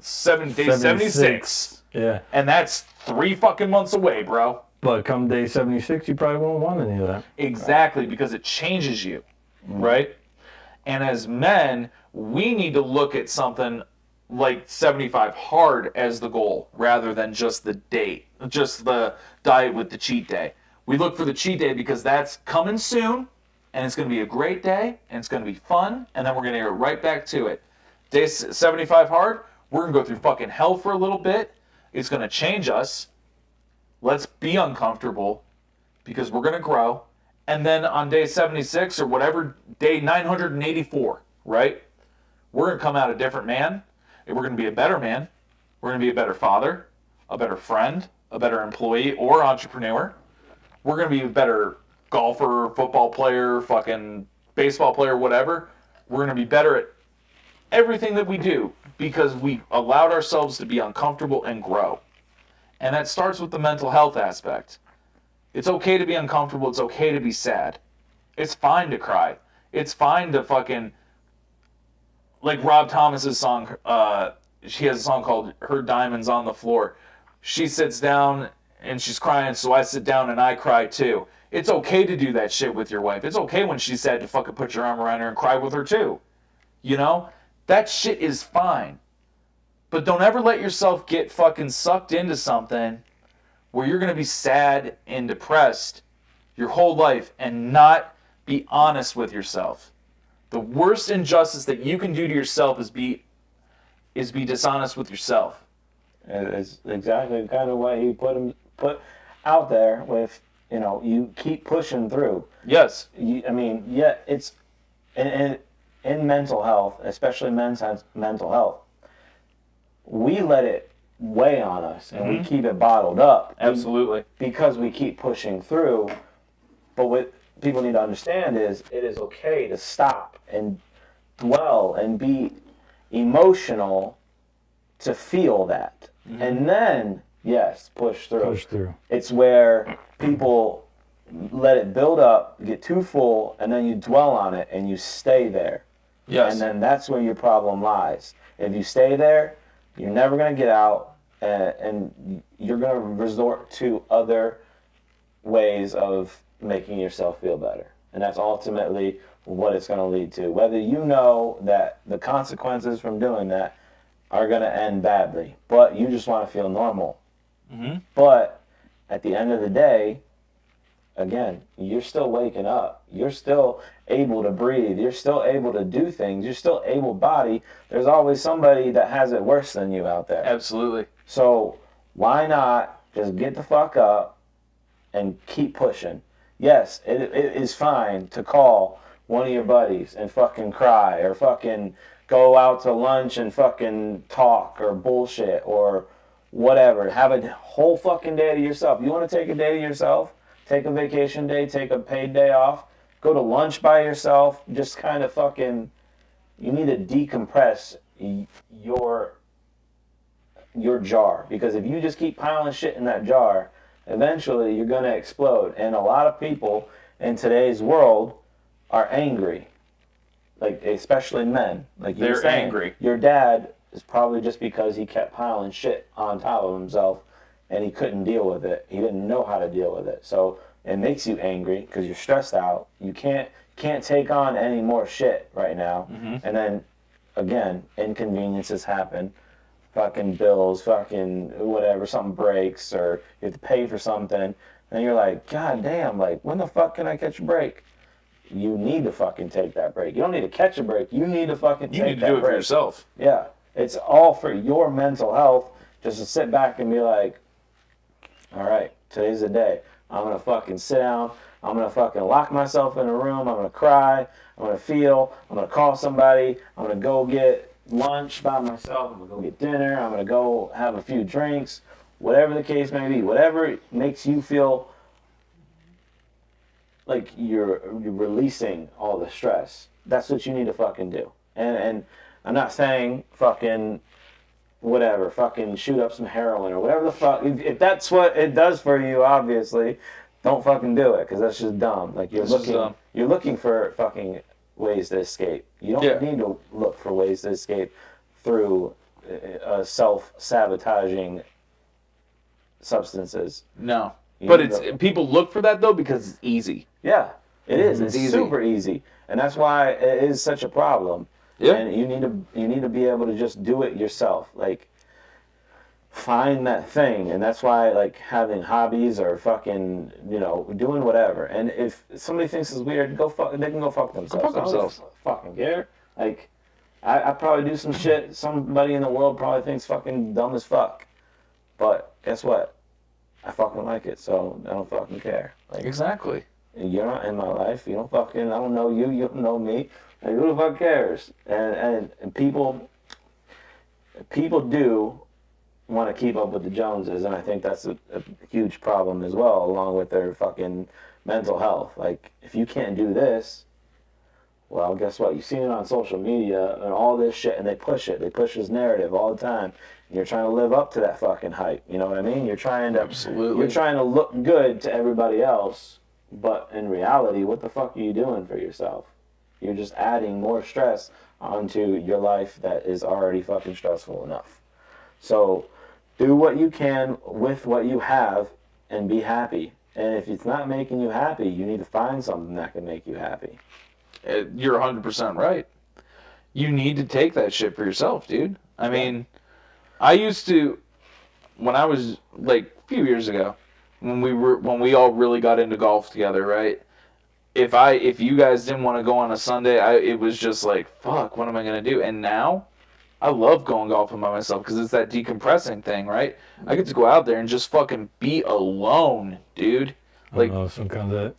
76. Yeah. And that's 3 fucking months away, bro. But come day 76, you probably won't want any of that. Exactly, because it changes you, right? And as men, we need to look at something like 75 hard as the goal rather than just the diet with the cheat day. We look for the cheat day because that's coming soon, and it's going to be a great day, and it's going to be fun, and then we're going to get right back to it. Day 75 hard, we're going to go through fucking hell for a little bit. It's going to change us. Let's be uncomfortable because we're going to grow. And then on day 76 or whatever, day 984, right? We're going to come out a different man. And we're going to be a better man. We're going to be a better father, a better friend, a better employee or entrepreneur. We're going to be a better golfer, football player, fucking baseball player, whatever. We're going to be better at everything that we do because we allowed ourselves to be uncomfortable and grow. And that starts with the mental health aspect. It's okay to be uncomfortable. It's okay to be sad. It's fine to cry. It's fine to fucking... Like Rob Thomas's song, she has a song called Her Diamonds on the Floor. She sits down and she's crying, so I sit down and I cry too. It's okay to do that shit with your wife. It's okay when she's sad to fucking put your arm around her and cry with her too. You know? That shit is fine. But don't ever let yourself get fucking sucked into something where you're going to be sad and depressed your whole life and not be honest with yourself. The worst injustice that you can do to yourself is be dishonest with yourself. It's exactly kind of what he put out there with, you keep pushing through. Yes. It's in mental health, especially men's mental health, we let it weigh on us and we keep it bottled up. Absolutely. Because we keep pushing through. But what people need to understand is it is okay to stop and dwell and be emotional to feel that. And then, yes, push through. Push through. It's where people let it build up, get too full, and then you dwell on it and you stay there. Yes. And then that's where your problem lies. If you stay there, you're never going to get out, and you're going to resort to other ways of making yourself feel better. And that's ultimately what it's going to lead to. Whether you know that the consequences from doing that are going to end badly, but you just want to feel normal. But at the end of the day, again, you're still waking up. You're still able to breathe. You're still able to do things. You're still able-bodied. There's always somebody that has it worse than you out there. Absolutely. So why not just get the fuck up and keep pushing? Yes, it is fine to call one of your buddies and fucking cry or fucking go out to lunch and fucking talk or bullshit or whatever. Have a whole fucking day to yourself. You want to take a day to yourself? Take a vacation day, take a paid day off, go to lunch by yourself, just kind of fucking, you need to decompress your jar. Because if you just keep piling shit in that jar, eventually you're going to explode. And a lot of people in today's world are angry. Like, especially men. Like They're angry. Your dad is probably just because he kept piling shit on top of himself and he couldn't deal with it. He didn't know how to deal with it. So it makes you angry because you're stressed out. You can't take on any more shit right now. And then, again, inconveniences happen. Fucking bills, fucking whatever, something breaks, or you have to pay for something. And you're like, God damn, like, when the fuck can I catch a break? You need to fucking take that break. You don't need to catch a break. You need to fucking take that break. You need to do it for yourself. Yeah. It's all for your mental health, just to sit back and be like, all right, today's the day. I'm going to fucking sit down. I'm going to fucking lock myself in a room. I'm going to cry. I'm going to feel. I'm going to call somebody. I'm going to go get lunch by myself. I'm going to go get dinner. I'm going to go have a few drinks. Whatever the case may be. Whatever makes you feel like you're releasing all the stress. That's what you need to fucking do. And I'm not saying fucking whatever, fucking shoot up some heroin or whatever the fuck. If that's what it does for you, obviously, don't fucking do it, because that's just dumb. Like, you're looking for fucking ways to escape. You don't need to look for ways to escape through self-sabotaging substances. No. But people look for that though because it's easy. Yeah, it is. It's easy. super easy, and that's why it is such a problem. Yeah. And you need to be able to just do it yourself. Like, find that thing, and that's why like having hobbies or fucking doing whatever. And if somebody thinks it's weird, they can go fuck themselves. Go fuck themselves. I don't fucking care. Like, I probably do some shit somebody in the world probably thinks fucking dumb as fuck, but guess what? I fucking like it, so I don't fucking care. Like, Exactly. you're not in my life. You don't fucking. I don't know you. You don't know me. Like, who the fuck cares? And people do want to keep up with the Joneses, and I think that's a huge problem as well, along with their fucking mental health. Like, if you can't do this, well, guess what? You've seen it on social media and all this shit, and they push it. They push this narrative all the time. And you're trying to live up to that fucking hype. You know what I mean? You're trying to look good to everybody else, but in reality, what the fuck are you doing for yourself? You're just adding more stress onto your life that is already fucking stressful enough. So do what you can with what you have and be happy. And if it's not making you happy, you need to find something that can make you happy. You're 100% right. You need to take that shit for yourself, dude. I mean, I used to, when I was like a few years ago, when we all really got into golf together, right? If you guys didn't want to go on a Sunday, it was just like, fuck, what am I gonna do? And now, I love going golfing by myself because it's that decompressing thing, right? I get to go out there and just fucking be alone, dude. Like, I don't know, sometimes that.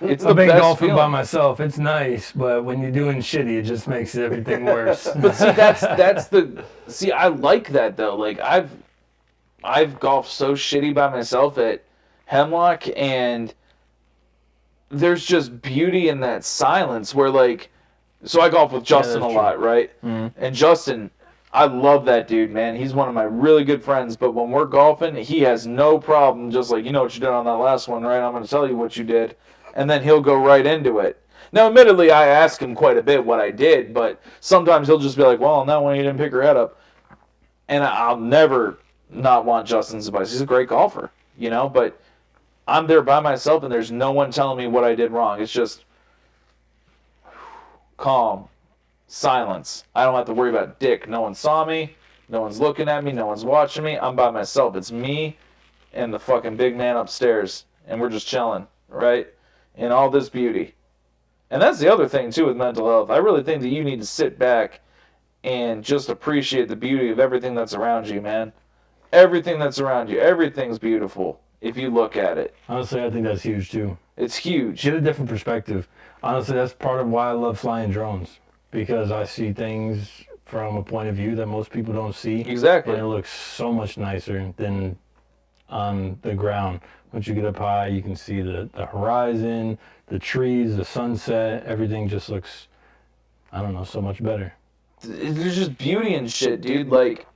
It's I've the been best golfing by feeling. myself. It's nice, but when you're doing shitty, it just makes everything worse. But see, I like that though. Like, I've golfed so shitty by myself at Hemlock, and there's just beauty in that silence where, like, so I golf with Justin a lot, right? Mm-hmm. And Justin, I love that dude, man. He's one of my really good friends, but when we're golfing, he has no problem just like, you know what you did on that last one, right? I'm going to tell you what you did. And then he'll go right into it. Now, admittedly, I ask him quite a bit what I did, but sometimes he'll just be like, well, on that one, you didn't pick your head up. And I'll never not want Justin's advice. He's a great golfer, but I'm there by myself, and there's no one telling me what I did wrong. It's just calm, silence. I don't have to worry about dick. No one saw me. No one's looking at me. No one's watching me. I'm by myself. It's me and the fucking big man upstairs, and we're just chilling, right? In all this beauty. And that's the other thing, too, with mental health. I really think that you need to sit back and just appreciate the beauty of everything that's around you, man. Everything that's around you. Everything's beautiful if you look at it. Honestly, I think that's huge, too. It's huge. Get a different perspective. Honestly, that's part of why I love flying drones. Because I see things from a point of view that most people don't see. Exactly. And it looks so much nicer than on the ground. Once you get up high, you can see the horizon, the trees, the sunset. Everything just looks, I don't know, so much better. There's just beauty and shit, dude. Like,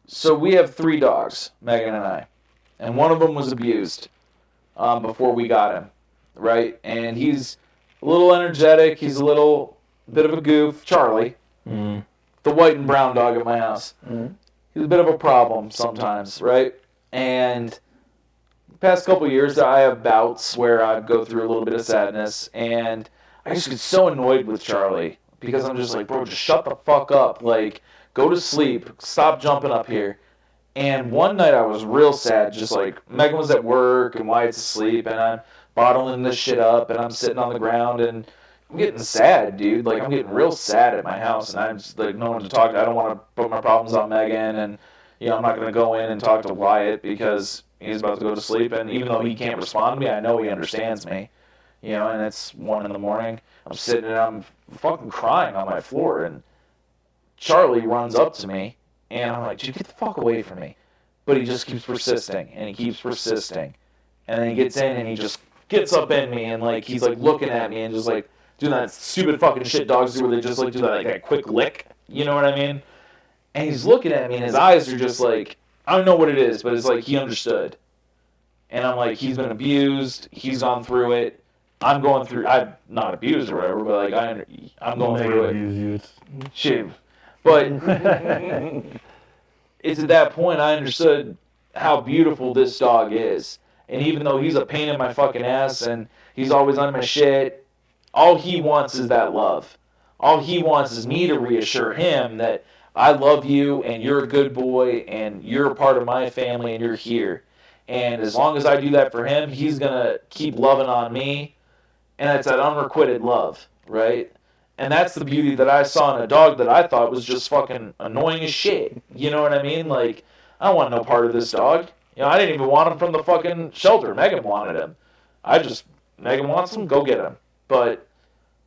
so we have 3 dogs, Megan and I. And one of them was abused before we got him, right? And he's a little energetic. He's a little bit of a goof. Charlie, the white and brown dog at my house. He's a bit of a problem sometimes, right? And the past couple of years, I have bouts where I go through a little bit of sadness, and I just get so annoyed with Charlie because I'm just like, bro, just shut the fuck up. Like, go to sleep. Stop jumping up here. And one night I was real sad, just like, Megan was at work and Wyatt's asleep, and I'm bottling this shit up, and I'm sitting on the ground, and I'm getting sad, dude. Like, I'm getting real sad at my house, and I'm just like, no one to talk to. I don't want to put my problems on Megan, and, I'm not going to go in and talk to Wyatt because he's about to go to sleep, and even though he can't respond to me, I know he understands me, and it's 1 in the morning. I'm sitting and I'm fucking crying on my floor, and Charlie runs up to me, and I'm like, dude, get the fuck away from me. But he just keeps persisting, and he keeps persisting. And then he gets in, and he just gets up in me, and, like, he's, like, looking at me and just, like, doing that stupid fucking shit dogs do where they just, like, do that, like, that quick lick. You know what I mean? And he's looking at me, and his eyes are just, like, I don't know what it is, but it's like he understood. And I'm like, he's been abused. He's gone through it. I'm going through. I'm not abused or whatever, but like I'm going through it. Abuse you. It's... Shit. But it's at that point I understood how beautiful this dog is, And even though he's a pain in my fucking ass and he's always on my shit, all he wants is that love. All he wants is me to reassure him that I love you and you're a good boy and you're a part of my family and you're here. And as long as I do that for him, he's going to keep loving on me. And it's that unrequited love, right? And that's the beauty that I saw in a dog that I thought was just fucking annoying as shit. You know what I mean? Like, I don't want no part of this dog. You know, I didn't even want him from the fucking shelter. Megan wanted him. Megan wants him, go get him. But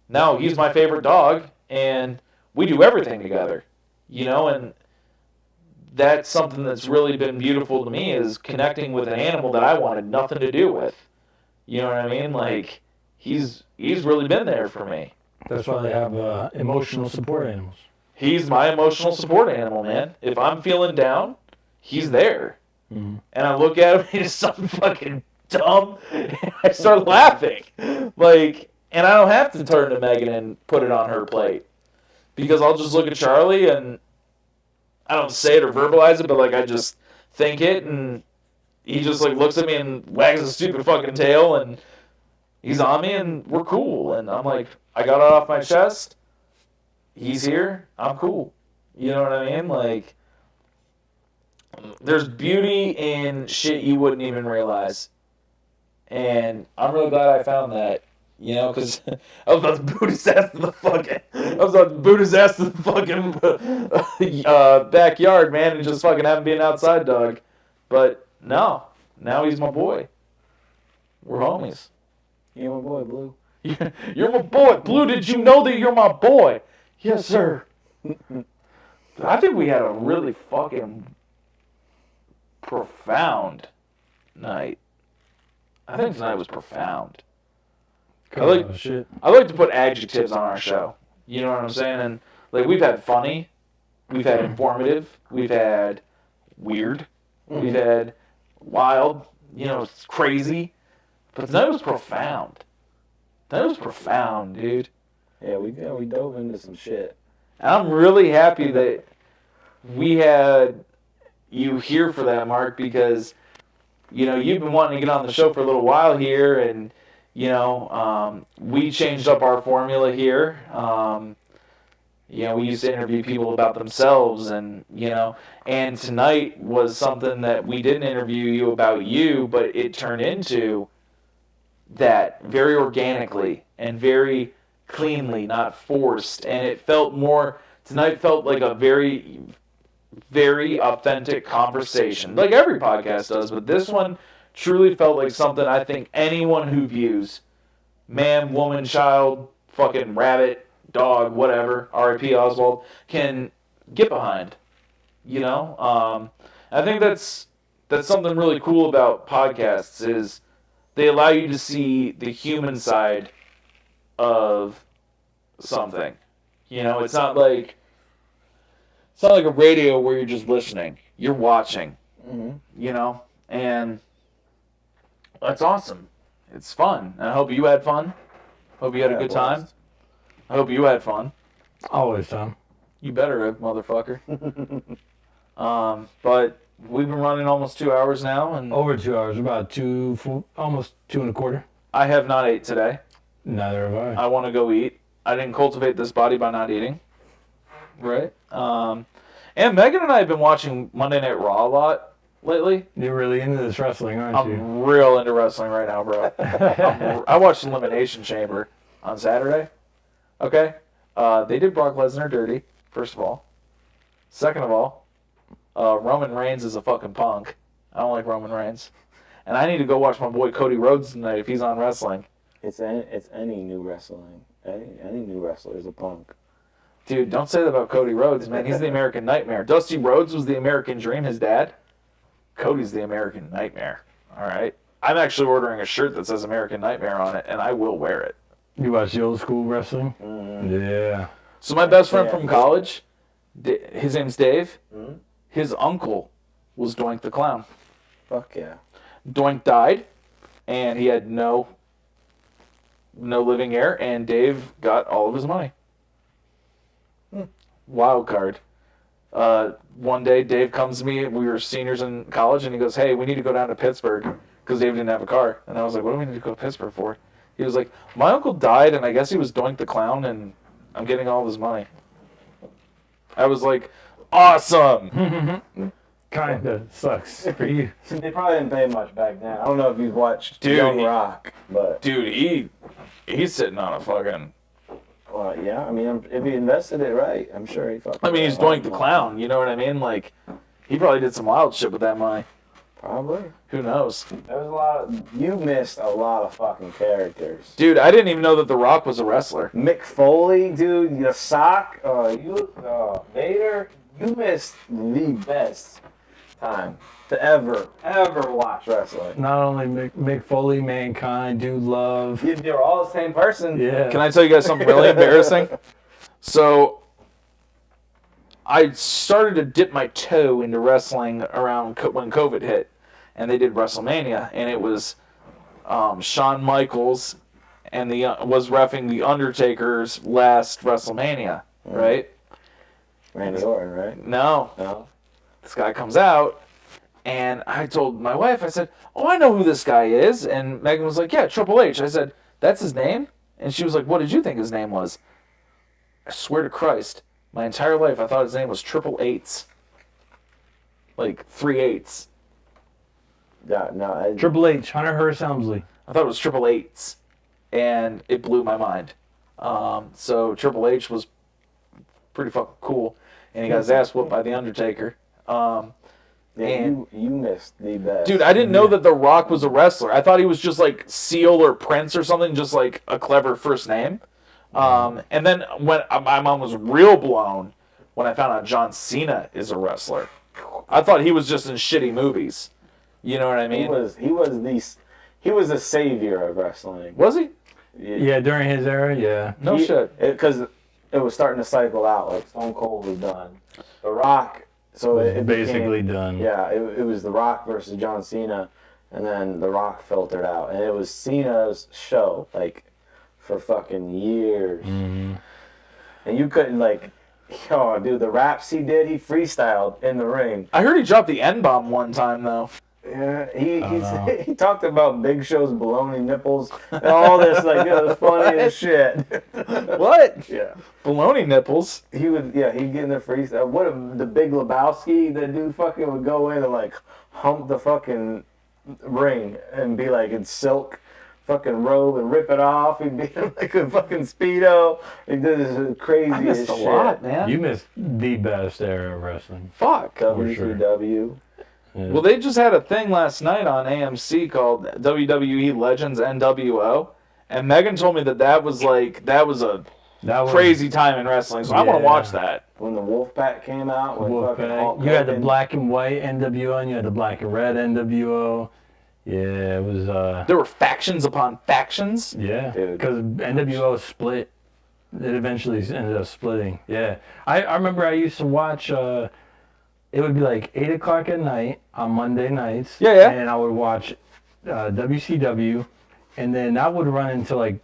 now he's my favorite dog, and we do everything together. You know, and that's something that's really been beautiful to me is connecting with an animal that I wanted nothing to do with. You know what I mean? Like, he's really been there for me. That's why they have emotional support animals. He's my emotional support animal, man. If I'm feeling down, he's there. Mm-hmm. And I look at him, he's something fucking dumb, and I start laughing. Like, and I don't have to turn to Megan and put it on her plate. Because I'll just look at Charlie, and I don't say it or verbalize it, but, like, I just think it, and he just, like, looks at me and wags his stupid fucking tail, and he's on me, and we're cool. And I'm like, I got it off my chest. He's here. I'm cool. You know what I mean? Like, there's beauty in shit you wouldn't even realize. And I'm really glad I found that. You know, because I was about to boot his ass to the fucking backyard, man, and just fucking have him be an outside dog. But no, now he's my boy. We're homies. You're my boy, Blue. You're my boy. Blue, did you know that you're my boy? Yes, sir. I think we had a really fucking profound night. I think tonight was profound. I like to put adjectives on our show. You know what I'm saying? And like we've had funny, we've had informative, we've had weird, we've had wild, you know, it's crazy. But tonight was profound. That was profound, dude. Yeah, we dove into some shit. And I'm really happy that we had you here for that, Mark, because, you know, you've been wanting to get on the show for a little while here, and, you know, we changed up our formula here. You know, we used to interview people about themselves, and, you know, and tonight was something that we didn't interview you about you, but it turned into that very organically and very cleanly, not forced. And it felt more, tonight felt like a very, very authentic conversation, like every podcast does, but this one truly felt like something I think anyone who views man, woman, child, fucking rabbit, dog, whatever, R.I.P. Oswald, can get behind. You know? I think that's something really cool about podcasts is they allow you to see the human side of something. You know, it's not like a radio where you're just listening. You're watching. Mm-hmm. You know? And that's awesome. It's fun. I hope you had fun. Hope you had a good time. I hope you had fun. Always, Tom. You better have, motherfucker. But we've been running almost 2 hours now, and Over 2 hours, about almost 2.25. I have not ate today. Neither have I. I want to go eat. I didn't cultivate this body by not eating. Right? And Megan and I have been watching Monday Night Raw a lot lately. You're really into this wrestling, aren't you? I'm real into wrestling right now, bro. I watched Elimination Chamber on Saturday. Okay? They did Brock Lesnar dirty, first of all. Second of all, Roman Reigns is a fucking punk. I don't like Roman Reigns. And I need to go watch my boy Cody Rhodes tonight if he's on wrestling. It's any new wrestling. Any new wrestler is a punk. Dude, don't say that about Cody Rhodes, man. He's the American Nightmare. Dusty Rhodes was the American Dream, his dad. Cody's the American Nightmare. All right? I'm actually ordering a shirt that says American Nightmare on it, and I will wear it. You watch the old school wrestling? Mm-hmm. Yeah. So my best friend from college, his name's Dave. Mm-hmm. His uncle was Doink the Clown. Fuck yeah. Doink died, and he had no living heir, and Dave got all of his money. Wild card. One day, Dave comes to me. We were seniors in college, and he goes, "Hey, we need to go down to Pittsburgh because Dave didn't have a car. And I was like, what do we need to go to Pittsburgh for? He was like, my uncle died, and I guess he was Doink the Clown, and I'm getting all of his money. I was like, awesome. Kinda sucks for you. They probably didn't pay much back then. I don't know if you've watched Dude, Young Rock, but Dude, he's sitting on a fucking... well, yeah. I mean, if he invested it right, I'm sure he fucking. I mean, he's Doink the Clown, you know what I mean? Like, he probably did some wild shit with that money. Probably. Who knows? There was a lot of. You missed a lot of fucking characters. Dude, I didn't even know that The Rock was a wrestler. Mick Foley, dude, the sock, Vader. You missed the best time to ever watch wrestling. Not only Mick Foley, Mankind, Dude Love. They're all the same person. Yeah. Can I tell you guys something really embarrassing? So, I started to dip my toe into wrestling around when COVID hit, and they did WrestleMania, and it was Shawn Michaels, and was reffing the Undertaker's last WrestleMania, right? Randy Orton, right? No. This guy comes out, and I told my wife, I said, oh, I know who this guy is, and Megan was like, yeah, Triple H. I said, that's his name? And she was like, what did you think his name was? I swear to Christ, my entire life I thought his name was Triple Eights. Like 3 8s. Yeah, no. Triple H, Hunter Hearst Helmsley. I thought it was Triple Eights. And it blew my mind. So Triple H was pretty fucking cool. And he got his ass whooped by The Undertaker. You missed the best. Dude, I didn't know that The Rock was a wrestler. I thought he was just like Seal or Prince or something, just like a clever first name. And then when my mom was real blown when I found out John Cena is a wrestler. I thought he was just in shitty movies. You know what I mean? He was the savior of wrestling. Was he? Yeah, during his era, yeah. No shit. Because it was starting to cycle out. Like Stone Cold was done. The Rock. So it basically became, done. Yeah, it was The Rock versus John Cena, and then The Rock filtered out, and it was Cena's show, like, for fucking years. Mm-hmm. And you couldn't, like, dude, the raps he did, he freestyled in the ring. I heard he dropped the N-bomb one time, though. Yeah, he talked about Big Show's baloney nipples and all this, like, it was funny as shit. What? Yeah. Baloney nipples? He'd get in the freestyle. What if the Big Lebowski, the dude fucking would go in and, like, hump the fucking ring and be, like, in silk fucking robe and rip it off. He'd be in, like, a fucking Speedo. He did this crazy I missed as a shit. lot, man. You missed the best era of wrestling. Fuck. WCW. Yeah. Well, they just had a thing last night on AMC called WWE Legends NWO, and Megan told me that was a crazy time in wrestling, so I want to watch that. When the Wolfpack came out, when fucking Hulk you had the Hogan- black and white NWO, and you had the black and red NWO. Yeah, it was. There were factions upon factions. Yeah, Dude. because NWO split. It eventually ended up splitting. Yeah, I remember I used to watch. It would be like 8 o'clock at night on Monday nights. Yeah. And I would watch WCW, and then that would run until like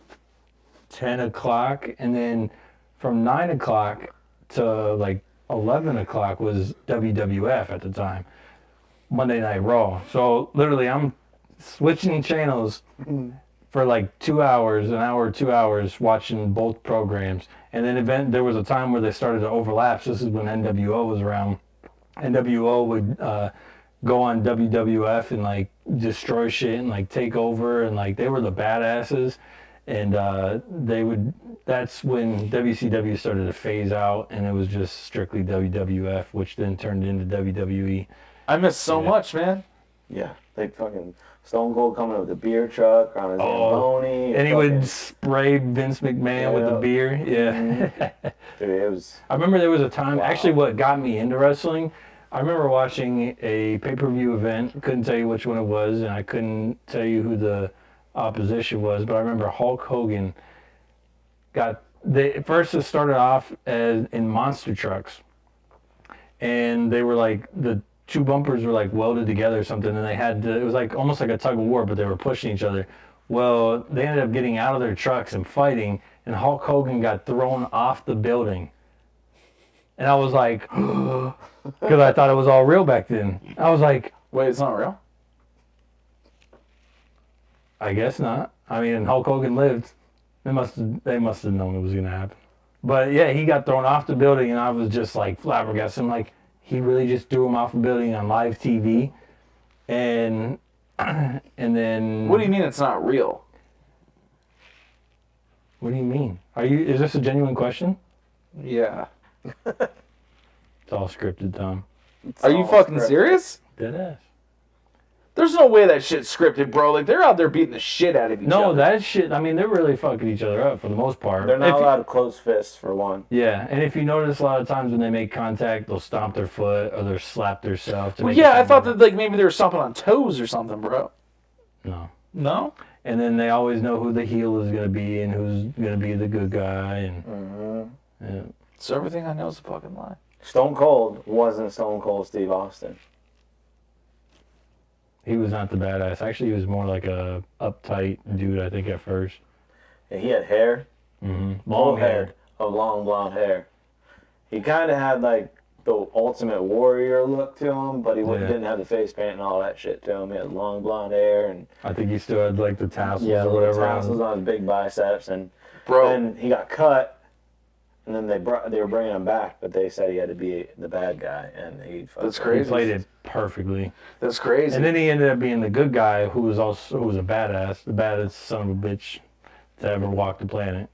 10 o'clock, and then from 9 o'clock to like 11 o'clock was WWF at the time, Monday Night Raw. So literally I'm switching channels for like 2 hours, an hour or 2 hours, watching both programs. And then there was a time where they started to overlap. So this is when NWO was around. NWO would go on WWF and like destroy shit and like take over, and like they were the badasses, and that's when WCW started to phase out, and it was just strictly WWF, which then turned into WWE. I missed so much, man. Yeah, they fucking Stone Cold coming with the beer truck on his Zamboni. And he would spray Vince McMahon with the beer. Yeah. Dude, it was. I remember there was a time, actually what got me into wrestling, I remember watching a pay-per-view event, couldn't tell you which one it was, and I couldn't tell you who the opposition was, but I remember Hulk Hogan first it started off in monster trucks, and they were like, the two bumpers were like welded together or something, and it was like almost like a tug of war, but they were pushing each other. Well, they ended up getting out of their trucks and fighting, and Hulk Hogan got thrown off the building. And I was like, because I thought it was all real back then. I was like, Wait, it's not real? I guess not. I mean, Hulk Hogan lived. They must have known it was gonna happen. But yeah, he got thrown off the building, and I was just like flabbergasted. I'm like, he really just threw him off the building on live TV, and then. What do you mean it's not real? What do you mean? Is this a genuine question? Yeah. It's all scripted, Tom. Are you fucking serious? Deadass. There's no way that shit's scripted, bro. Like, they're out there beating the shit out of each other. No, that shit, I mean, they're really fucking each other up for the most part. They're not allowed to close fists, for one. Yeah, and if you notice, a lot of times when they make contact, they'll stomp their foot or they'll slap themselves. Well, yeah, I thought that, like, maybe they were stomping on toes or something, bro. No. No? And then they always know who the heel is going to be and who's going to be the good guy. And yeah. So everything I know is a fucking lie. Stone Cold wasn't Stone Cold Steve Austin. He was not the badass. Actually, he was more like a uptight dude, I think, at first. And he had hair. Mm-hmm. Long hair. Long blonde hair. He kind of had like the ultimate warrior look to him, but he didn't have the face paint and all that shit to him. He had long blonde hair, and I think he still had like the tassels or whatever. tassels on his big biceps, and Bro. then he got cut. And then they were bringing him back, but they said he had to be the bad guy, and That's crazy. He played it perfectly. That's crazy. And then he ended up being the good guy who was a badass, the baddest son of a bitch to ever walk the planet.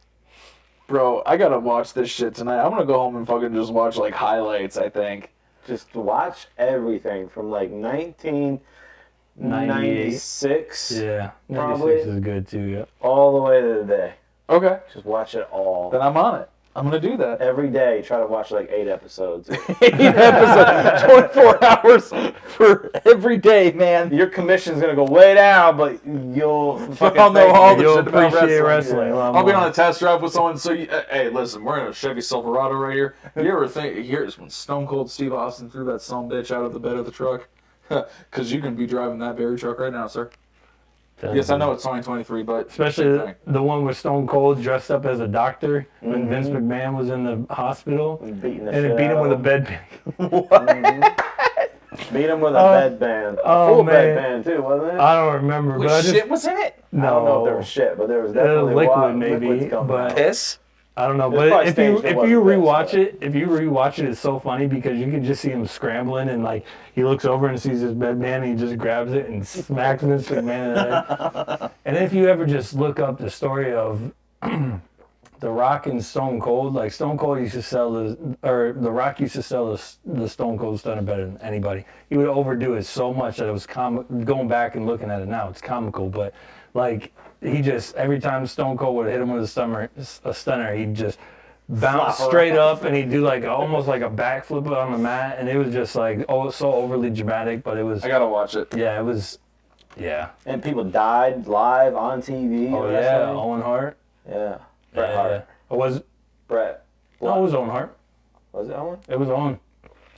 Bro, I gotta watch this shit tonight. I'm gonna go home and fucking just watch, like, highlights, I think. Just watch everything from, like, 1996. Yeah, 96 probably. is good too, yeah. All the way to the day. Okay. Just watch it all. Then I'm on it. I'm gonna do that. Every day, try to watch, like, 8 episodes. 8 episodes, 24 hours for every day, man. Your commission's gonna go way down, but you'll fucking I'll know all the You'll shit about appreciate wrestling. wrestling. I'll be on a test drive with someone. So, hey, listen, we're in a Chevy Silverado right here. You ever think, here's when Stone Cold Steve Austin threw that sumbitch out of the bed of the truck? Because you can be driving that very truck right now, sir. Yes, I know it's 2023, but... Especially the one with Stone Cold dressed up as a doctor when Vince McMahon was in the hospital. And it beat him with a bedpan. Beat him with a bedband. A full bedband, too, wasn't it? I don't remember. What shit was in it? No. I don't know if there was shit, but there was definitely liquid, maybe. But piss? I don't know, It's but if you probably rewatch it, it's so funny because you can just see him scrambling and like he looks over and sees his bedman and he just grabs it and smacks Vince McMahon in the head. And if you ever just look up the story of The Rock and Stone Cold, like Stone Cold used to sell The Rock used to sell the Stone Cold Stunner better than anybody. He would overdo it so much that it was going back and looking at it now, it's comical, but like. He just, every time Stone Cold would hit him with a stunner, he'd just bounce straight up and he'd do like almost like a backflip on the mat. And it was just like, so overly dramatic, but it was. I gotta watch it. Yeah, it was, yeah. And people died live on TV. Oh, yeah, Owen Hart. Yeah. Bret Hart. It was. Bret. No, it was Owen Hart. Was it Owen? It was Owen.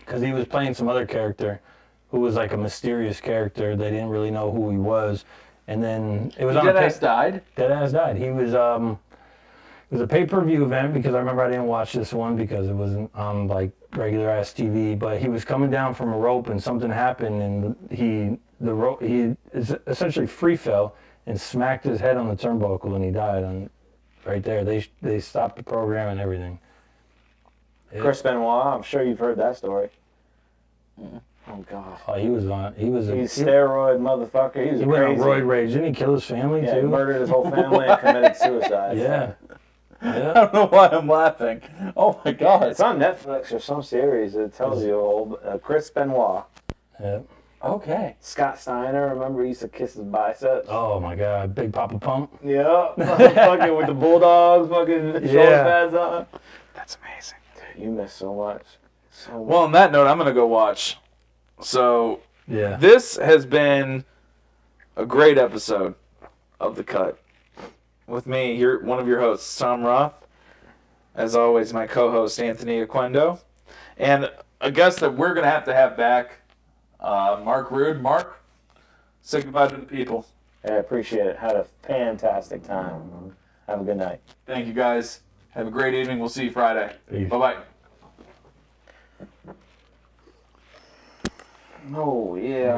Because he was playing some other character who was like a mysterious character. They didn't really know who he was. And then it was on Deadass died? Deadass died. He was, it was a pay-per-view event because I remember I didn't watch this one because it wasn't on like regular ass TV, but he was coming down from a rope and something happened and he essentially free fell and smacked his head on the turnbuckle and he died right there. They stopped the program and everything. Chris Benoit, I'm sure you've heard that story. Oh God! Oh, he's steroid motherfucker. He went crazy. on roid rage. Didn't he kill his family too? He murdered his whole family and committed suicide. Yeah. I don't know why I'm laughing. Oh my God! It's on Netflix or some series. It tells you Chris Benoit. Yeah. Okay. Scott Steiner, remember he used to kiss his biceps? Oh my God, Big Papa Pump. Yeah, fucking with the Bulldogs, fucking shoulder pads on. That's amazing. Dude, you miss so much. Well, on that note, I'm gonna go watch. So, yeah, this has been a great episode of The Cut. With me, one of your hosts, Tom Roth. As always, my co-host, Anthony Aquendo. And a guest that we're going to have back, Mark ROOD. Mark, say goodbye to the people. I appreciate it. Had a fantastic time. Have a good night. Thank you, guys. Have a great evening. We'll see you Friday. Peace. Bye-bye. Oh, yeah.